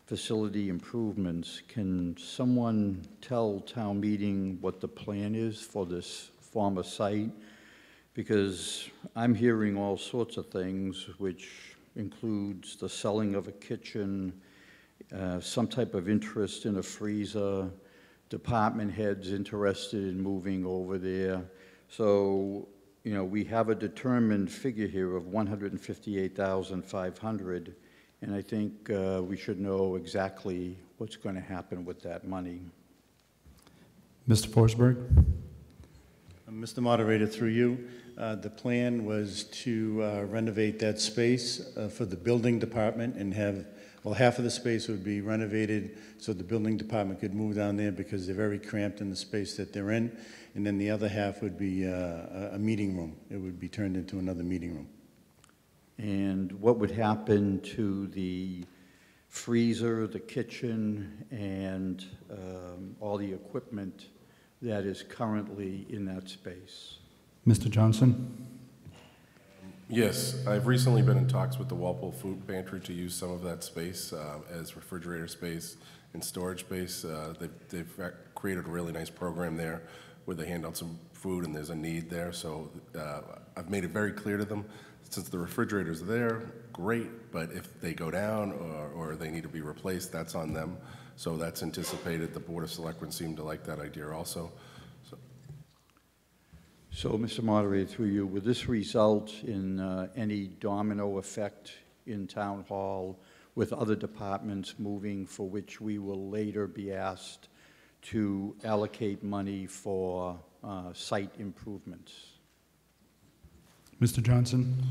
Speaker 10: facility improvements. Can someone tell town meeting what the plan is for this former site? Because I'm hearing all sorts of things, which includes the selling of a kitchen, some type of interest in a freezer, department heads interested in moving over there. So, you know, we have a determined figure here of $158,500, and I think we should know exactly what's going to happen with that money.
Speaker 12: Mr. Forsberg?
Speaker 4: Mr. Moderator, through you, the plan was to renovate that space for the building department and have, well, half of the space would be renovated so the building department could move down there because they're very cramped in the space that they're in. And then the other half would be a meeting room. It would be turned into another meeting room.
Speaker 10: And what would happen to the freezer, the kitchen, and all the equipment that is currently in that space?
Speaker 12: Mr. Johnson?
Speaker 19: Yes, I've recently been in talks with the Walpole Food Pantry to use some of that space as refrigerator space and storage space. They've created a really nice program there where they hand out some food and there's a need there. So I've made it very clear to them, since the refrigerator's there, great, but if they go down or they need to be replaced, that's on them. So that's anticipated. The Board of Selectmen seem to like that idea also.
Speaker 10: So, Mr. Moderator, through you, would this result in any domino effect in Town Hall with other departments moving, for which we will later be asked to allocate money for site improvements?
Speaker 12: Mr. Johnson?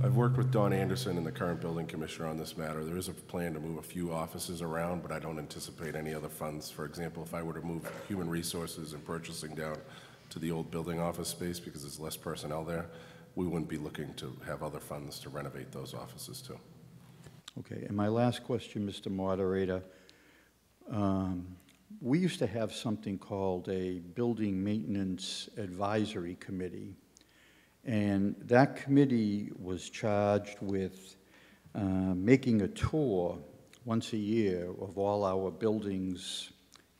Speaker 19: I've worked with Don Anderson and the current building commissioner on this matter. There is a plan to move a few offices around, but I don't anticipate any other funds. For example, if I were to move human resources and purchasing down to the old building office space because there's less personnel there, we wouldn't be looking to have other funds to renovate those offices too.
Speaker 10: Okay, and my last question, Mr. Moderator. We used to have something called a Building Maintenance Advisory Committee, and that committee was charged with making a tour once a year of all our buildings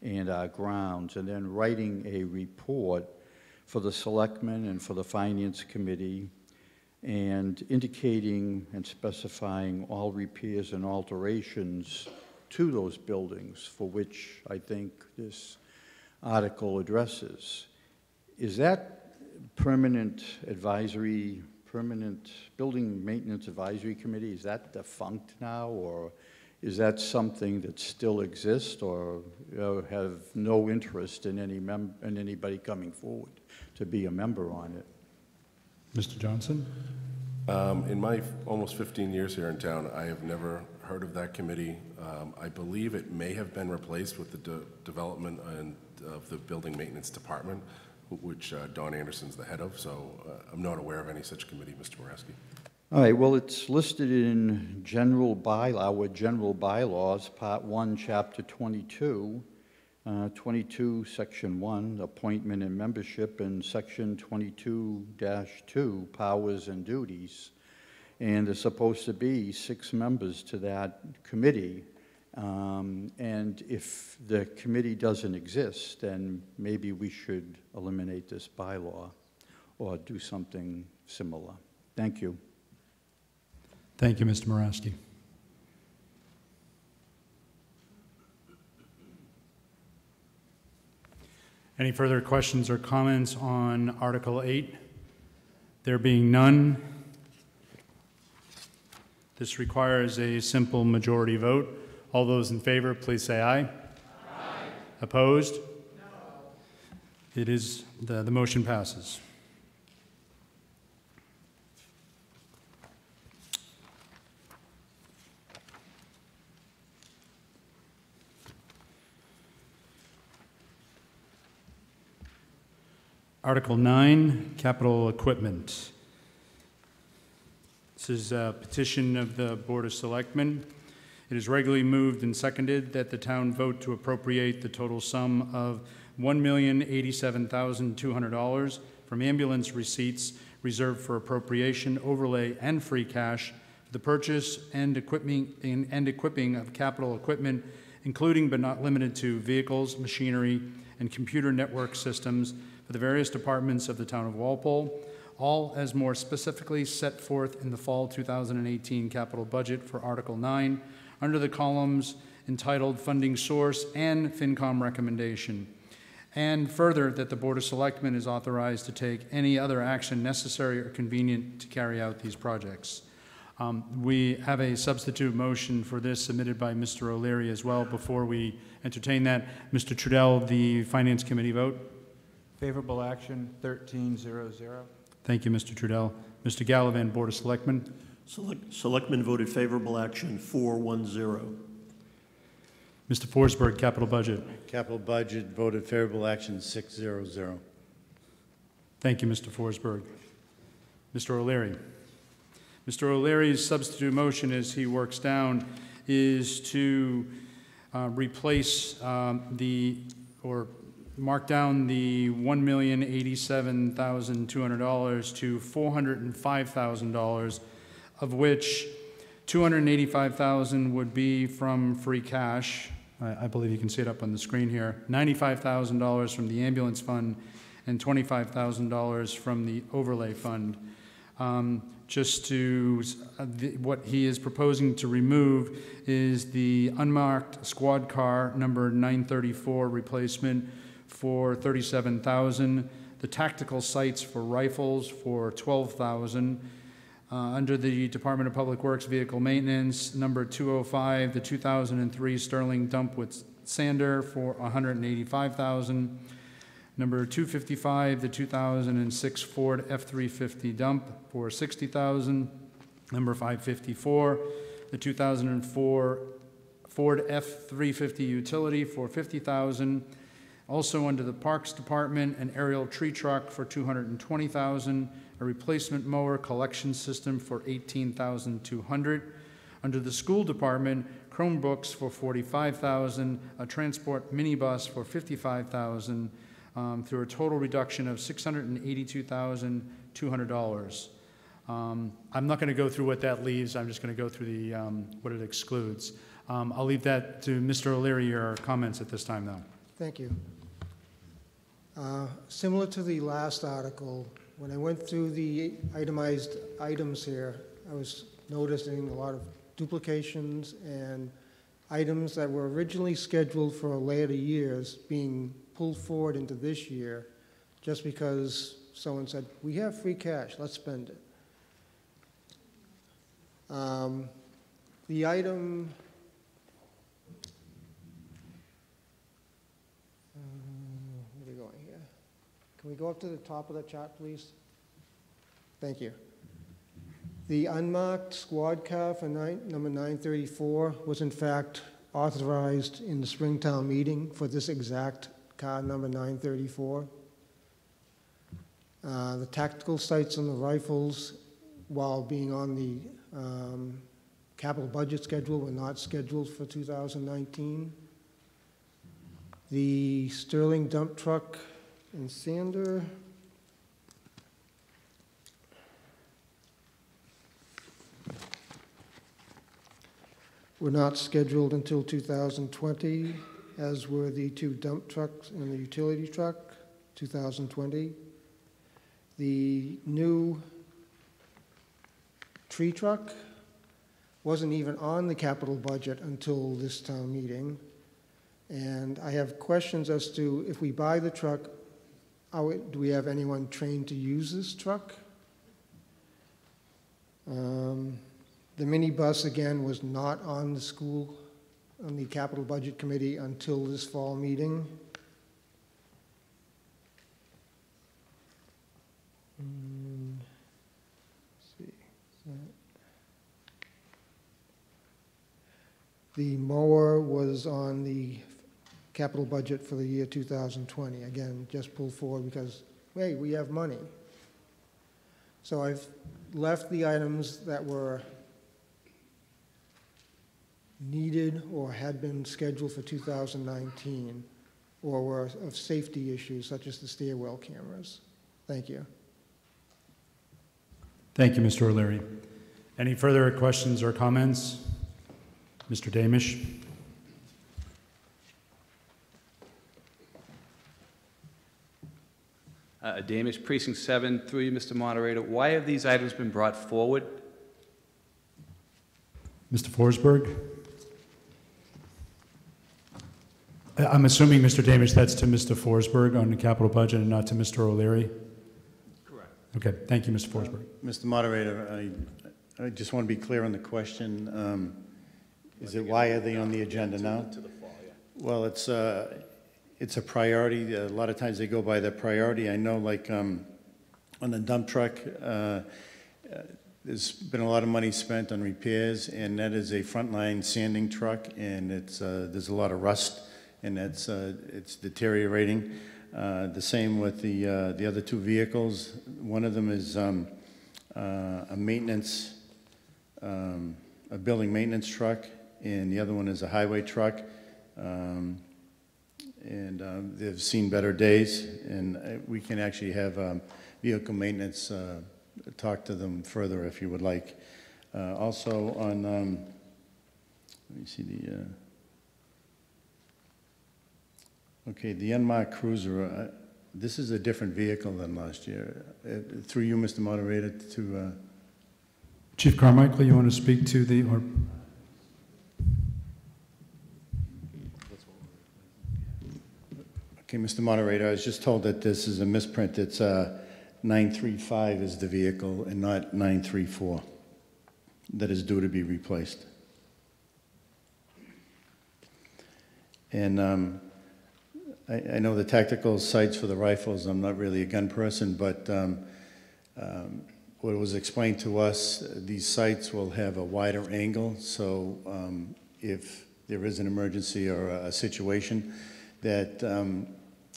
Speaker 10: and our grounds, and then writing a report for the selectmen and for the finance committee, and indicating and specifying all repairs and alterations to those buildings, for which I think this article addresses. Is that permanent building maintenance advisory committee, is that defunct now, or is that something that still exists, or have no interest in anybody coming forward to be a member on it?
Speaker 12: Mr. Johnson?
Speaker 19: In my almost 15 years here in town, I have never heard of that committee. I believe it may have been replaced with the development of the building maintenance department, which Don Anderson's the head of, so I'm not aware of any such committee, Mr. Moraski.
Speaker 10: All right, well, it's listed in our general bylaws, Part 1, Chapter 22, 22, Section 1, Appointment and Membership, and Section 22-2, Powers and Duties. And there's supposed to be 6 members to that committee. And if the committee doesn't exist, then maybe we should eliminate this bylaw or do something similar. Thank you.
Speaker 12: Thank you, Mr. Moraski. Any further questions or comments on Article 8? There being none, this requires a simple majority vote. All those in favor, please say aye. Aye. Opposed? No. It is, the motion passes. Article 9, capital equipment. This is a petition of the Board of Selectmen. It is regularly moved and seconded that the town vote to appropriate the total sum of $1,087,200 from ambulance receipts reserved for appropriation, overlay, and free cash for the purchase and equipping of capital equipment, including but not limited to vehicles, machinery, and computer network systems for the various departments of the town of Walpole, all as more specifically set forth in the fall 2018 capital budget for Article 9 under the columns entitled Funding Source and FinCom Recommendation. And further, that the Board of Selectmen is authorized to take any other action necessary or convenient to carry out these projects. We have a substitute motion for this submitted by Mr. O'Leary as well. Before we entertain that, Mr. Trudell, the Finance Committee vote.
Speaker 5: Favorable action, 13-0-0.
Speaker 12: Thank you, Mr. Trudell. Mr. Gallivan, Board of Selectmen.
Speaker 1: Selectmen voted favorable action 4-1-0.
Speaker 12: Mr. Forsberg, Capital Budget.
Speaker 4: Capital Budget voted favorable action 6-0-0.
Speaker 12: Thank you, Mr. Forsberg. Mr. O'Leary. Mr. O'Leary's substitute motion as he works down is to replace mark down the $1,087,200 to $405,000, of which $285,000 would be from free cash. I believe you can see it up on the screen here. $95,000 from the ambulance fund and $25,000 from the overlay fund. What he is proposing to remove is the unmarked squad car number 934 replacement for $37,000, the tactical sights for rifles for $12,000, under the Department of Public Works vehicle maintenance, number 205, the 2003 Sterling dump with sander for $185,000, number 255, the 2006 Ford F-350 dump for $60,000, number 554, the 2004 Ford F-350 utility for $50,000. Also under the Parks Department, an aerial tree truck for $220,000, a replacement mower collection system for $18,200. Under the School Department, Chromebooks for $45,000, a transport minibus for $55,000, through a total reduction of $682,200. I'm not going to go through what that leaves. I'm just going to go through the what it excludes. I'll leave that to Mr. O'Leary, your comments at this time, though.
Speaker 23: Thank you. Similar to the last article, when I went through the itemized items here, I was noticing a lot of duplications and items that were originally scheduled for later years being pulled forward into this year just because someone said, we have free cash, let's spend it. The item, where are we going here? Can we go up to the top of the chart, please? Thank you. The unmarked squad car for number 934 was in fact authorized in the Springtown meeting for this exact car number 934. The tactical sights on the rifles, while being on the capital budget schedule, were not scheduled for 2019. The Sterling dump truck and sander, were not scheduled until 2020, as were the two dump trucks and the utility truck, 2020. The new tree truck wasn't even on the capital budget until this town meeting. And I have questions as to if we buy the truck, do we have anyone trained to use this truck? The minibus, again, was not on the capital budget committee until this fall meeting. Let's see. The mower was on the capital budget for the year 2020. Again, just pulled forward because, hey, we have money. So I've left the items that were needed or had been scheduled for 2019 or were of safety issues, such as the stairwell cameras. Thank you.
Speaker 12: Thank you, Mr. O'Leary. Any further questions or comments? Mr. Damish?
Speaker 14: Damish, Precinct 7, through you, Mr. Moderator. Why have these items been brought forward?
Speaker 12: Mr. Forsberg? I'm assuming, Mr. Damish, that's to Mr. Forsberg on the capital budget and not to Mr. O'Leary?
Speaker 4: Correct.
Speaker 12: Okay, thank you, Mr. Forsberg.
Speaker 4: Mr. Moderator, I just want to be clear on the question. Is it why are they on the agenda now? Well, it's a priority. A lot of times they go by their priority. I know, like, on the dump truck, there's been a lot of money spent on repairs, and that is a frontline sanding truck, and there's a lot of rust, and it's deteriorating. The same with the other two vehicles. One of them is a maintenance, a building maintenance truck, and the other one is a highway truck. They've seen better days, and we can actually have vehicle maintenance talk to them further if you would like. Also on, let me see the Unmarked Cruiser, this is a different vehicle than last year. Through you, Mr. Moderator, to...
Speaker 12: Chief Carmichael, you want to speak to the...
Speaker 4: Okay, Mr. Moderator, I was just told that this is a misprint. It's 935 is the vehicle and not 934 that is due to be replaced. And I know the tactical sights for the rifles, I'm not really a gun person, but what was explained to us, these sights will have a wider angle, so if there is an emergency or a situation, that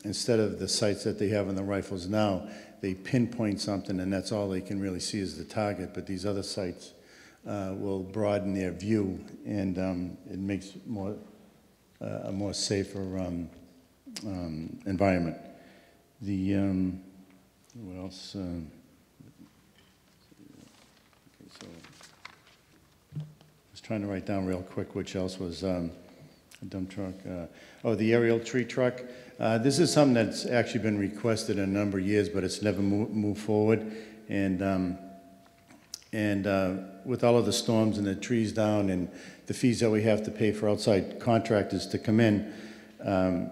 Speaker 4: instead of the sights that they have on the rifles now, they pinpoint something and that's all they can really see is the target, but these other sights will broaden their view, and it makes a more safer environment. What else? Okay, so I was trying to write down real quick which else was a dump truck. The aerial tree truck. This is something that's actually been requested in a number of years, but it's never moved forward. And with all of the storms and the trees down and the fees that we have to pay for outside contractors to come in, town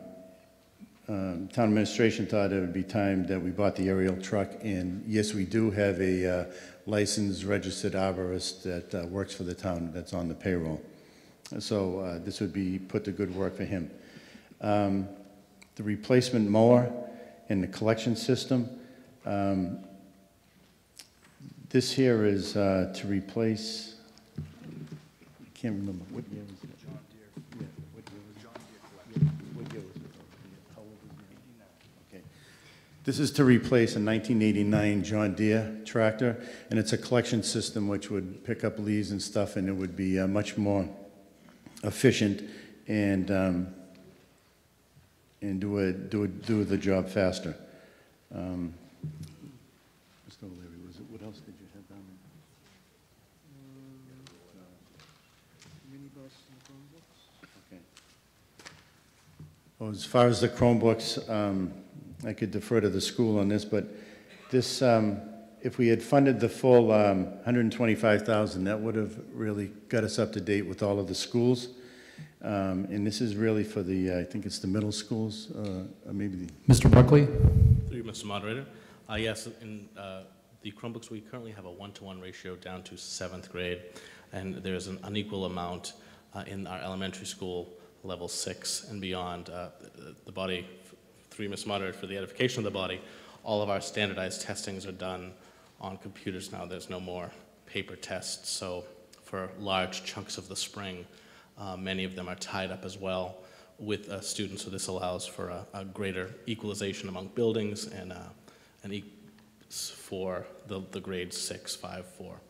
Speaker 4: administration thought it would be time that we bought the aerial truck. And yes, we do have a licensed registered arborist that works for the town that's on the payroll. So this would be put to good work for him. The replacement mower and the collection system. This here is to replace, I can't remember, what year was it? John Deere. Yeah, what year was it? John Deere collection. What year was it? How old is it? Okay. This is to replace a 1989 John Deere tractor, and it's a collection system which would pick up leaves and stuff, and it would be much more efficient and do the job faster. Mr. O'Leary, what else did you have down there?
Speaker 23: Minibus and Chromebooks.
Speaker 4: Okay. Well, as far as the Chromebooks, I could defer to the school on this, but this, if we had funded the full $125,000, that would have really got us up to date with all of the schools. And this is really for the, I think it's the middle schools, or maybe the...
Speaker 12: Mr. Buckley?
Speaker 2: Through you, Mr. Moderator. Yes, in the Chromebooks, we currently have a 1-to-1 ratio down to 7th grade, and there's an unequal amount in our elementary school, level 6 and beyond. The body, through you, Mr. Moderator, for the edification of the body, all of our standardized testings are done on computers now. There's no more paper tests, so for large chunks of the spring, many of them are tied up as well with students, so this allows for a greater equalization among buildings and for the grades 6, 5, 4.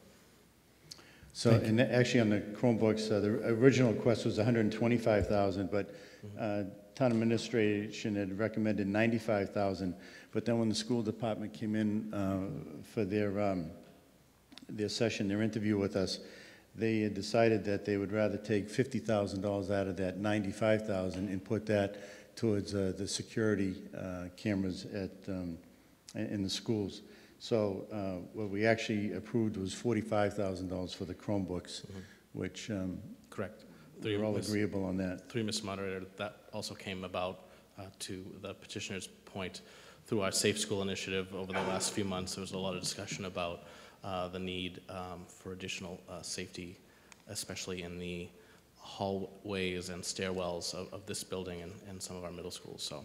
Speaker 4: So, and actually on the Chromebooks, the original request was $125,000, but town administration had recommended $95,000. But then when the school department came in for their session, their interview with us, they had decided that they would rather take $50,000 out of that $95,000 and put that towards the security cameras in the schools. So what we actually approved was $45,000 for the Chromebooks, which
Speaker 2: correct.
Speaker 4: We're all agreeable on that.
Speaker 2: Through Mr. Moderator, that also came about to the petitioner's point through our Safe School initiative over the last few months. There was a lot of discussion about the need for additional safety, especially in the hallways and stairwells of this building and some of our middle schools. So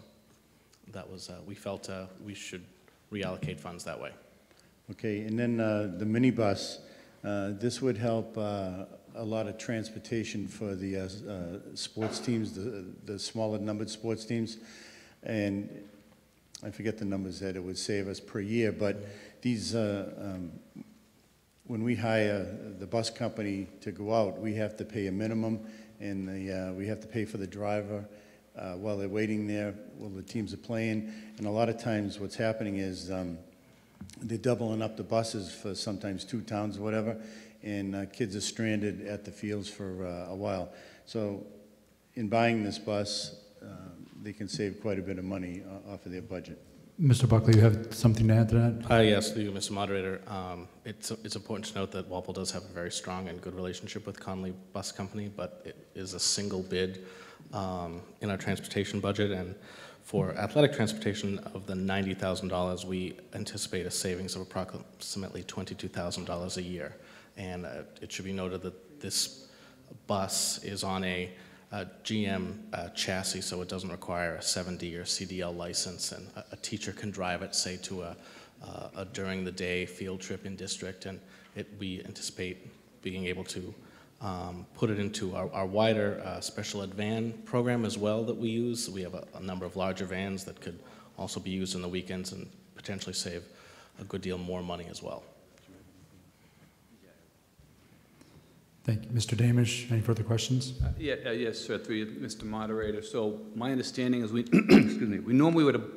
Speaker 2: that was, we felt we should reallocate funds that way.
Speaker 4: Okay, and then the minibus, this would help a lot of transportation for the sports teams, the smaller numbered sports teams. And I forget the numbers that it would save us per year, but these, when we hire the bus company to go out, we have to pay a minimum, and we have to pay for the driver while they're waiting there, while the teams are playing. And a lot of times what's happening is they're doubling up the buses for sometimes 2 towns or whatever, and kids are stranded at the fields for a while. So in buying this bus, they can save quite a bit of money off of their budget.
Speaker 12: Mr. Buckley, you have something to add to that?
Speaker 2: Yes, through you, Mr. Moderator. It's important to note that Walpole does have a very strong and good relationship with Conley Bus Company, but it is a single bid in our transportation budget, and for athletic transportation of the $90,000, we anticipate a savings of approximately $22,000 a year. And it should be noted that this bus is on a GM chassis, so it doesn't require a 7D or CDL license, and a teacher can drive it, say, to a during the day field trip in district, and we anticipate being able to put it into our wider special ed van program as well that we use. We have a number of larger vans that could also be used on the weekends and potentially save a good deal more money as well.
Speaker 12: Thank you. Mr. Damish, any further questions?
Speaker 14: Yes, sir, through you, Mr. Moderator. So my understanding is we, excuse me, we normally would have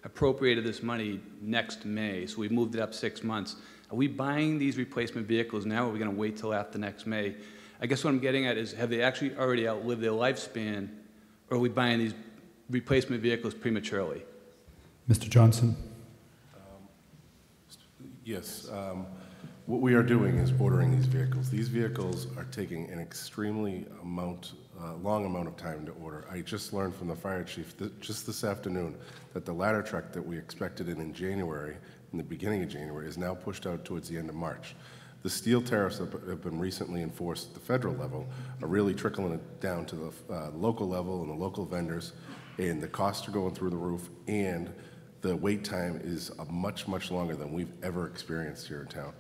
Speaker 14: appropriated this money next May, so we moved it up 6 months. Are we buying these replacement vehicles now, or are we going to wait till after next May? I guess what I'm getting at is, have they actually already outlived their lifespan, or are we buying these replacement vehicles prematurely?
Speaker 12: Mr. Johnson?
Speaker 19: Yes. What we are doing is ordering these vehicles. These vehicles are taking an extremely long amount of time to order. I just learned from the fire chief just this afternoon that the ladder truck that we expected in January, in the beginning of January, is now pushed out towards the end of March. The steel tariffs that have been recently enforced at the federal level are really trickling it down to the local level and the local vendors, and the costs are going through the roof, and the wait time is much, much longer than we've ever experienced here in town.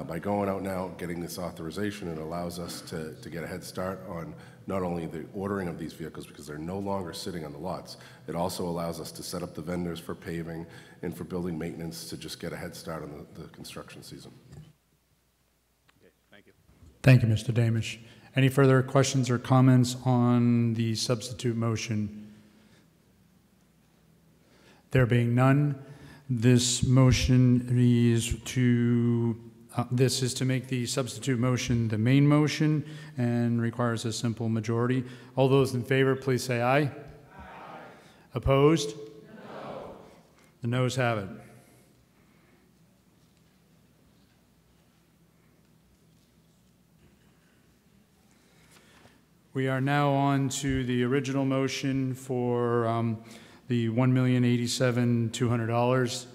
Speaker 19: By going out now, getting this authorization, it allows us to get a head start on not only the ordering of these vehicles, because they're no longer sitting on the lots, it also allows us to set up the vendors for paving and for building maintenance to just get a head start on the construction season.
Speaker 14: Okay, thank you.
Speaker 12: Thank you, Mr. Damish. Any further questions or comments on the substitute motion? There being none, this motion is to make the substitute motion the main motion and requires a simple majority. All those in favor, please say aye. Aye. Opposed? No. The noes have it. We are now on to the original motion for the $1,087,200.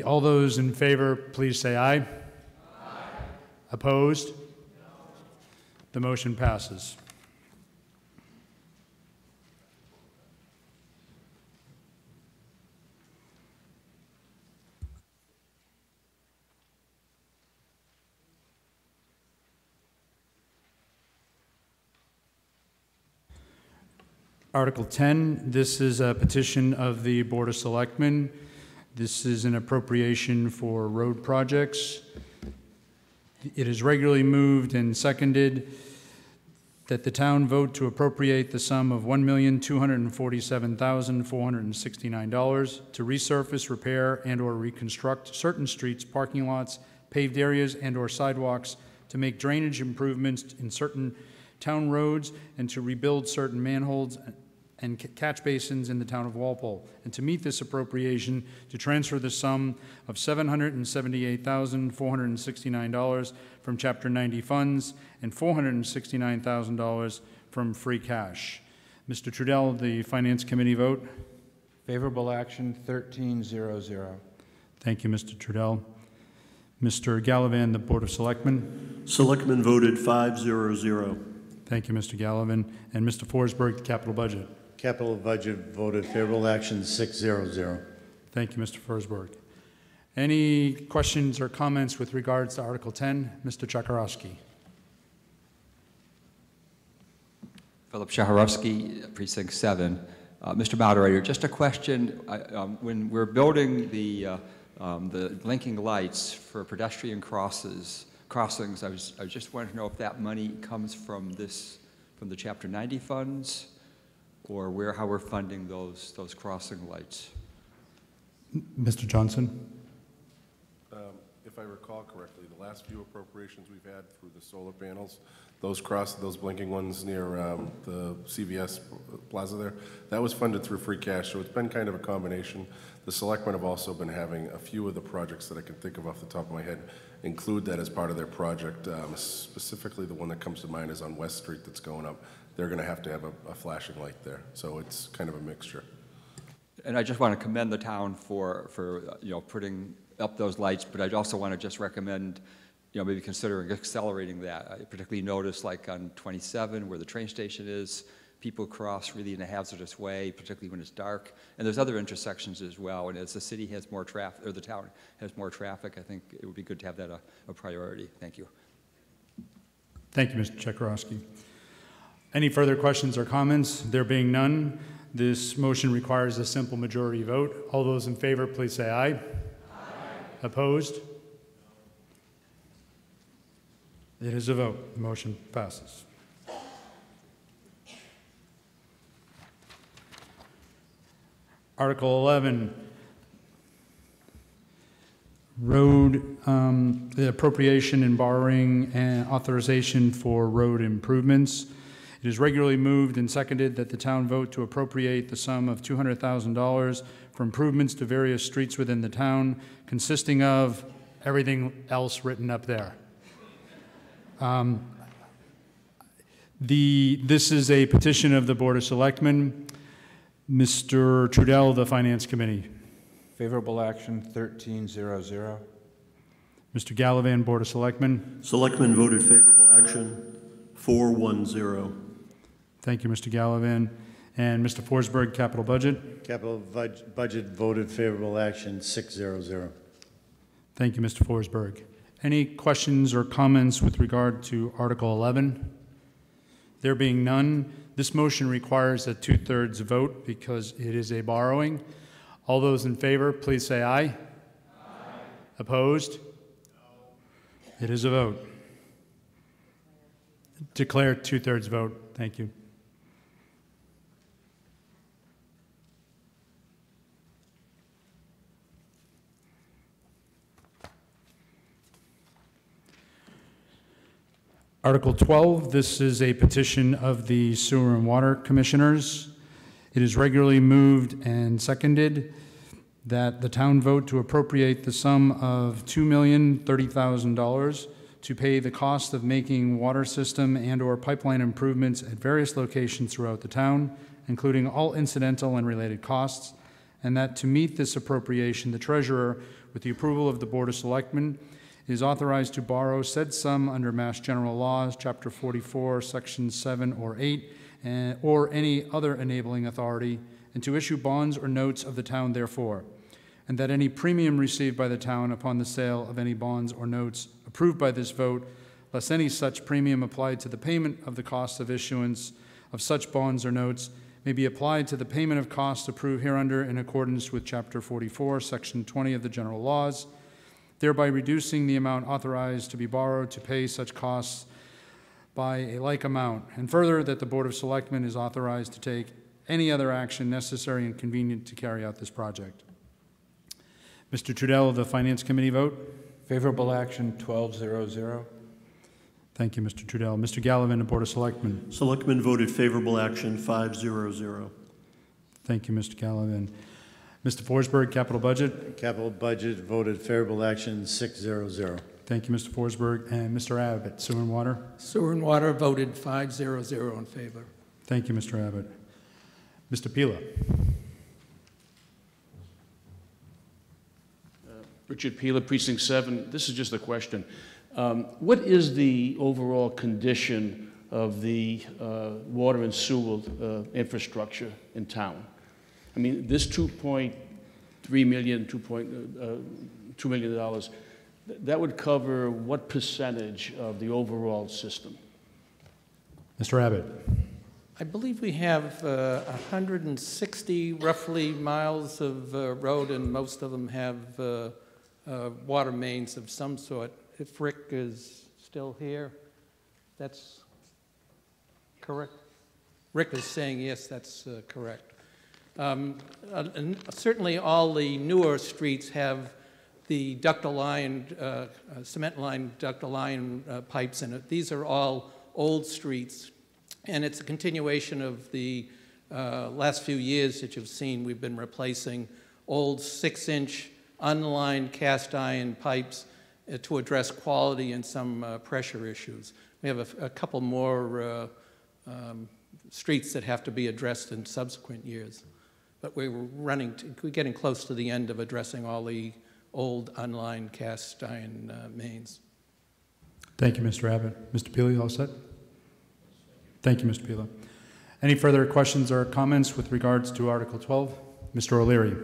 Speaker 12: All those in favor, please say aye. Aye. Opposed? No. The motion passes. Article 10, this is a petition of the Board of Selectmen. This is an appropriation for road projects. It is regularly moved and seconded that the town vote to appropriate the sum of $1,247,469 to resurface, repair, and/or reconstruct certain streets, parking lots, paved areas, and/or sidewalks, to make drainage improvements in certain town roads, and to rebuild certain manholes and catch basins in the town of Walpole, and to meet this appropriation, to transfer the sum of $778,469 from Chapter 90 funds and $469,000 from free cash. Mr. Trudell, the Finance Committee vote?
Speaker 5: Favorable action, 13-0-0.
Speaker 12: Thank you, Mr. Trudell. Mr. Gallivan, the Board of Selectmen?
Speaker 1: Selectmen voted 5-0-0.
Speaker 12: Thank you, Mr. Gallivan. And Mr. Forsberg, the Capital Budget?
Speaker 4: Capital Budget voted favorable action, 6-0-0.
Speaker 12: Thank you, Mr. Forsberg. Any questions or comments with regards to Article 10? Mr. Czachorowski.
Speaker 6: Philip Czachorowski, Precinct 7. Mr. Moderator, just a question. When we're building the blinking lights for pedestrian crossings, I just wanted to know if that money comes from the Chapter 90 funds, or how we're funding those crossing lights.
Speaker 12: Mr. Johnson?
Speaker 19: If I recall correctly, the last few appropriations we've had through the solar panels, those blinking ones near the CVS Plaza there, that was funded through free cash, so it's been kind of a combination. The selectmen have also been having a few of the projects that I can think of off the top of my head include that as part of their project. Specifically, the one that comes to mind is on West Street that's going up. They're going to have a flashing light there, so it's kind of a mixture.
Speaker 6: And I just want to commend the town for putting up those lights, but I'd also want to just recommend, maybe considering accelerating that. I particularly noticed, like on 27, where the train station is, people cross really in a hazardous way, particularly when it's dark. And there's other intersections as well. And as the city has more traffic, or the town has more traffic, I think it would be good to have that a priority. Thank you.
Speaker 12: Thank you, Mr. Czachorowski. Any further questions or comments? There being none, this motion requires a simple majority vote. All those in favor, please say aye. Aye. Opposed? It is a vote. The motion passes. Article 11, road, the appropriation and borrowing and authorization for road improvements. It is regularly moved and seconded that the town vote to appropriate the sum of $200,000 for improvements to various streets within the town, consisting of everything else written up there. This is a petition of the Board of Selectmen. Mr. Trudell, the Finance Committee.
Speaker 5: Favorable action, 13-0-0.
Speaker 12: Mr. Gallivan, Board of Selectmen.
Speaker 1: Selectmen voted favorable action, 4-1-0.
Speaker 12: Thank you, Mr. Gallivan. And Mr. Forsberg, Capital Budget.
Speaker 4: Capital Budget voted favorable action, 6-0-0.
Speaker 12: Thank you, Mr. Forsberg. Any questions or comments with regard to Article 11? There being none, this motion requires a 2/3 vote because it is a borrowing. All those in favor, please say aye. Aye. Opposed? No. It is a vote. Declare 2/3 vote. Thank you. Article 12, this is a petition of the Sewer and Water Commissioners. It is regularly moved and seconded that the town vote to appropriate the sum of $2,030,000 to pay the cost of making water system and/or pipeline improvements at various locations throughout the town, including all incidental and related costs, and that to meet this appropriation, the treasurer, with the approval of the Board of Selectmen, is authorized to borrow said sum under Mass General Laws, Chapter 44, Section 7 or 8, or any other enabling authority, and to issue bonds or notes of the town therefore, and that any premium received by the town upon the sale of any bonds or notes approved by this vote, less any such premium applied to the payment of the cost of issuance of such bonds or notes, may be applied to the payment of costs approved hereunder in accordance with Chapter 44, Section 20 of the General Laws, thereby reducing the amount authorized to be borrowed to pay such costs by a like amount, and further, that the Board of Selectmen is authorized to take any other action necessary and convenient to carry out this project. Mr. Trudell of the Finance Committee vote?
Speaker 8: Favorable action, 12-0-0.
Speaker 12: Thank you, Mr. Trudell. Mr. Gallivan, the Board of Selectmen.
Speaker 1: Selectmen voted favorable action, 5-0-0.
Speaker 12: Thank you, Mr. Gallivan. Mr. Forsberg, Capital Budget.
Speaker 4: Capital Budget voted favorable action, 6-0-0.
Speaker 12: Thank you, Mr. Forsberg. And Mr. Abbott, Sewer and Water.
Speaker 11: Sewer and Water voted 5-0-0 in favor.
Speaker 12: Thank you, Mr. Abbott. Mr. Pila.
Speaker 21: Richard Pila, Precinct 7. This is just a question. What is the overall condition of the water and sewer infrastructure in town? I mean, this $2.3 million, $2 million, that would cover what percentage of the overall system?
Speaker 12: Mr. Abbott.
Speaker 11: I believe we have 160 roughly miles of road, and most of them have water mains of some sort. If Rick is still here, that's correct? Rick is saying yes, that's correct. And certainly all the newer streets have the ductile iron, cement line ductile iron pipes in it. These are all old streets, and it's a continuation of the last few years that you've seen. We've been replacing old 6-inch unlined cast iron pipes to address quality and some pressure issues. We have a couple more streets that have to be addressed in subsequent years. But we're getting close to the end of addressing all the old unlined cast iron mains.
Speaker 12: Thank you, Mr. Abbott. Mr. Pila, you all set? Thank you, Mr. Pila. Any further questions or comments with regards to Article 12? Mr. O'Leary.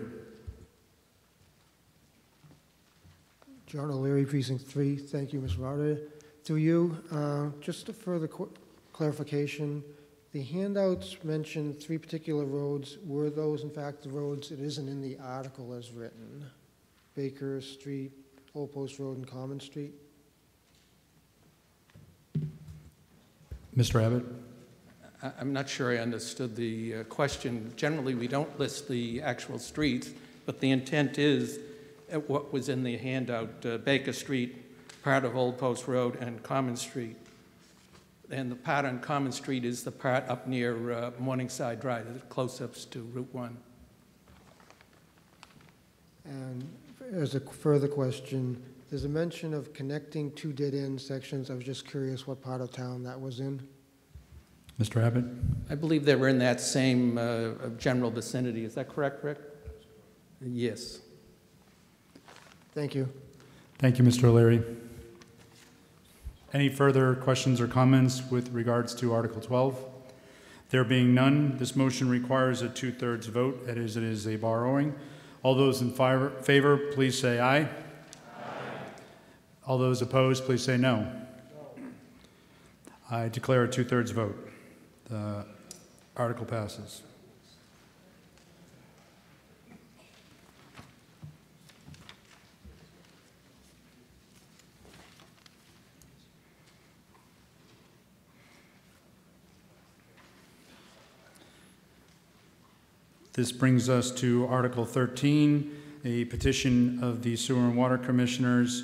Speaker 23: John O'Leary, Precinct 3. Thank you, Mr. Moderator. Through you, just a further clarification. The handouts mentioned 3 particular roads. Were those, in fact, the roads? It isn't in the article as written. Baker Street, Old Post Road, and Common Street.
Speaker 12: Mr. Abbott.
Speaker 11: I'm not sure I understood the question. Generally, we don't list the actual streets, but the intent is what was in the handout, Baker Street, part of Old Post Road, and Common Street. And the part on Common Street is the part up near Morningside Drive, the close-ups to Route 1.
Speaker 23: And as a further question, there's a mention of connecting 2 dead-end sections. I was just curious what part of town that was in.
Speaker 12: Mr. Abbott.
Speaker 11: I believe they were in that same general vicinity. Is that correct, Rick? Yes.
Speaker 23: Thank you.
Speaker 12: Thank you, Mr. O'Leary. Any further questions or comments with regards to Article 12? There being none, this motion requires a 2/3 vote, as it is a borrowing. All those in favor, please say aye. Aye. All those opposed, please say no. I declare a 2/3 vote. The article passes. This brings us to Article 13, a petition of the Sewer and Water Commissioners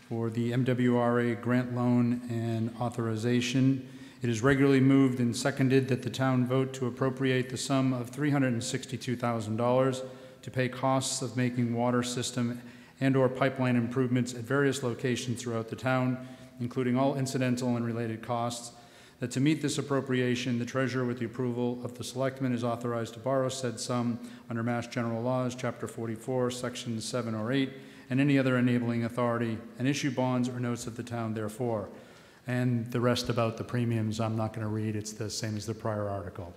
Speaker 12: for the MWRA grant loan and authorization. It is regularly moved and seconded that the town vote to appropriate the sum of $362,000 to pay costs of making water system and/or pipeline improvements at various locations throughout the town, including all incidental and related costs, that to meet this appropriation, the treasurer, with the approval of the selectmen, is authorized to borrow said sum under Mass General Laws, Chapter 44, Sections 7 or 8, and any other enabling authority, and issue bonds or notes of the town therefore. And the rest about the premiums I'm not going to read. It's the same as the prior article.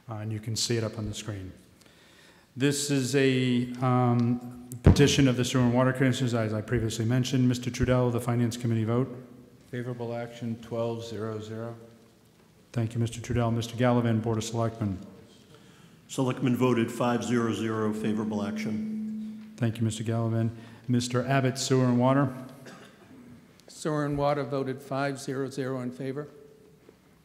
Speaker 12: And you can see it up on the screen. This is a petition of the Sewer and Water Commissioners, as I previously mentioned. Mr. Trudell, the Finance Committee vote.
Speaker 8: Favorable action, 1200.
Speaker 12: Thank you, Mr. Trudell. Mr. Gallivan, Board of Selectmen.
Speaker 1: Selectmen voted 500, favorable action.
Speaker 12: Thank you, Mr. Gallivan. Mr. Abbott, Sewer and Water.
Speaker 11: Sewer and Water voted 500 in favor.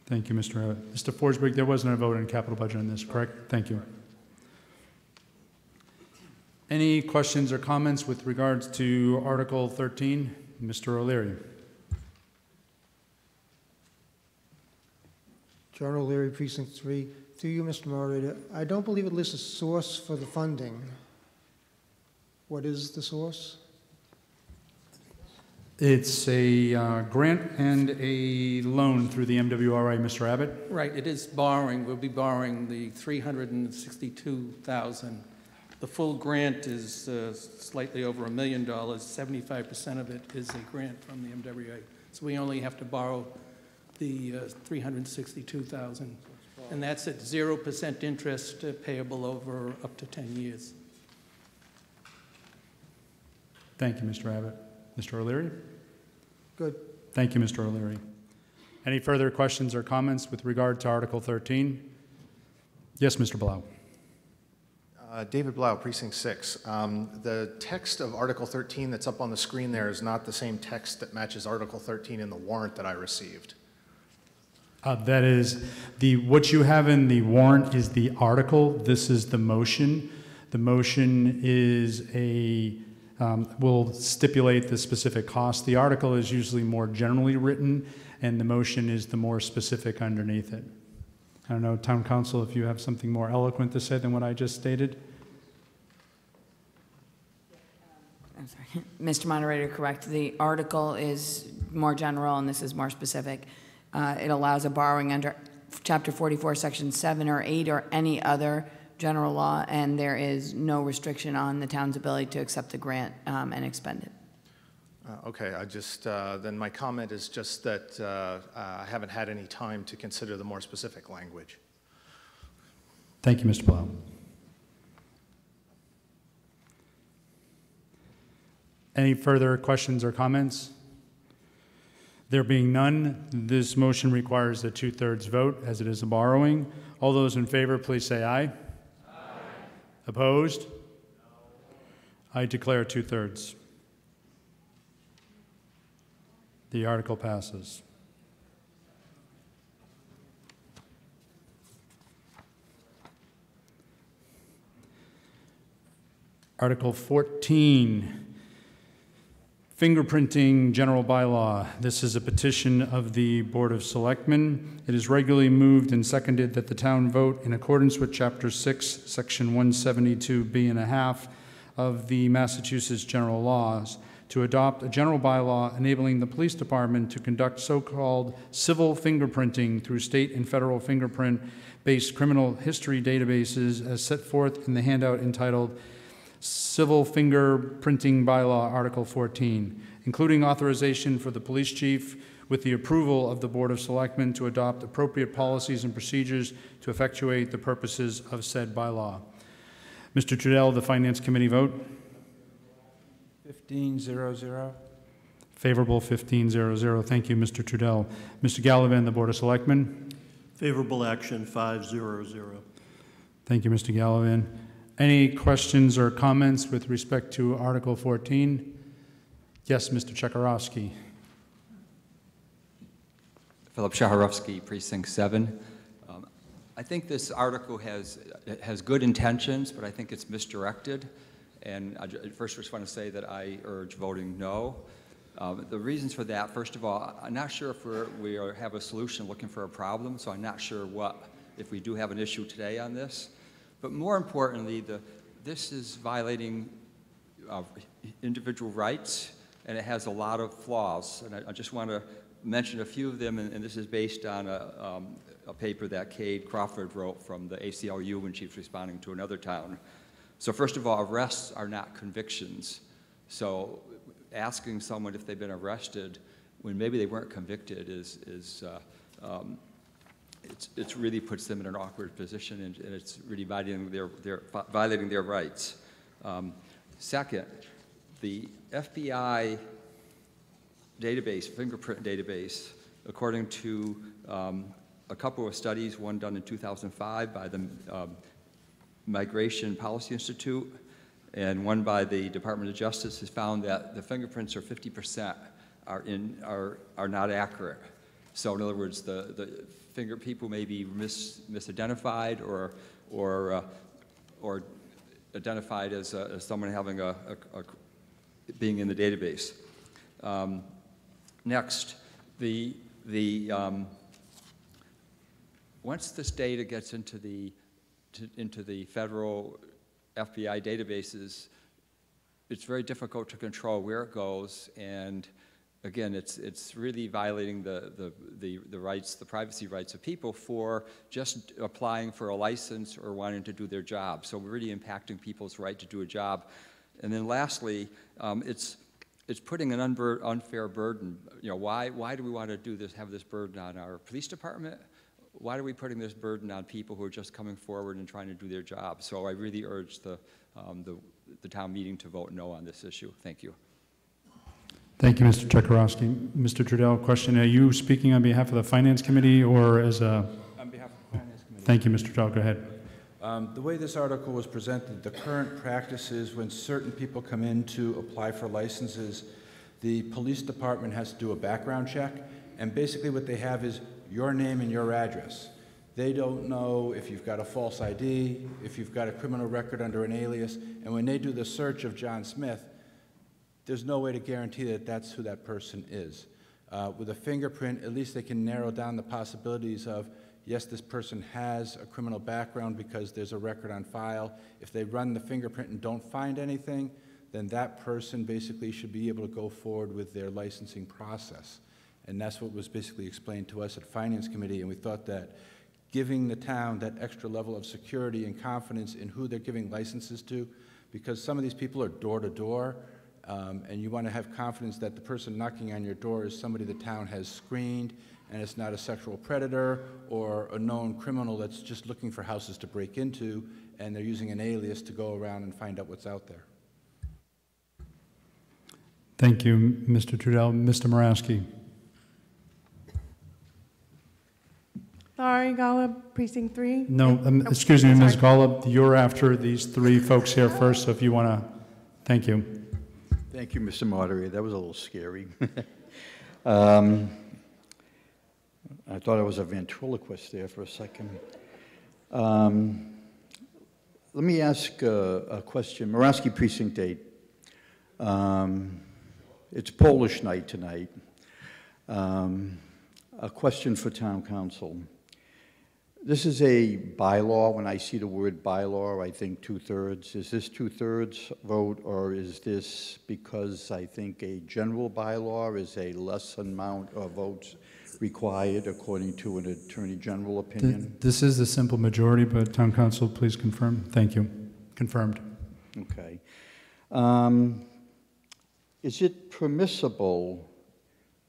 Speaker 12: Thank you, Mr. Abbott. Mr. Forsberg, there wasn't a vote on capital budget on this, correct? Thank you. Any questions or comments with regards to Article 13? Mr. O'Leary.
Speaker 23: John O'Leary, Precinct 3. Through you, Mr. Moderator, I don't believe it lists a source for the funding. What is the source?
Speaker 12: It's a grant and a loan through the MWRA, Mr. Abbott.
Speaker 11: Right, it is borrowing. We'll be borrowing the $362,000. The full grant is slightly over $1 million. 75% of it is a grant from the MWRA. So we only have to borrow the $362,000. And that's at 0% interest payable over up to 10 years.
Speaker 12: Thank you, Mr. Abbott. Mr. O'Leary?
Speaker 23: Good.
Speaker 12: Thank you, Mr. O'Leary. Any further questions or comments with regard to Article 13? Yes, Mr. Blau.
Speaker 18: David Blau, Precinct 6. The text of Article 13 that's up on the screen there is not the same text that matches Article 13 in the warrant that I received.
Speaker 12: That is, what you have in the warrant is the article. This is the motion. The motion is will stipulate the specific cost. The article is usually more generally written, and the motion is the more specific underneath it. I don't know, Town Council, if you have something more eloquent to say than what I just stated.
Speaker 20: I'm sorry. Mr. Moderator, correct. The article is more general and this is more specific. It allows a borrowing under Chapter 44, Section 7 or 8 or any other general law, and there is no restriction on the town's ability to accept the grant and expend it.
Speaker 18: Okay, I just, then my comment is just that I haven't had any time to consider the more specific language.
Speaker 12: Thank you, Mr. Blau. Any further questions or comments? There being none, this motion requires a 2/3 vote, as it is a borrowing. All those in favor, please say aye. Aye. Opposed? No. I declare 2/3. The article passes. Article 14. Fingerprinting General Bylaw. This is a petition of the Board of Selectmen. It is regularly moved and seconded that the town vote in accordance with Chapter 6, Section 172B.5 of the Massachusetts General Laws to adopt a general bylaw enabling the police department to conduct so-called civil fingerprinting through state and federal fingerprint-based criminal history databases as set forth in the handout entitled Civil Fingerprinting Bylaw, Article 14, including authorization for the police chief with the approval of the Board of Selectmen to adopt appropriate policies and procedures to effectuate the purposes of said bylaw. Mr. Trudell, the Finance Committee vote?
Speaker 8: 1500.
Speaker 12: Favorable, 1500. Thank you, Mr. Trudell. Mr. Gallivan, the Board of Selectmen?
Speaker 1: Favorable action, 500.
Speaker 12: Thank you, Mr. Gallivan. Any questions or comments with respect to Article 14? Yes, Mr. Chekarovsky.
Speaker 6: Philip Shaharovsky, Precinct 7. I think this article has good intentions, but I think it's misdirected. And I first just want to say that I urge voting no. The reasons for that, first of all, I'm not sure if we have a solution looking for a problem, so I'm not sure if we do have an issue today on this. But more importantly, this is violating individual rights, and it has a lot of flaws. And I just want to mention a few of them, and this is based on a paper that Cade Crawford wrote from the ACLU when she was responding to another town. So first of all, arrests are not convictions. So asking someone if they've been arrested when maybe they weren't convicted it really puts them in an awkward position, and it's really violating their rights. Second, the FBI database, fingerprint database, according to a couple of studies, one done in 2005 by the Migration Policy Institute and one by the Department of Justice, has found that the fingerprints are 50% are not accurate. So in other words, the people may be misidentified or identified as someone having being in the database. Next, once this data gets into the federal FBI databases, it's very difficult to control where it goes, and again, it's really violating the rights, the privacy rights of people for just applying for a license or wanting to do their job. So we're really impacting people's right to do a job. And then lastly, it's putting an unfair burden. You know, why do we want to do this? Have this burden on our police department? Why are we putting this burden on people who are just coming forward and trying to do their job? So I really urge the town meeting to vote no on this issue. Thank you.
Speaker 12: Thank you, Mr. Czekowski. Mr. Trudell, question, are you speaking on behalf of the Finance Committee or as a...
Speaker 5: On behalf of the Finance Committee.
Speaker 12: Thank you, Mr. Trudell. Go ahead.
Speaker 5: The way this article was presented, the current practice is when certain people come in to apply for licenses, the police department has to do a background check, and basically what they have is your name and your address. They don't know if you've got a false ID, if you've got a criminal record under an alias, and when they do the search of John Smith, there's no way to guarantee that that's who that person is. With a fingerprint, at least they can narrow down the possibilities of, yes, this person has a criminal background because there's a record on file. If they run the fingerprint and don't find anything, then that person basically should be able to go forward with their licensing process. And that's what was basically explained to us at Finance Committee, and we thought that giving the town that extra level of security and confidence in who they're giving licenses to, because some of these people are door to door, and you want to have confidence that the person knocking on your door is somebody the town has screened, and it's not a sexual predator or a known criminal that's just looking for houses to break into, and they're using an alias to go around and find out what's out there.
Speaker 12: Thank you, Mr. Trudell. Mr. Moraski.
Speaker 7: Sorry, Golub, Precinct 3.
Speaker 12: No, excuse me, Ms. Golub, you're after these three folks here first, so if you want to, thank you.
Speaker 10: Thank you, Mr. Moderator. That was a little scary. I thought I was a ventriloquist there for a second. Let me ask a question. Moraski Precinct 8. It's Polish night tonight. A question for Town Council. This is a bylaw. When I see the word bylaw, I think 2/3. Is this 2/3 vote, or is this because I think a general bylaw is a less amount of votes required according to an Attorney General opinion?
Speaker 12: This is a simple majority, but Town Council, please confirm. Thank you. Confirmed.
Speaker 10: Okay. Is it permissible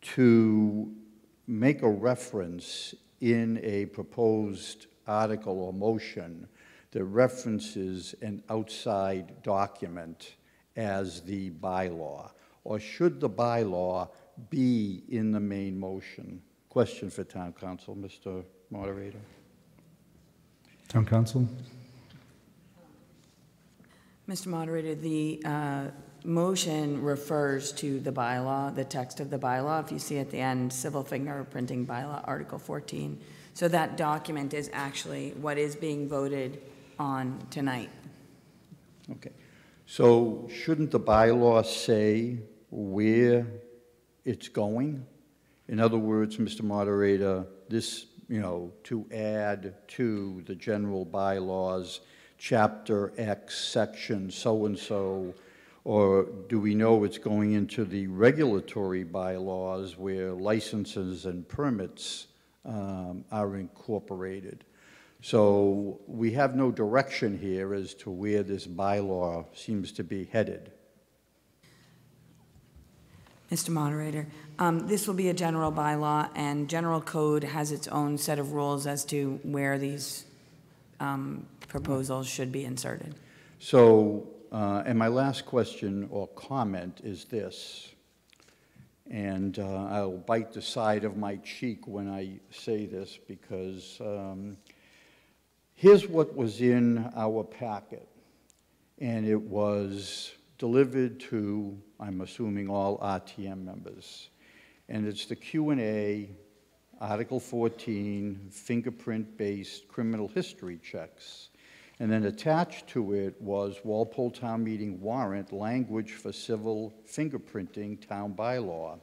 Speaker 10: to make a reference in a proposed article or motion that references an outside document as the bylaw? Or should the bylaw be in the main motion? Question for Town Council, Mr. Moderator.
Speaker 12: Town Council.
Speaker 20: Mr. Moderator, the motion refers to the bylaw, the text of the bylaw. If you see at the end, civil fingerprinting bylaw, Article 14. So that document is actually what is being voted on tonight.
Speaker 10: Okay. So shouldn't the bylaw say where it's going? In other words, Mr. Moderator, this, to add to the general bylaws, Chapter X, Section so-and-so, Or do we know it's going into the regulatory bylaws where licenses and permits are incorporated? So we have no direction here as to where this bylaw seems to be headed.
Speaker 20: Mr. Moderator, this will be a general bylaw, and general code has its own set of rules as to where these proposals should be inserted.
Speaker 10: So, and my last question or comment is this, and I'll bite the side of my cheek when I say this, because here's what was in our packet, and it was delivered to, I'm assuming, all RTM members. And it's the Q&A, Article 14, fingerprint-based criminal history checks. And then attached to it was Walpole Town Meeting warrant, language for civil fingerprinting town bylaw.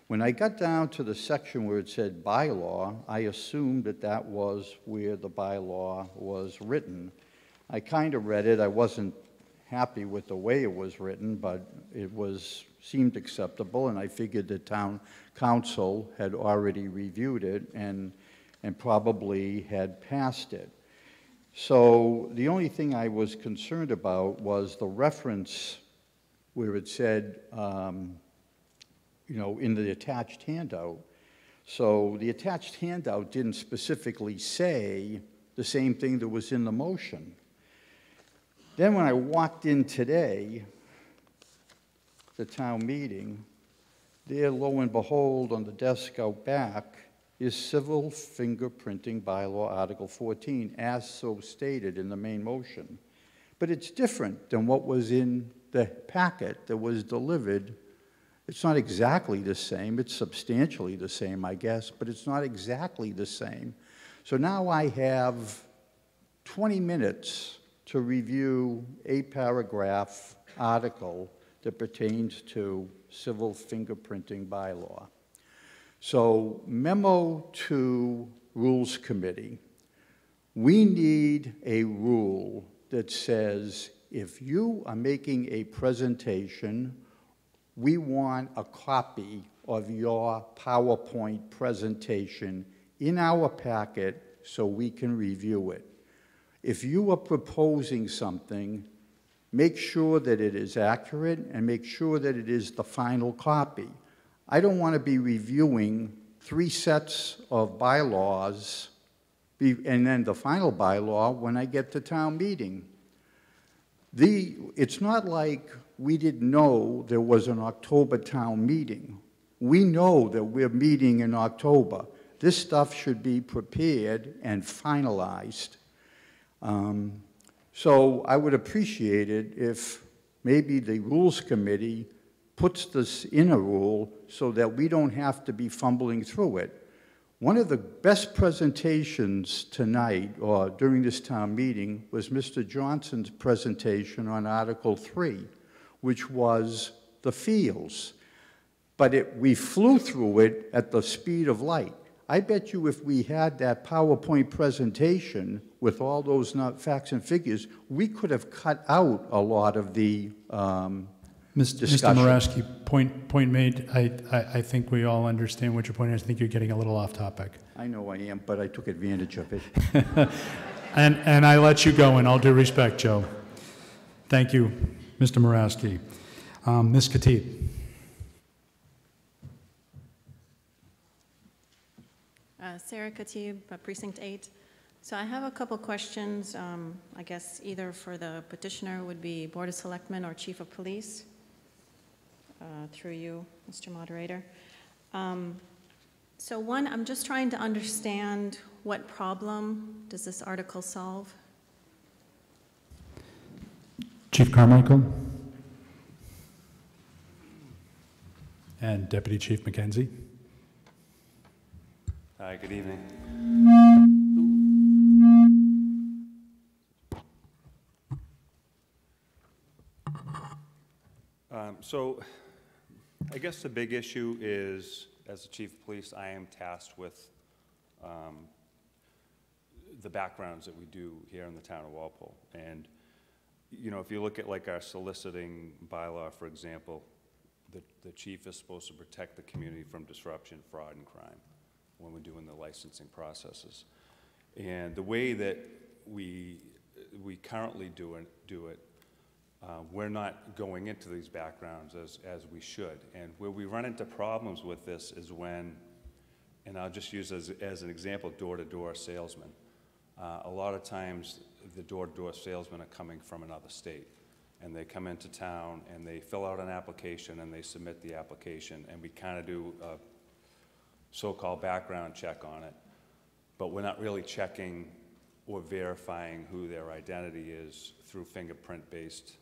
Speaker 10: When I got down to the section where it said bylaw, I assumed that that was where the bylaw was written. I kind of read it. I wasn't happy with the way it was written, but it seemed acceptable, and I figured the town council had already reviewed it and probably had passed it. So the only thing I was concerned about was the reference where it said, you know, in the attached handout. So the attached handout didn't specifically say the same thing that was in the motion. Then when I walked in today, the town meeting, there, lo and behold, on the desk out back is civil fingerprinting bylaw Article 14, as so stated in the main motion. But it's different than what was in the packet that was delivered. It's not exactly the same. It's substantially the same, I guess, but it's not exactly the same. So now I have 20 minutes to review a paragraph article that pertains to civil fingerprinting bylaw. So, memo to Rules Committee. We need a rule that says if you are making a presentation, we want a copy of your PowerPoint presentation in our packet so we can review it. If you are proposing something, make sure that it is accurate and make sure that it is the final copy. I don't want to be reviewing 3 sets of bylaws and then the final bylaw when I get to town meeting. It's not like we didn't know there was an October town meeting. We know that we're meeting in October. This stuff should be prepared and finalized. So I would appreciate it if maybe the Rules Committee puts this in a rule so that we don't have to be fumbling through it. One of the best presentations tonight, or during this town meeting, was Mr. Johnson's presentation on Article 3, which was the fields. But we flew through it at the speed of light. I bet you if we had that PowerPoint presentation with all those facts and figures, we could have cut out a lot of the
Speaker 12: Mr. Moraski, point made. I think we all understand what your point is. I think you're getting a little off topic.
Speaker 10: I know I am, but I took advantage of it.
Speaker 12: and I let you go in all due respect, Joe. Thank you, Mr. Moraski. Ms. Khatib.
Speaker 7: Sarah Khatib, Precinct 8. So I have a couple questions, I guess either for the petitioner would be Board of Selectmen or Chief of Police, through you, Mr. Moderator. So one, I'm just trying to understand what problem does this article solve?
Speaker 12: Chief Carmichael. And Deputy Chief McKenzie.
Speaker 9: Hi, good evening. So I guess the big issue is, as the Chief of Police, I am tasked with the backgrounds that we do here in the town of Walpole. And you know, if you look at like our soliciting bylaw, for example, the chief is supposed to protect the community from disruption, fraud, and crime when we're doing the licensing processes. And the way that we currently do it, we're not going into these backgrounds as we should. And where we run into problems with this is when, and I'll just use as an example, door-to-door salesmen. A lot of times, the door-to-door salesmen are coming from another state, and they come into town and they fill out an application and they submit the application, and we kind of do a so-called background check on it, but we're not really checking or verifying who their identity is through fingerprint-based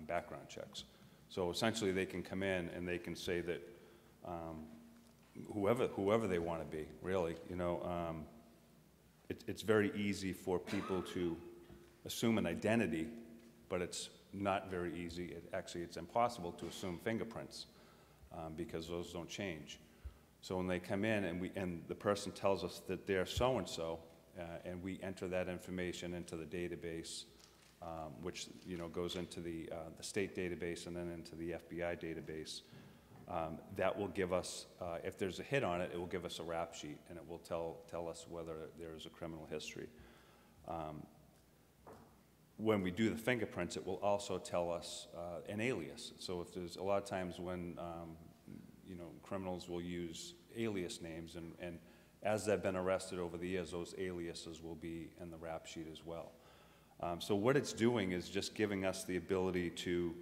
Speaker 9: background checks. So essentially, they can come in and they can say that whoever they want to be, really, you know. It's very easy for people to assume an identity, but it's not very easy. Actually, it's impossible to assume fingerprints because those don't change. So when they come in and the person tells us that they're so-and-so, and we enter that information into the database, which, you know, goes into the state database and then into the FBI database, that will give us, if there's a hit on it, it will give us a rap sheet, and it will tell us whether there is a criminal history. When we do the fingerprints, it will also tell us an alias. So if there's a lot of times when, you know, criminals will use alias names, and as they've been arrested over the years, those aliases will be in the rap sheet as well. So what it's doing is just giving us the ability to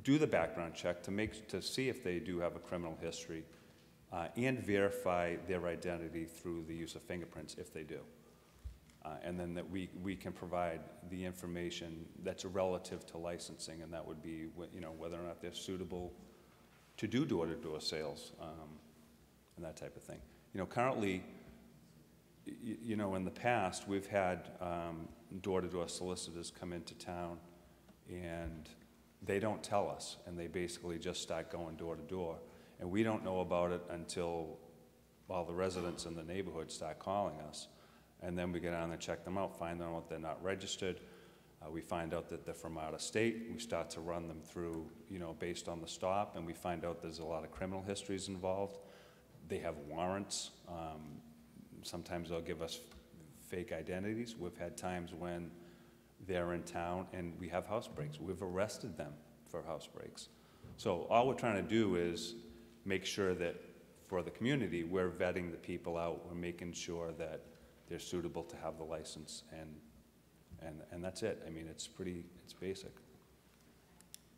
Speaker 9: do the background check to see if they do have a criminal history, and verify their identity through the use of fingerprints if they do. And then that we can provide the information that's relative to licensing, and that would be, you know, whether or not they're suitable to do door-to-door sales, and that type of thing. You know, currently, you know, in the past, we've had door-to-door solicitors come into town, and they don't tell us, and they basically just start going door-to-door. And we don't know about it until all the residents in the neighborhood start calling us. And then we get down and check them out, find out they're not registered. We find out that they're from out of state. We start to run them through, you know, based on the stop, and we find out there's a lot of criminal histories involved. They have warrants. Sometimes they'll give us fake identities. We've had times when they're in town and we have house breaks. We've arrested them for house breaks. So all we're trying to do is make sure that for the community, we're vetting the people out. We're making sure that they're suitable to have the license, and that's it. I mean, it's basic.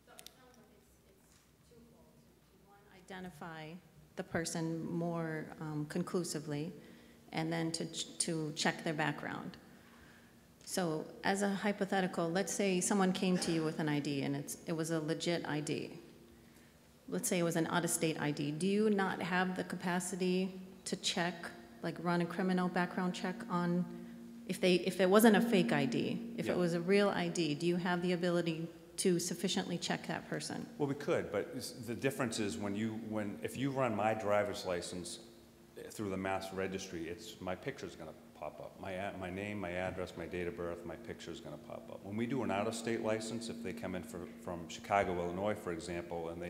Speaker 7: So it sounds like it's twofold. You want to identify the person more conclusively, and then to check their background. So as a hypothetical, let's say someone came to you with an ID and it was a legit ID. Let's say it was an out-of-state ID. Do you not have the capacity to check, like run a criminal background check on, if it wasn't a fake ID, if it was a real ID, do you have the ability to sufficiently check that person?
Speaker 9: Well, we could, but the difference is if you run my driver's license through the Mass Registry, my picture's going to pop up. My name, my address, my date of birth, my picture's going to pop up. When we do an out-of-state license, if they come in from Chicago, Illinois, for example, and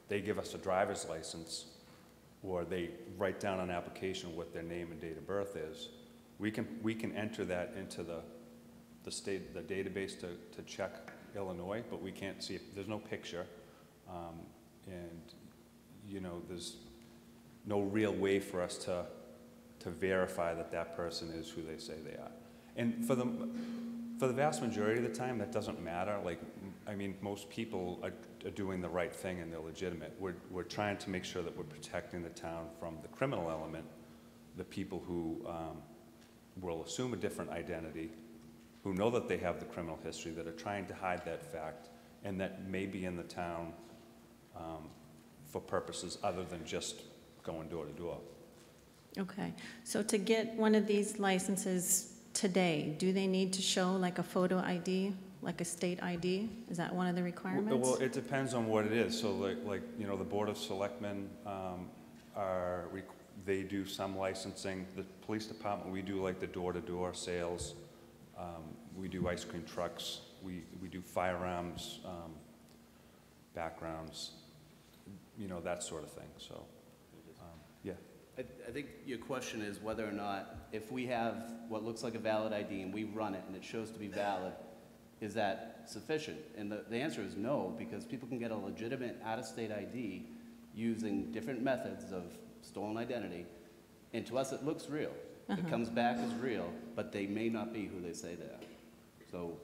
Speaker 9: they give us a driver's license, or they write down an application what their name and date of birth is, we can enter that into the database to check Illinois, but we can't see it. There's no picture, and you know, there's no real way for us to verify that person is who they say they are. And for the vast majority of the time, that doesn't matter. Like, I mean, most people are doing the right thing and they're legitimate. We're trying to make sure that we're protecting the town from the criminal element, the people who will assume a different identity, who know that they have the criminal history, that are trying to hide that fact, and that may be in the town for purposes other than just going door to door.
Speaker 7: Okay, so to get one of these licenses today, do they need to show like a photo ID, like a state ID? Is that one of the requirements?
Speaker 9: Well, it depends on what it is. So like you know, the Board of Selectmen they do some licensing. The police department, we do like the door-to-door sales. we do ice cream trucks, we do firearms, backgrounds, you know, that sort of thing, so, yeah.
Speaker 3: I think your question is whether or not, if we have what looks like a valid ID and we run it and it shows to be valid, is that sufficient? And the answer is no, because people can get a legitimate out-of-state ID using different methods of stolen identity, and to us it looks real. It comes back as real, but they may not be who they say they are. So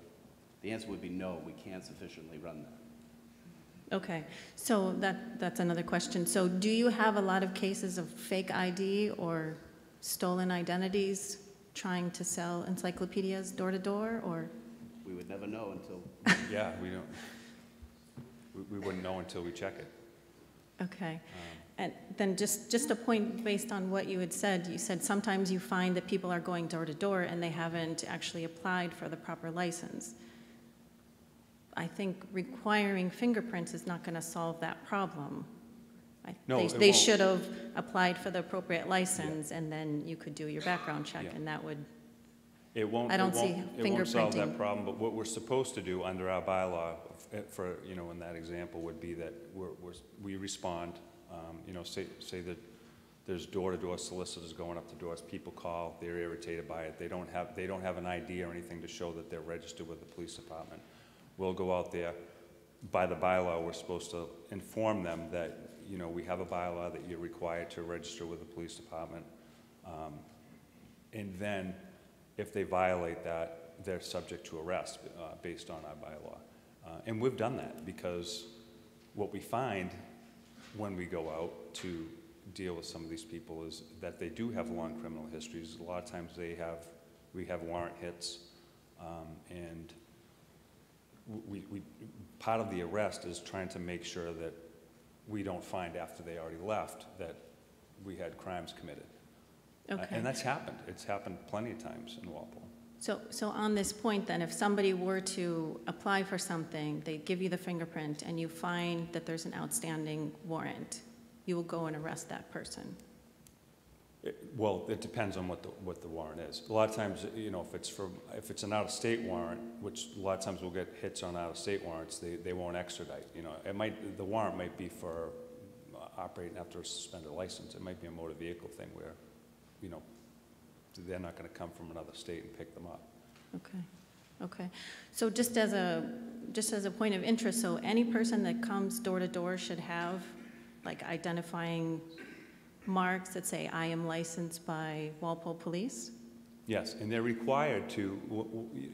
Speaker 3: the answer would be no, we can't sufficiently run that.
Speaker 7: Okay, so that's another question. So do you have a lot of cases of fake ID or stolen identities trying to sell encyclopedias door to door, or?
Speaker 3: We would never know until.
Speaker 9: Yeah, we wouldn't know until we check it.
Speaker 7: Okay. And then just a point based on what you had said, you said sometimes you find that people are going door to door and they haven't actually applied for the proper license. I think requiring fingerprints is not going to solve that problem.
Speaker 9: No,
Speaker 7: they should have applied for the appropriate license, and then you could do your background check,
Speaker 9: Yeah.
Speaker 7: and that would.
Speaker 9: It won't.
Speaker 7: I don't see
Speaker 9: It won't solve that
Speaker 7: fingerprinting.
Speaker 9: problem, but what we're supposed to do under our bylaw, for, you know, in that example, would be that we respond, you know, say that there's door-to-door solicitors going up to doors, people call, they're irritated by it, they don't have an ID or anything to show that they're registered with the police department. We'll go out there, by the bylaw, we're supposed to inform them that, you know, we have a bylaw that you're required to register with the police department. And then, if they violate that, they're subject to arrest based on our bylaw. And we've done that, because what we find when we go out to deal with some of these people is that they do have long criminal histories. A lot of times we have warrant hits, and part of the arrest is trying to make sure that we don't find after they already left that we had crimes committed.
Speaker 7: Okay.
Speaker 9: And that's happened. It's happened plenty of times in Walpole.
Speaker 7: So on this point then, if somebody were to apply for something, they give you the fingerprint, and you find that there's an outstanding warrant, you will go and arrest that person?
Speaker 9: Well, it depends on what the warrant is. A lot of times, you know, if it's an out-of-state warrant, which a lot of times we'll get hits on out-of-state warrants, they won't extradite. You know, the warrant might be for operating after a suspended license. It might be a motor vehicle thing where, you know, they're not going to come from another state and pick them up.
Speaker 7: Okay. So just as a point of interest, so any person that comes door to door should have like identifying marks that say, I am licensed by Walpole Police?
Speaker 9: Yes, and they're required to,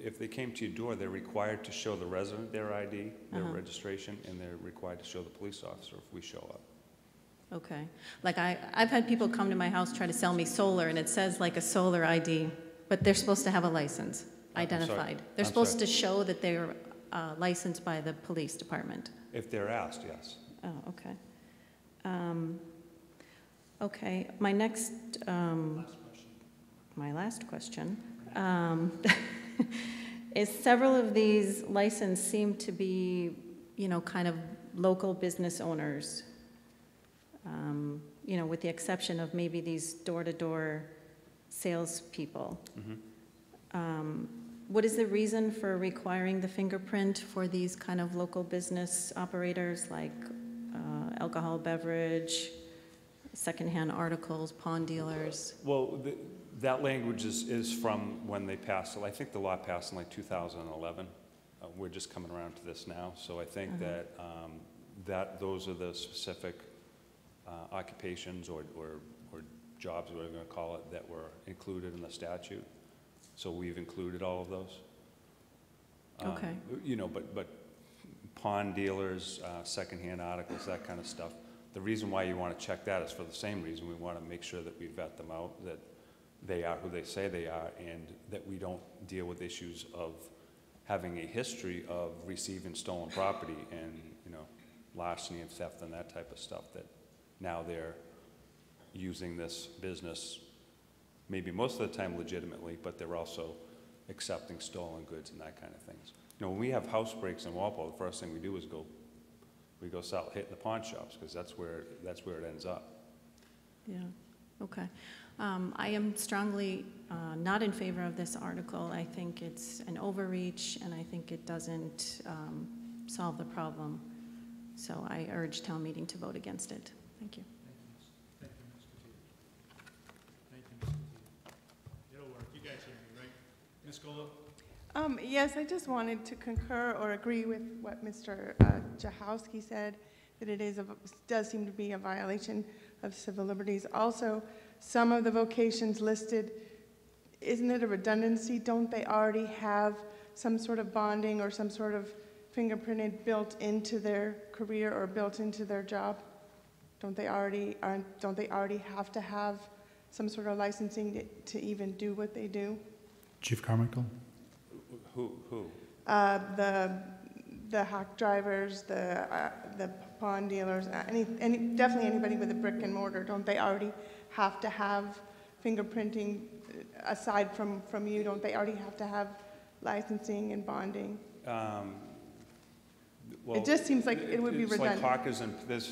Speaker 9: if they came to your door, they're required to show the resident their ID, their registration, and they're required to show the police officer if we show up.
Speaker 7: Okay. Like I've had people come to my house try to sell me solar, and it says like a solar ID, but they're supposed to have a license identified. They're supposed to show that they're licensed by the police department.
Speaker 9: If they're asked, yes.
Speaker 7: Oh, okay. Okay, my last question is several of these licenses seem to be, you know, kind of local business owners, you know, with the exception of maybe these door-to-door salespeople. What is the reason for requiring the fingerprint for these kind of local business operators like alcohol, beverage, secondhand articles, pawn dealers?
Speaker 9: Well, that language is from when they passed. I think the law passed in like 2011. We're just coming around to this now. So I think that those are the specific occupations or jobs, whatever we're going to call it, that were included in the statute. So we've included all of those.
Speaker 7: Okay.
Speaker 9: You know, but pawn dealers, secondhand articles, that kind of stuff. The reason why you want to check that is for the same reason. We want to make sure that we vet them out, that they are who they say they are, and that we don't deal with issues of having a history of receiving stolen property and, you know, larceny and theft and that type of stuff, that now they're using this business maybe most of the time legitimately, but they're also accepting stolen goods and that kind of things. You know, when we have house breaks in Walpole, the first thing we do is we go start hitting the pawn shops, because that's where it ends up.
Speaker 7: Yeah, okay. I am strongly not in favor of this article. I think it's an overreach, and I think it doesn't solve the problem. So I urge town meeting to vote against it. Thank you.
Speaker 12: Thank you, Ms. Katiba. Thank you, Ms. Katiba. It'll work. You guys hear me, right? Ms. Golo?
Speaker 13: Yes, I just wanted to concur or agree with what Mr. Jahowski said, that it does seem to be a violation of civil liberties. Also, some of the vocations listed, isn't it a redundancy? Don't they already have some sort of bonding or some sort of fingerprinted built into their career or built into their job? Don't they already have to have some sort of licensing to even do what they do?
Speaker 12: Chief Carmichael?
Speaker 9: Who?
Speaker 13: The hack drivers, the pawn dealers, definitely anybody with a brick and mortar. Don't they already have to have fingerprinting aside from you? Don't they already have to have licensing and bonding?
Speaker 9: Well,
Speaker 13: it just seems like it would be redundant.
Speaker 9: It's like hawkers and there's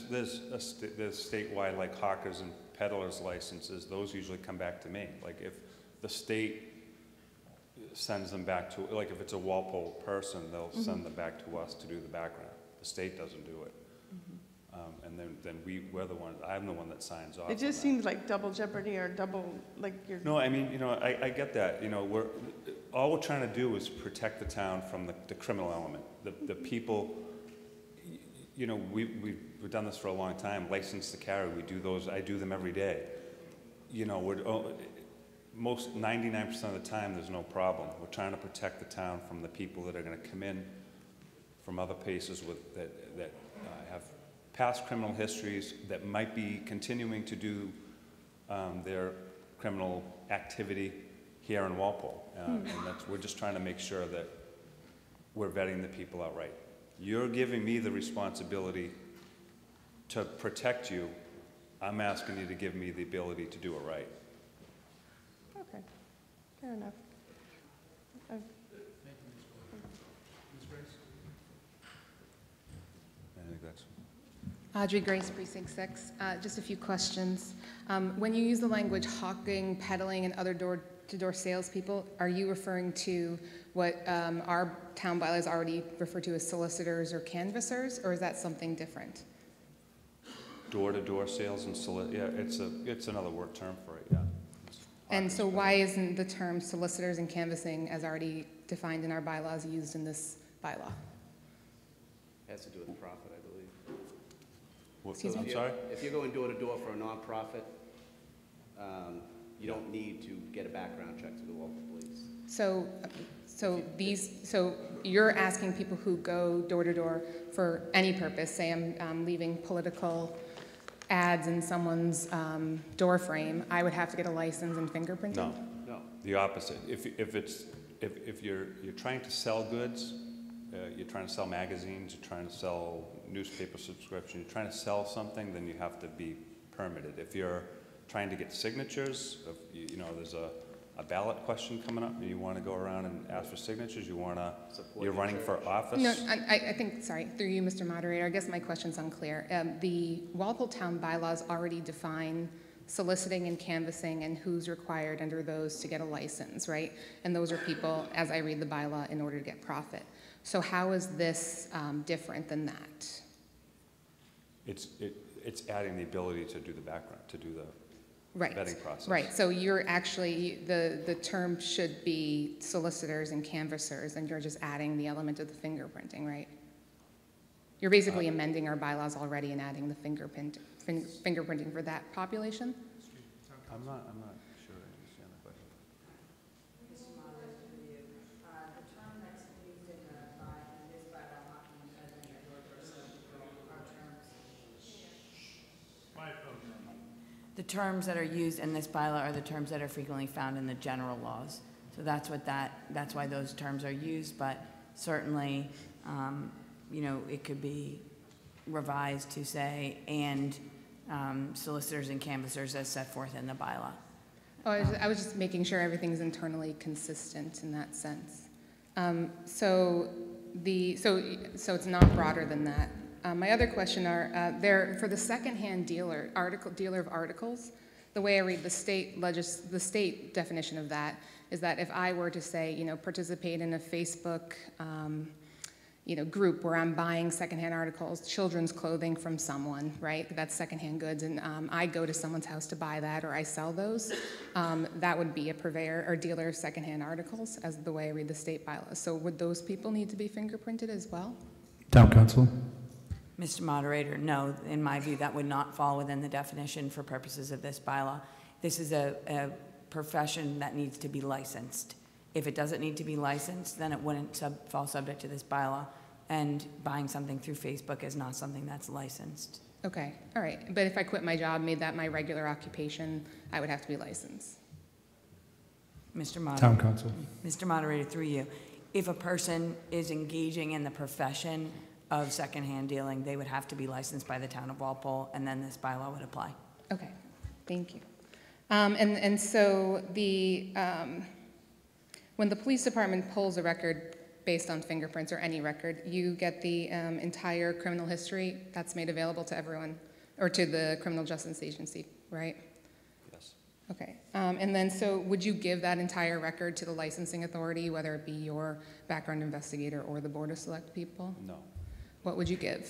Speaker 9: statewide like hawkers and peddlers licenses. Those usually come back to me. Like if the state sends them back to, like if it's a Walpole person, they'll send them back to us to do the background. The state doesn't do it. And then we're the one, I'm the one that signs off.
Speaker 13: It just seems like double jeopardy or double, like you're...
Speaker 9: No, I mean, I get that. All we're trying to do is protect the town from the criminal element. The people, we've done this for a long time, license to carry, we do those, I do them every day. Most 99% of the time, there's no problem. We're trying to protect the town from the people that are going to come in from other places that have past criminal histories, that might be continuing to do their criminal activity here in Walpole. And we're just trying to make sure that we're vetting the people out right. You're giving me the responsibility to protect you. I'm asking you to give me the ability to do it right.
Speaker 13: Okay, fair enough.
Speaker 12: Thank you, Ms. Grace?
Speaker 9: I think that's...
Speaker 16: Audrey Grace, Precinct 6. Just a few questions. When you use the language hawking, peddling, and other door-to-door salespeople, are you referring to what our town bylaws already refer to as solicitors or canvassers, or is that something different?
Speaker 9: Door-to-door sales and it's another word term for it, yeah.
Speaker 16: And so why isn't the term solicitors and canvassing, as already defined in our bylaws, used in this bylaw?
Speaker 3: It has to do with profit, I believe.
Speaker 16: Excuse me?
Speaker 9: I'm sorry?
Speaker 3: If you're going door to door for a nonprofit, you don't need to get a background check through the local police.
Speaker 16: So you're asking people who go door to door for any purpose, say I'm leaving political ads in someone's door frame, I would have to get a license and fingerprinting?
Speaker 9: No, the opposite. If you're trying to sell goods, you're trying to sell magazines, you're trying to sell newspaper subscription, you're trying to sell something, then you have to be permitted. If you're trying to get signatures, there's a ballot question coming up and you want to go around and ask for signatures, you're running for office?
Speaker 16: No, I think, sorry, through you, Mr. Moderator, I guess my question's unclear. The Walpole Town bylaws already define soliciting and canvassing and who's required under those to get a license, right? And those are people, as I read the bylaw, in order to get profit. So how is this different than that?
Speaker 9: It's adding the ability to do the background, to do the vetting process.
Speaker 16: Right, so you're actually, the term should be solicitors and canvassers, and you're just adding the element of the fingerprinting, right? You're basically amending our bylaws already and adding the fingerprinting for that population?
Speaker 9: I'm not sure I understand the question.
Speaker 20: The terms that are used in this bylaw are the terms that are frequently found in the general laws. So that's why those terms are used, but certainly, it could be revised to say, and solicitors and canvassers as set forth in the bylaw.
Speaker 16: Oh, I was just making sure everything's internally consistent in that sense. So it's not broader than that. My other question are, for the secondhand dealer of articles, The way I read the state definition of that is that if I were to say, participate in a Facebook, group where I'm buying secondhand articles, children's clothing from someone, right? That's secondhand goods, and I go to someone's house to buy that, or I sell those, that would be a purveyor or dealer of secondhand articles, as the way I read the state bylaws. So would those people need to be fingerprinted as well?
Speaker 12: Town Council.
Speaker 20: Mr. Moderator, no, in my view, that would not fall within the definition for purposes of this bylaw. This is a profession that needs to be licensed. If it doesn't need to be licensed, then it wouldn't fall subject to this bylaw. And buying something through Facebook is not something that's licensed.
Speaker 16: Okay, all right. But if I quit my job, made that my regular occupation, I would have to be licensed.
Speaker 20: Mr. Moderator.
Speaker 12: Town Council.
Speaker 20: Mr. Moderator, through you, if a person is engaging in the profession of secondhand dealing, they would have to be licensed by the town of Walpole, and then this bylaw would apply.
Speaker 16: Okay, thank you. And so when the police department pulls a record based on fingerprints or any record, you get the entire criminal history that's made available to everyone, or to the criminal justice agency, right?
Speaker 9: Yes.
Speaker 16: Okay, and then so would you give that entire record to the licensing authority, whether it be your background investigator or the Board of Select people?
Speaker 9: No.
Speaker 16: What would you give?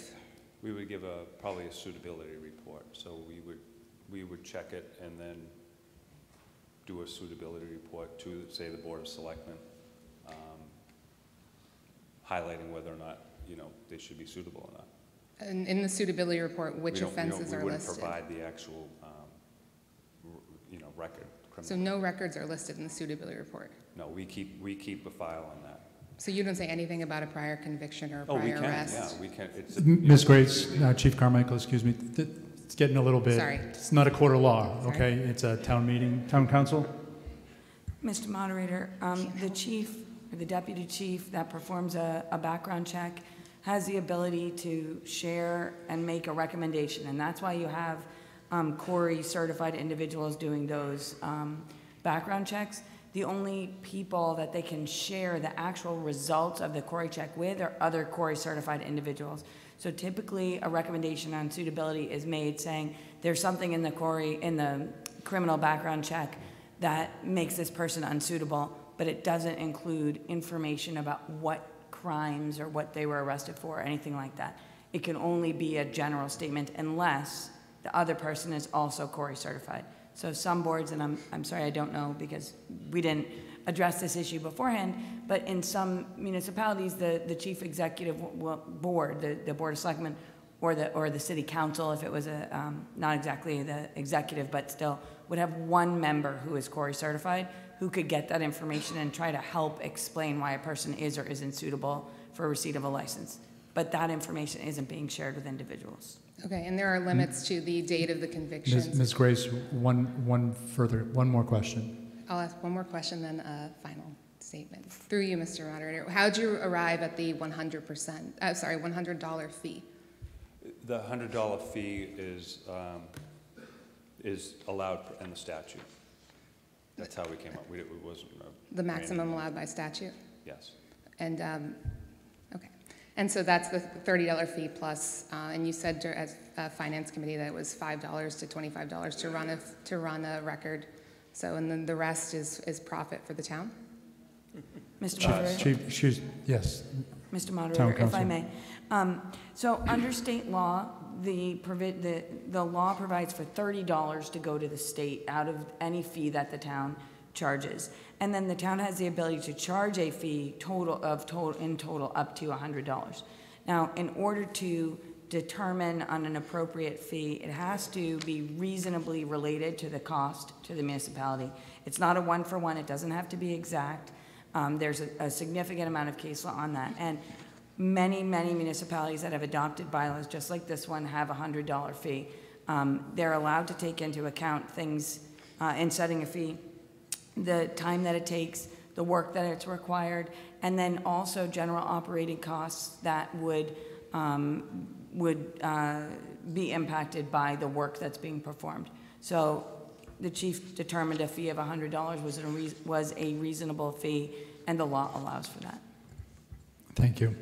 Speaker 9: We would give probably a suitability report. So we would check it and then do a suitability report to, say, the Board of Selectmen, highlighting whether or not, they should be suitable or not.
Speaker 16: And in the suitability report, which offenses are
Speaker 9: We wouldn't
Speaker 16: listed?
Speaker 9: provide the actual, record.
Speaker 16: So no records are listed in the suitability report?
Speaker 9: No, we keep a file on that.
Speaker 16: So you don't say anything about a prior conviction or a
Speaker 9: Oh, we
Speaker 16: prior
Speaker 9: can,
Speaker 16: arrest?
Speaker 9: yeah, we can.
Speaker 12: Ms. Grace, Chief Carmichael, excuse me. It's getting a little bit.
Speaker 16: Sorry.
Speaker 12: It's not a court of law,
Speaker 16: Sorry.
Speaker 12: okay? It's a town meeting. Town Council.
Speaker 20: Mr. Moderator, the chief or the deputy chief that performs a background check has the ability to share and make a recommendation, and that's why you have Corey certified individuals doing those background checks. The only people that they can share the actual results of the Corey check with are other Corey certified individuals. So typically a recommendation on suitability is made saying there's something in the criminal background check that makes this person unsuitable, but it doesn't include information about what crimes or what they were arrested for or anything like that. It can only be a general statement unless the other person is also Corey certified. So some boards, and I'm sorry, I don't know because we didn't address this issue beforehand, but in some municipalities, the chief executive board, the Board of Selectmen, or the city council, if it was not exactly the executive, but still, would have one member who is Corey certified who could get that information and try to help explain why a person is or isn't suitable for receipt of a license. But that information isn't being shared with individuals.
Speaker 16: Okay, and there are limits to the date of the convictions.
Speaker 12: Ms. Grace, one more question.
Speaker 16: I'll ask one more question, then a final statement. Through you, Mr. Moderator, how'd you arrive at the $100 fee?
Speaker 9: The $100 fee is allowed in the statute. That's how we came up. It wasn't
Speaker 16: The maximum allowed by statute?
Speaker 9: Yes.
Speaker 16: And, okay. And so that's the $30 fee plus, and you said as a finance committee that it was $5 to $25 to run a record. So, and then the rest is profit for the town?
Speaker 20: Mr. Moderator?
Speaker 12: Chief, yes.
Speaker 20: Mr. Moderator, if I may. So under state law, the law provides for $30 to go to the state out of any fee that the town charges. And then the town has the ability to charge a fee in total up to $100. Now, in order to determine on an appropriate fee, it has to be reasonably related to the cost to the municipality. It's not a one-for-one. It doesn't have to be exact. There's a significant amount of case law on that. And many municipalities that have adopted bylaws, just like this one, have a $100 fee. They're allowed to take into account things in setting a fee, the time that it takes, the work that it's required, and then also general operating costs that would be impacted by the work that's being performed. So the chief determined a fee of $100 was a reasonable fee, and the law allows for that.
Speaker 12: Thank you.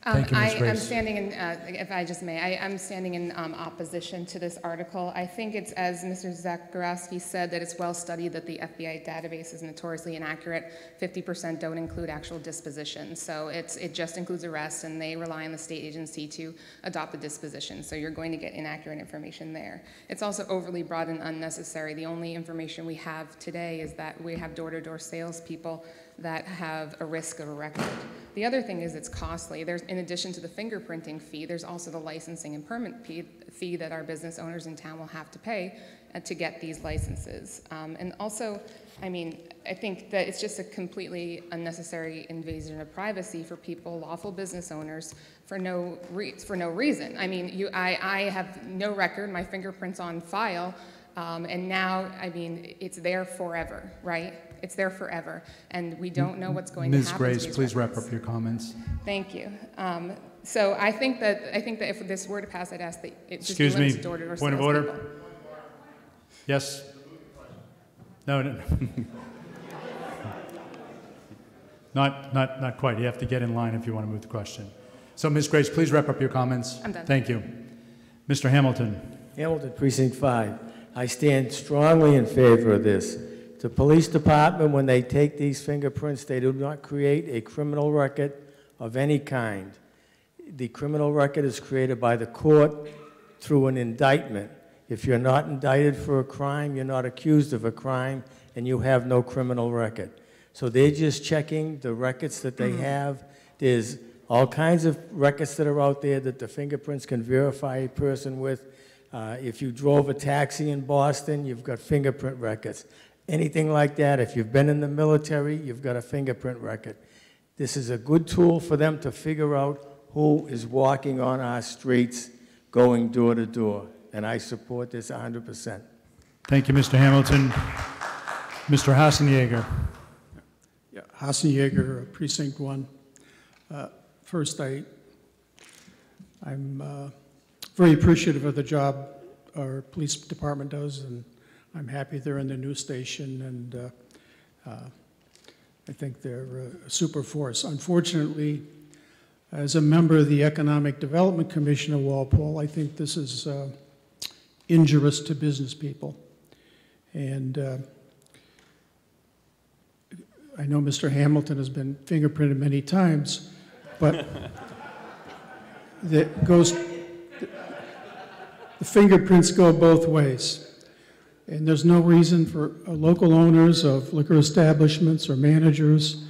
Speaker 12: Thank you, Ms.
Speaker 16: I'm
Speaker 12: Grace.
Speaker 16: standing in, if I just may, I'm standing in opposition to this article. I think it's, as Mr. Zakarowski said, that it's well studied that the FBI database is notoriously inaccurate. 50% don't include actual disposition. So it just includes arrests, and they rely on the state agency to adopt the disposition. So you're going to get inaccurate information there. It's also overly broad and unnecessary. The only information we have today is that we have door-to-door salespeople that have a risk of a record. The other thing is it's costly. There's, in addition to the fingerprinting fee, there's also the licensing and permit fee that our business owners in town will have to pay to get these licenses. And also, I mean, I think that it's just a completely unnecessary invasion of privacy for people, lawful business owners, for no reason. I mean, I have no record, my fingerprint's on file, and now, I mean, it's there forever, right? It's there forever, and we don't know what's going to happen to these
Speaker 12: Ms. Grace, please wrap
Speaker 16: records.
Speaker 12: up your comments.
Speaker 16: Thank you. So I think that if this were to pass, I'd ask that it just be
Speaker 12: Excuse
Speaker 16: limited
Speaker 12: me,
Speaker 16: to door-to-door
Speaker 12: point of
Speaker 16: salespeople.
Speaker 12: order? Yes? No. Not quite. You have to get in line if you want to move the question. So, Ms. Grace, please wrap up your comments.
Speaker 16: I'm done.
Speaker 12: Thank you. Mr. Hamilton.
Speaker 15: Hamilton, Precinct 5. I stand strongly in favor of this. The police department, when they take these fingerprints, they do not create a criminal record of any kind. The criminal record is created by the court through an indictment. If you're not indicted for a crime, you're not accused of a crime, and you have no criminal record. So they're just checking the records that they have. There's all kinds of records that are out there that the fingerprints can verify a person with. If you drove a taxi in Boston, you've got fingerprint records. Anything like that, if you've been in the military, you've got a fingerprint record. This is a good tool for them to figure out who is walking on our streets, going door to door. And I support this 100%.
Speaker 12: Thank you, Mr. Hamilton. Mr. Hassenjaeger.
Speaker 17: Yeah, Hassenjaeger, Precinct 1. First, I'm very appreciative of the job our police department does, and I'm happy they're in the new station, and I think they're a super force. Unfortunately, as a member of the Economic Development Commission of Walpole, I think this is injurious to business people. And I know Mr. Hamilton has been fingerprinted many times, but the fingerprints go both ways. And there's no reason for local owners of liquor establishments or managers,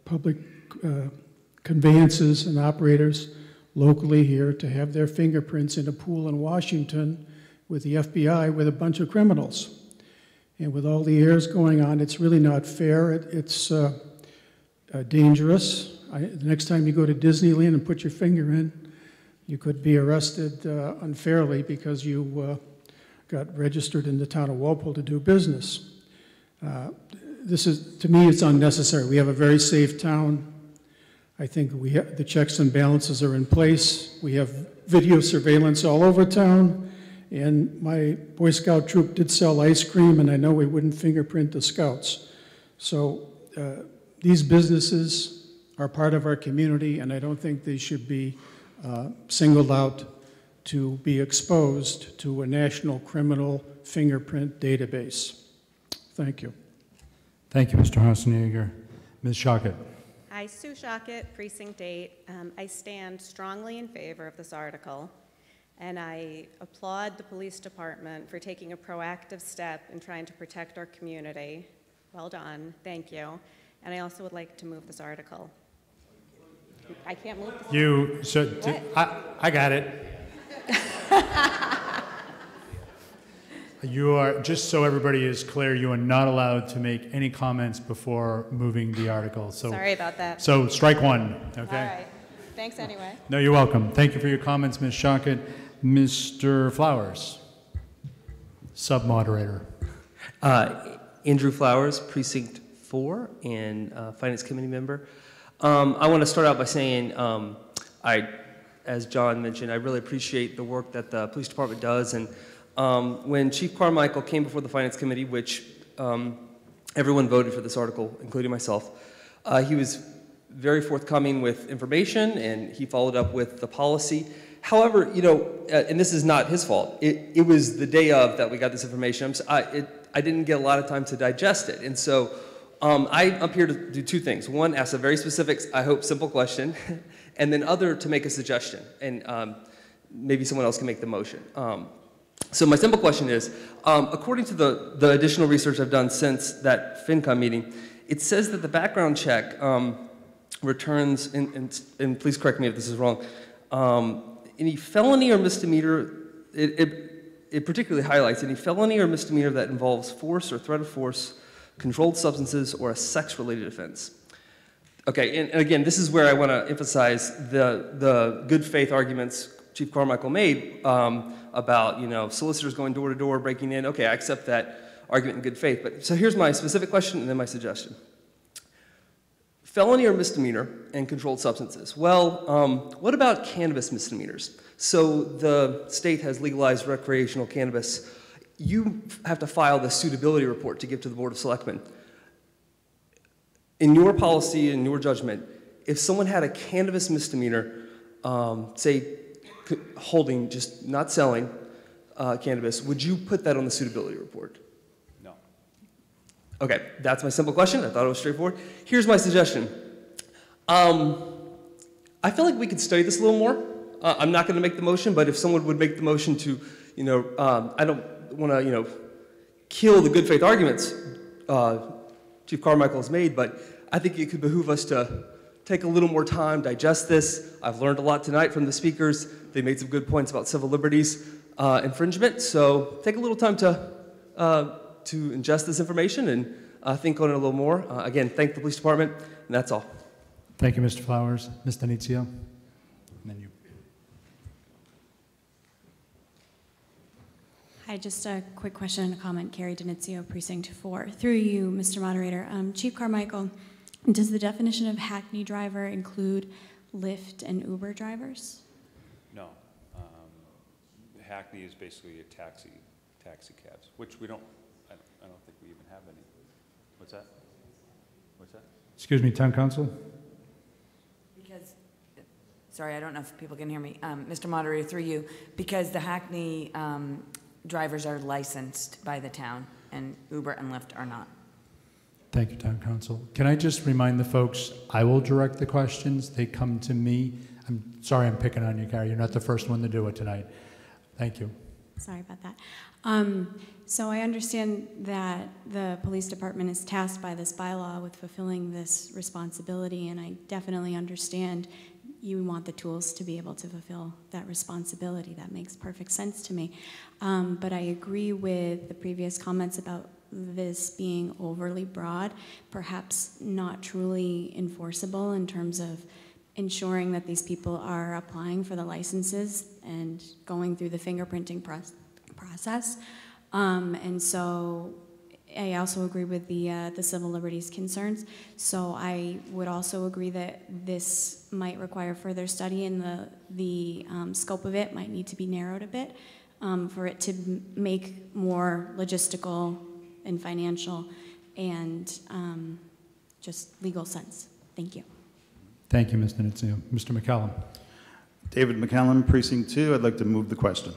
Speaker 17: public conveyances and operators locally here to have their fingerprints in a pool in Washington with the FBI with a bunch of criminals. And with all the errors going on, it's really not fair. It's dangerous. The next time you go to Disneyland and put your finger in, you could be arrested unfairly because you got registered in the town of Walpole to do business. This is, to me, it's unnecessary. We have a very safe town. I think the checks and balances are in place. We have video surveillance all over town. And my Boy Scout troop did sell ice cream, and I know we wouldn't fingerprint the scouts. So these businesses are part of our community, and I don't think they should be singled out to be exposed to a national criminal fingerprint database. Thank you.
Speaker 12: Thank you, Mr. Hassenjaeger. Ms. Shockett.
Speaker 22: Hi, Sue Shockett, Precinct 8. I stand strongly in favor of this article, and I applaud the police department for taking a proactive step in trying to protect our community. Well done, thank you. And I also would like to move this article. I can't move this
Speaker 12: I got it. You are, just so everybody is clear, you are not allowed to make any comments before moving the article. So,
Speaker 22: sorry about that.
Speaker 12: So strike one, okay?
Speaker 22: All right, thanks anyway.
Speaker 12: No, you're welcome. Thank you for your comments, Ms. Shockett. Mr. Flowers, sub-moderator.
Speaker 24: Andrew Flowers, Precinct 4, and Finance Committee member. I want to start out by saying, as John mentioned, I really appreciate the work that the police department does. And when Chief Carmichael came before the Finance Committee, which everyone voted for this article, including myself, he was very forthcoming with information, and he followed up with the policy. However, you know, and this is not his fault. It was the day of that we got this information. I didn't get a lot of time to digest it, and so I'm here to do two things. One, ask a very specific, I hope, simple question, and then other, to make a suggestion, and maybe someone else can make the motion. So my simple question is, according to the additional research I've done since that FinCom meeting, it says that the background check returns, and please correct me if this is wrong, any felony or misdemeanor, it particularly highlights any felony or misdemeanor that involves force or threat of force, controlled substances, or a sex-related offense. Okay, and again, this is where I want to emphasize the good faith arguments Chief Carmichael made about, you know, solicitors going door to door, breaking in. Okay, I accept that argument in good faith. But so here's my specific question and then my suggestion. Felony or misdemeanor and controlled substances. Well, what about cannabis misdemeanors? So the state has legalized recreational cannabis. You have to file the suitability report to give to the Board of Selectmen. In your policy, in your judgment, if someone had a cannabis misdemeanor, say holding, just not selling cannabis, would you put that on the suitability report?
Speaker 9: No.
Speaker 24: Okay, that's my simple question. I thought it was straightforward. Here's my suggestion. I feel like we could study this a little more. I'm not going to make the motion, but if someone would make the motion to, you know, I don't want to, you know, kill the good faith arguments Chief Carmichael has made, but I think it could behoove us to take a little more time, digest this. I've learned a lot tonight from the speakers. They made some good points about civil liberties infringement, so take a little time to ingest this information and think on it a little more. Again, thank the police department, and that's all.
Speaker 12: Thank you, Mr. Flowers. Ms. Denizio? And then you.
Speaker 2: Hi, just a quick question and a comment. Carrie Denizio, Precinct 4. Through you, Mr. Moderator. Chief Carmichael, does the definition of hackney driver include Lyft and Uber drivers?
Speaker 9: No. Hackney is basically a taxi cabs, which we don't, I don't think we even have any. What's that? What's that?
Speaker 12: Excuse me, Town Council?
Speaker 20: Because, sorry, I don't know if people can hear me. Mr. Moderator, through you, because the Hackney drivers are licensed by the town and Uber and Lyft are not.
Speaker 12: Thank you, Town Council. Can I just remind the folks, I will direct the questions. They come to me. I'm sorry I'm picking on you, Carrie. You're not the first one to do it tonight. Thank you.
Speaker 2: Sorry about that. So I understand that the police department is tasked by this bylaw with fulfilling this responsibility, and I definitely understand you want the tools to be able to fulfill that responsibility. That makes perfect sense to me. But I agree with the previous comments about this being overly broad, perhaps not truly enforceable in terms of ensuring that these people are applying for the licenses and going through the fingerprinting process. And so I also agree with the civil liberties concerns. So I would also agree that this might require further study, and the scope of it might need to be narrowed a bit for it to make more logistical and financial and just legal sense. Thank you.
Speaker 12: Thank you, Ms. Denizio. Mr. McCallum.
Speaker 4: David McCallum, Precinct 2. I'd like to move the question.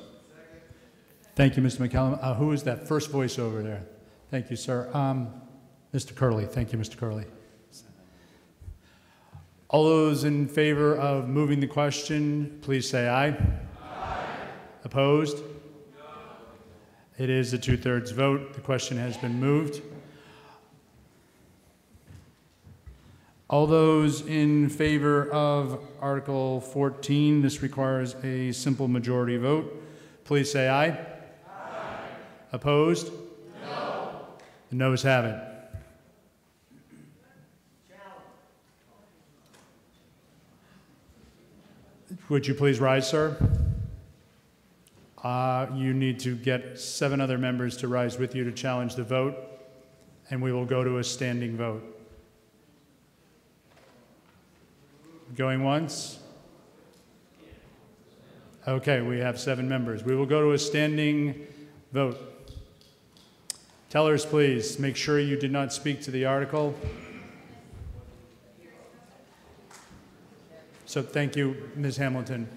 Speaker 12: Thank you, Mr. McCallum. Who is that first voice over there? Thank you, sir. Mr. Curley. Thank you, Mr. Curley. All those in favor of moving the question, please say aye. Aye. Opposed? No. It is a 2/3 vote. The question has been moved. All those in favor of Article 14, this requires a simple majority vote. Please say aye. Aye. Opposed? No. The noes have it. Would you please rise, sir? You need to get 7 other members to rise with you to challenge the vote, and we will go to a standing vote. Going once? Okay, we have 7 members. We will go to a standing vote. Tellers, please, make sure you did not speak to the article. So thank you, Ms. Hamilton.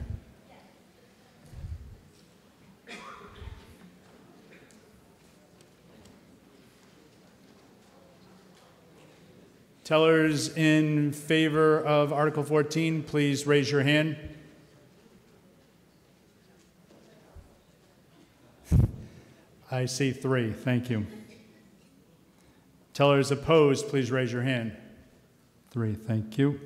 Speaker 12: Tellers in favor of Article 14, please raise your hand. I see 3. Thank you. Tellers opposed, please raise your hand. 3. Thank you.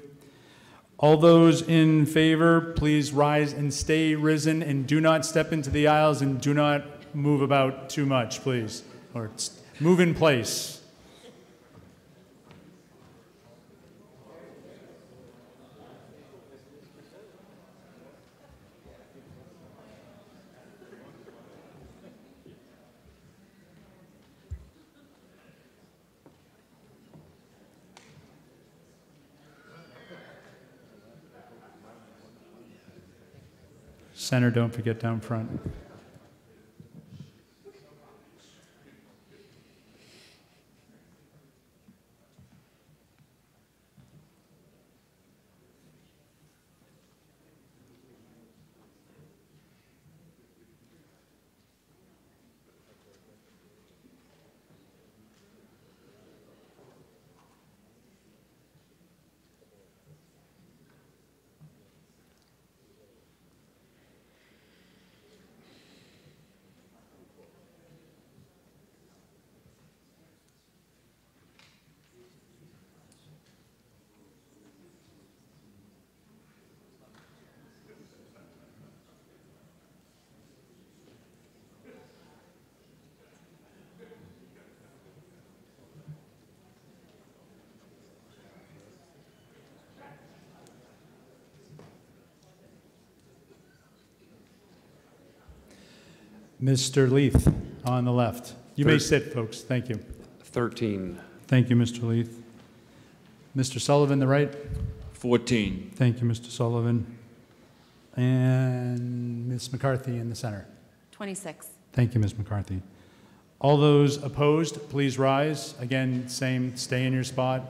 Speaker 12: All those in favor, please rise and stay risen, and do not step into the aisles, and do not move about too much, please. Or move in place. Center, don't forget down front. Mr. Leith on the left. You may sit, folks. Thank you.
Speaker 11: 13.
Speaker 12: Thank you, Mr. Leith. Mr. Sullivan, the right.
Speaker 11: 14.
Speaker 12: Thank you, Mr. Sullivan. And Ms. McCarthy in the center.
Speaker 14: 26.
Speaker 12: Thank you, Ms. McCarthy. All those opposed, please rise. Again, same, stay in your spot.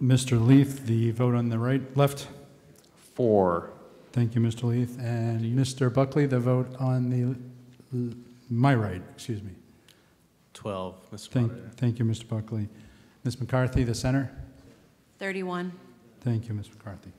Speaker 12: Mr. Leith, the vote on the right, left.
Speaker 11: 4.
Speaker 12: Thank you, Mr. Leith. And Mr. Buckley, the vote on the, my right, excuse me.
Speaker 19: 12, Mr. Moderator.
Speaker 12: Thank you, Mr. Buckley. Ms. McCarthy, the center.
Speaker 14: 31.
Speaker 12: Thank you, Ms. McCarthy.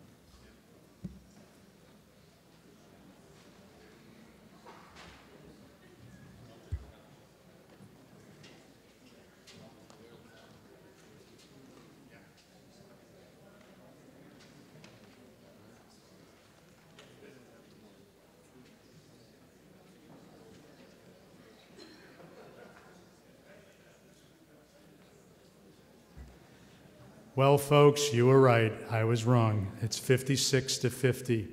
Speaker 12: Well, folks, you were right. I was wrong. It's 56 to 50.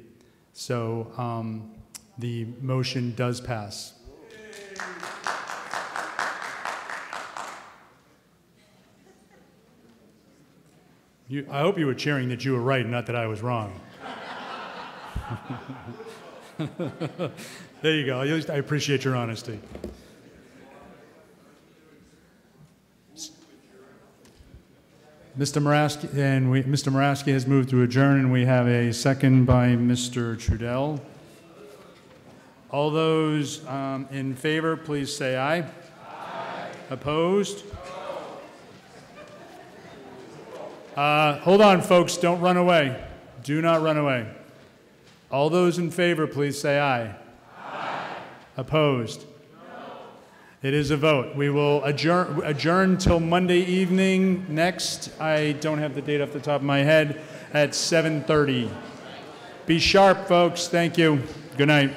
Speaker 12: So the motion does pass. I hope you were cheering that you were right, not that I was wrong. There you go. I appreciate your honesty. Mr. Moraski has moved to adjourn, and we have a second by Mr. Trudell. All those in favor, please say aye. Aye. Opposed? Hold on, folks. Don't run away. Do not run away. All those in favor, please say aye. Aye. Opposed? No. It is a vote. We will adjourn till Monday evening next. I don't have the date off the top of my head, at 7:30. Be sharp, folks. Thank you. Good night.